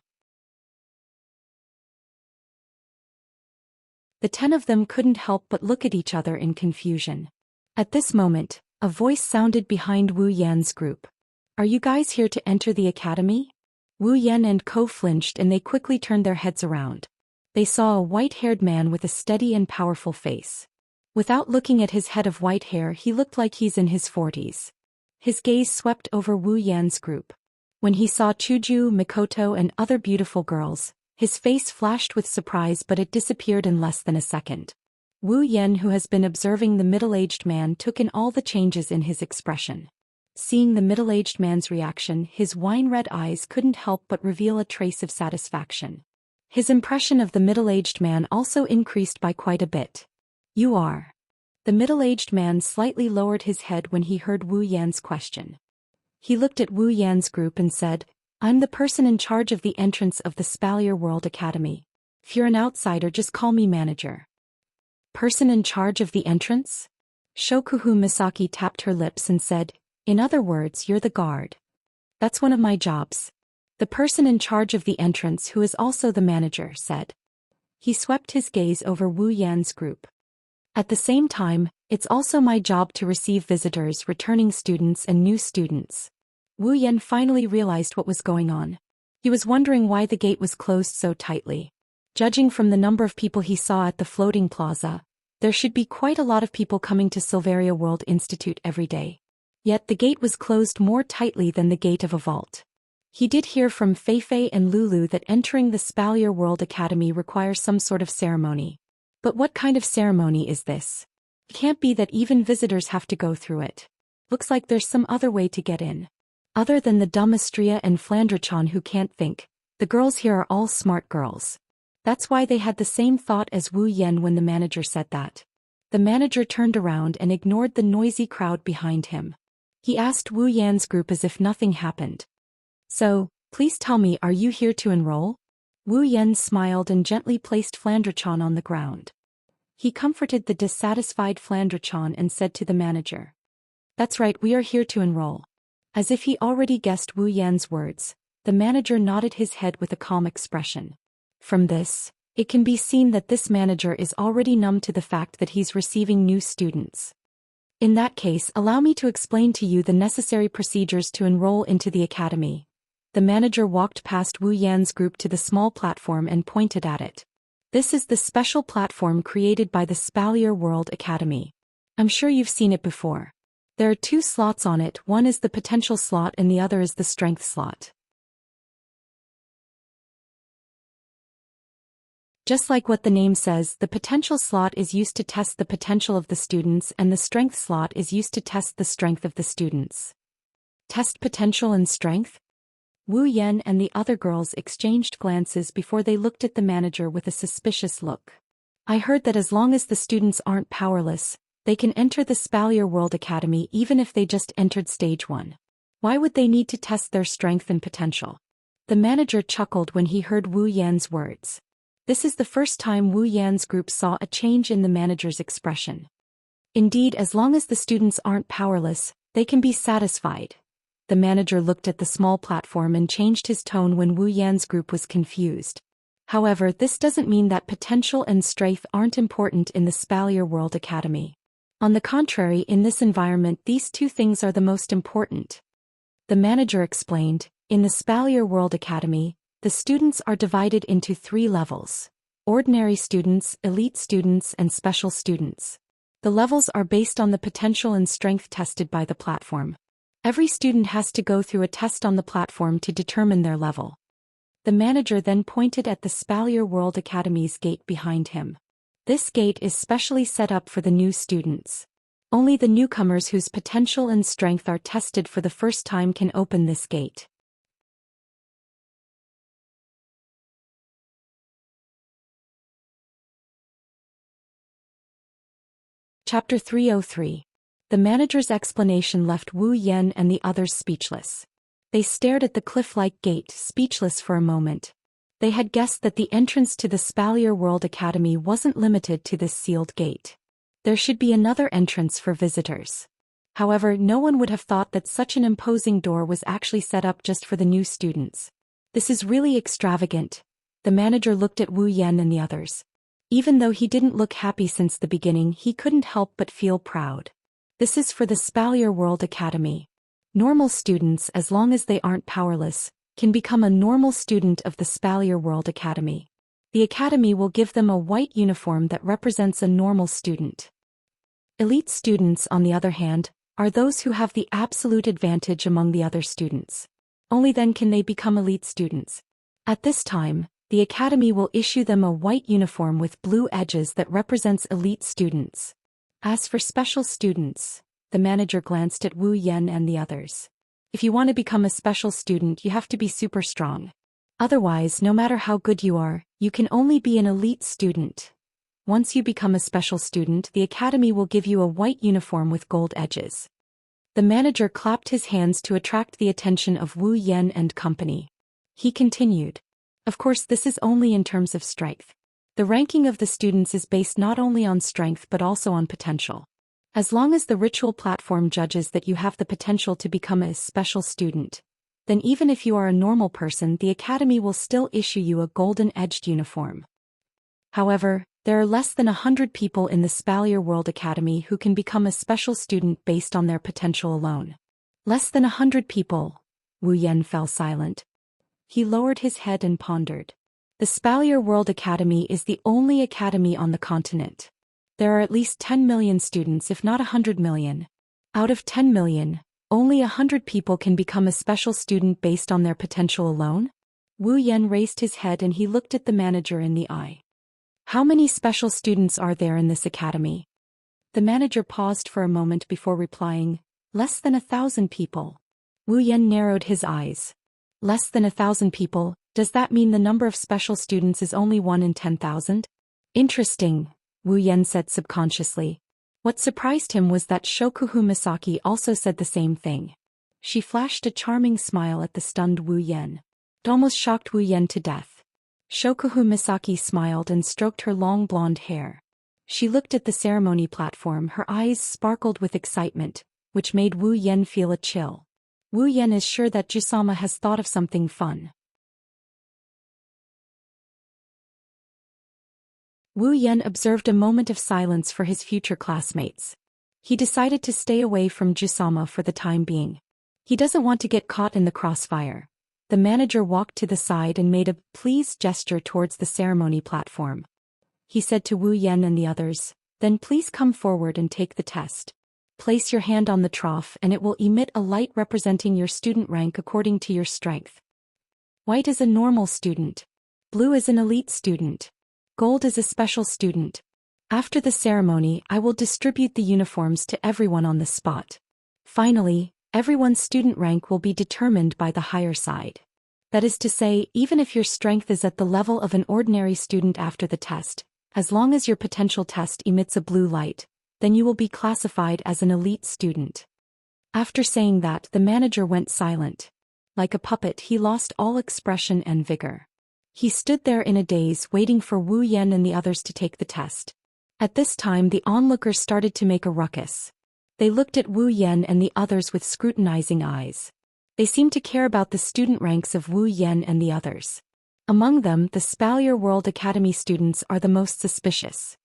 A: The 10 of them couldn't help but look at each other in confusion. At this moment, a voice sounded behind Wu Yan's group. Are you guys here to enter the academy? Wu Yan and Co flinched and they quickly turned their heads around. They saw a white-haired man with a steady and powerful face. Without looking at his head of white hair, he looked like he's in his 40s. His gaze swept over Wu Yan's group. When he saw Chuju, Mikoto and other beautiful girls, his face flashed with surprise, but it disappeared in less than a second. Wu Yan, who has been observing the middle-aged man, took in all the changes in his expression. Seeing the middle-aged man's reaction, his wine-red eyes couldn't help but reveal a trace of satisfaction. His impression of the middle-aged man also increased by quite a bit. You are. The middle-aged man slightly lowered his head when he heard Wu Yan's question. He looked at Wu Yan's group and said, I'm the person in charge of the entrance of the Spalier World Academy. If you're an outsider, just call me manager. Person in charge of the entrance? Shokuhu Misaki tapped her lips and said, in other words, you're the guard. That's one of my jobs. The person in charge of the entrance, who is also the manager, said. He swept his gaze over Wu Yan's group. At the same time, it's also my job to receive visitors, returning students and new students. Wu Yan finally realized what was going on. He was wondering why the gate was closed so tightly. Judging from the number of people he saw at the floating plaza, there should be quite a lot of people coming to Silveria World Institute every day. Yet the gate was closed more tightly than the gate of a vault. He did hear from Feifei and Lulu that entering the Spalier World Academy requires some sort of ceremony. But what kind of ceremony is this? It can't be that even visitors have to go through it. Looks like there's some other way to get in. Other than the dumb Astria and Flandre-chan who can't think, the girls here are all smart girls. That's why they had the same thought as Wu Yan when the manager said that. The manager turned around and ignored the noisy crowd behind him. He asked Wu Yan's group as if nothing happened. So, please tell me, are you here to enroll? Wu Yan smiled and gently placed Flandre-chan on the ground. He comforted the dissatisfied Flandre-chan and said to the manager. That's right, we are here to enroll. As if he already guessed Wu Yan's words, the manager nodded his head with a calm expression. From this, it can be seen that this manager is already numb to the fact that he's receiving new students. In that case, allow me to explain to you the necessary procedures to enroll into the academy. The manager walked past Wu Yan's group to the small platform and pointed at it. This is the special platform created by the Spalier World Academy. I'm sure you've seen it before. There are 2 slots on it, one is the potential slot and the other is the strength slot. Just like what the name says, the potential slot is used to test the potential of the students and the strength slot is used to test the strength of the students. Test potential and strength? Wu Yan and the other girls exchanged glances before they looked at the manager with a suspicious look. I heard that as long as the students aren't powerless, they can enter the Spalier World Academy even if they just entered stage 1. Why would they need to test their strength and potential? The manager chuckled when he heard Wu Yan's words. This is the first time Wu Yan's group saw a change in the manager's expression. Indeed, as long as the students aren't powerless, they can be satisfied. The manager looked at the small platform and changed his tone when Wu Yan's group was confused. However, this doesn't mean that potential and strength aren't important in the Spalier World Academy. On the contrary, in this environment, these 2 things are the most important. The manager explained, In the Spalier World Academy, the students are divided into 3 levels: ordinary students, elite students, and special students. The levels are based on the potential and strength tested by the platform. Every student has to go through a test on the platform to determine their level. The manager then pointed at the Spalier World Academy's gate behind him. This gate is specially set up for the new students. Only the newcomers whose potential and strength are tested for the first time can open this gate. Chapter 303. The manager's explanation left Wu Yan and the others speechless. They stared at the cliff-like gate, speechless for a moment. They had guessed that the entrance to the Spalier World Academy wasn't limited to this sealed gate. There should be another entrance for visitors. However, no one would have thought that such an imposing door was actually set up just for the new students. This is really extravagant. The manager looked at Wu Yan and the others. Even though he didn't look happy since the beginning, he couldn't help but feel proud. This is for the Spalier World Academy. Normal students, as long as they aren't powerless, can become a normal student of the Spalier World Academy. The academy will give them a white uniform that represents a normal student. Elite students, on the other hand, are those who have the absolute advantage among the other students. Only then can they become elite students. At this time, the academy will issue them a white uniform with blue edges that represents elite students. As for special students, the manager glanced at Wu Yan and the others. If you want to become a special student, you have to be super strong. Otherwise, no matter how good you are, you can only be an elite student. Once you become a special student, the academy will give you a white uniform with gold edges. The manager clapped his hands to attract the attention of Wu Yan and company. He continued. Of course, this is only in terms of strength. The ranking of the students is based not only on strength but also on potential. As long as the ritual platform judges that you have the potential to become a special student, then even if you are a normal person, the academy will still issue you a golden-edged uniform. However, there are less than 100 people in the Spalier World Academy who can become a special student based on their potential alone. Less than 100 people. Wu Yan fell silent. He lowered his head and pondered. The Spalier World Academy is the only academy on the continent. There are at least 10 million students, if not 100 million. Out of 10 million, only 100 people can become a special student based on their potential alone? Wu Yan raised his head and he looked at the manager in the eye. How many special students are there in this academy? The manager paused for a moment before replying, less than 1,000 people. Wu Yan narrowed his eyes. Less than 1,000 people, does that mean the number of special students is only 1 in 10,000? Interesting, Wu Yan said subconsciously. What surprised him was that Shokuhu Misaki also said the same thing. She flashed a charming smile at the stunned Wu Yan. It almost shocked Wu Yan to death. Shokuhu Misaki smiled and stroked her long blonde hair. She looked at the ceremony platform, her eyes sparkled with excitement, which made Wu Yan feel a chill. Wu Yan is sure that Jusama has thought of something fun. Wu Yan observed a moment of silence for his future classmates. He decided to stay away from Jusama for the time being. He doesn't want to get caught in the crossfire. The manager walked to the side and made a please gesture towards the ceremony platform. He said to Wu Yan and the others, then please come forward and take the test. Place your hand on the trough and it will emit a light representing your student rank according to your strength. White is a normal student. Blue is an elite student. Gold is a special student. After the ceremony, I will distribute the uniforms to everyone on the spot. Finally, everyone's student rank will be determined by the higher side. That is to say, even if your strength is at the level of an ordinary student after the test, as long as your potential test emits a blue light, then you will be classified as an elite student. After saying that, the manager went silent. Like a puppet, he lost all expression and vigor. He stood there in a daze waiting for Wu Yan and the others to take the test. At this time the onlookers started to make a ruckus. They looked at Wu Yan and the others with scrutinizing eyes. They seemed to care about the student ranks of Wu Yan and the others. Among them, the Spalier World Academy students are the most suspicious.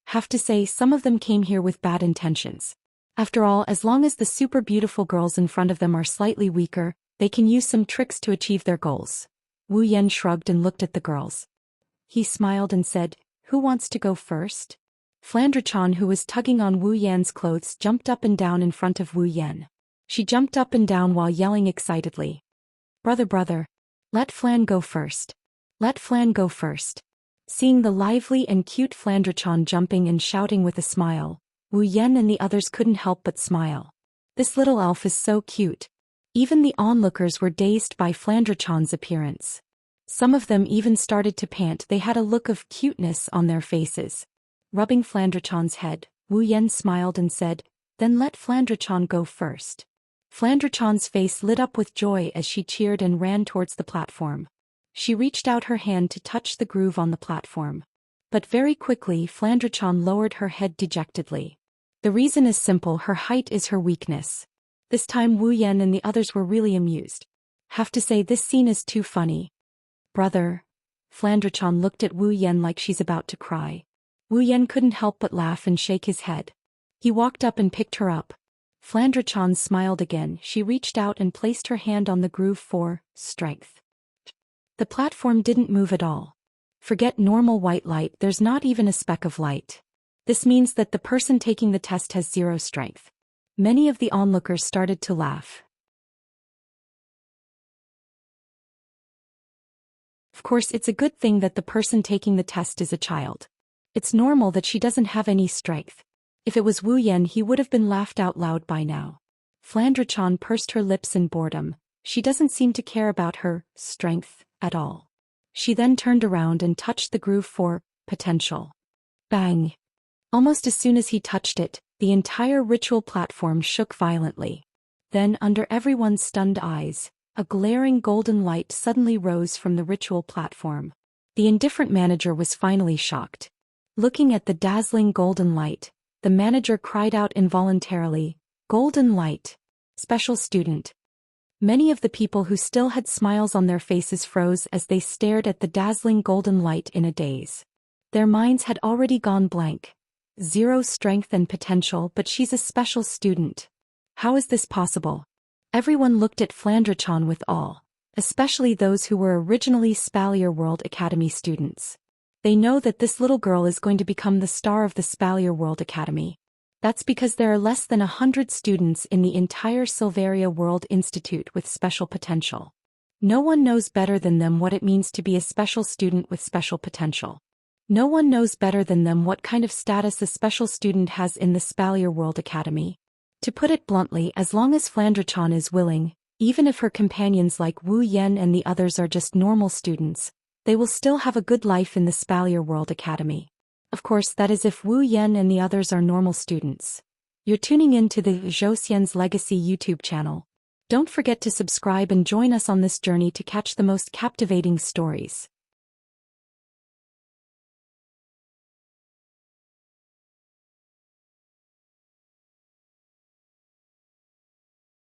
A: Have to say, some of them came here with bad intentions. After all, as long as the super beautiful girls in front of them are slightly weaker, They can use some tricks to achieve their goals. Wu Yan shrugged and looked at the girls. He smiled and said, "Who wants to go first?" Flandre-chan, who was tugging on Wu Yan's clothes, jumped up and down in front of Wu Yan. She jumped up and down while yelling excitedly. Brother, let Flan go first. Let Flan go first." Seeing the lively and cute Flandre-chan jumping and shouting with a smile, Wu Yan and the others couldn't help but smile. This little elf is so cute. Even the onlookers were dazed by Flandre-chan's appearance. Some of them even started to pant. They had a look of cuteness on their faces. Rubbing Flandre-chan's head, Wu Yan smiled and said, "Then let Flandre-chan go first." Flandre-chan's face lit up with joy as she cheered and ran towards the platform. She reached out her hand to touch the groove on the platform. But very quickly Flandre-chan lowered her head dejectedly. The reason is simple: her height is her weakness. This time Wu Yan and the others were really amused. Have to say, this scene is too funny. Brother. Flandre-chan looked at Wu Yan like she's about to cry. Wu Yan couldn't help but laugh and shake his head. He walked up and picked her up. Flandre-chan smiled again. She reached out and placed her hand on the groove for strength. The platform didn't move at all. Forget normal white light, there's not even a speck of light. This means that the person taking the test has 0 strength. Many of the onlookers started to laugh. Of course, it's a good thing that the person taking the test is a child. It's normal that she doesn't have any strength. If it was Wu Yan, he would have been laughed out loud by now. Flandre-chan pursed her lips in boredom. She doesn't seem to care about her strength at all. She then turned around and touched the groove for potential. Bang! Almost as soon as he touched it, the entire ritual platform shook violently. Then, under everyone's stunned eyes, a glaring golden light suddenly rose from the ritual platform. The indifferent manager was finally shocked. Looking at the dazzling golden light, the manager cried out involuntarily, "Golden light! Special student!" Many of the people who still had smiles on their faces froze as they stared at the dazzling golden light in a daze. Their minds had already gone blank. 0 strength and potential, but she's a special student. How is this possible? Everyone looked at Flandre-chan with awe, especially those who were originally Spalier World Academy students. They know that this little girl is going to become the star of the Spalier World Academy. That's because there are less than 100 students in the entire Silveria World Institute with special potential. No one knows better than them what it means to be a special student with special potential. No one knows better than them what kind of status a special student has in the Spalier World Academy. To put it bluntly, as long as Flandre-chan is willing, even if her companions like Wu Yan and the others are just normal students, they will still have a good life in the Spalier World Academy. Of course, that is if Wu Yan and the others are normal students. You're tuning in to the Zhou Xian's Legacy YouTube channel. Don't forget to subscribe and join us on this journey to catch the most captivating stories.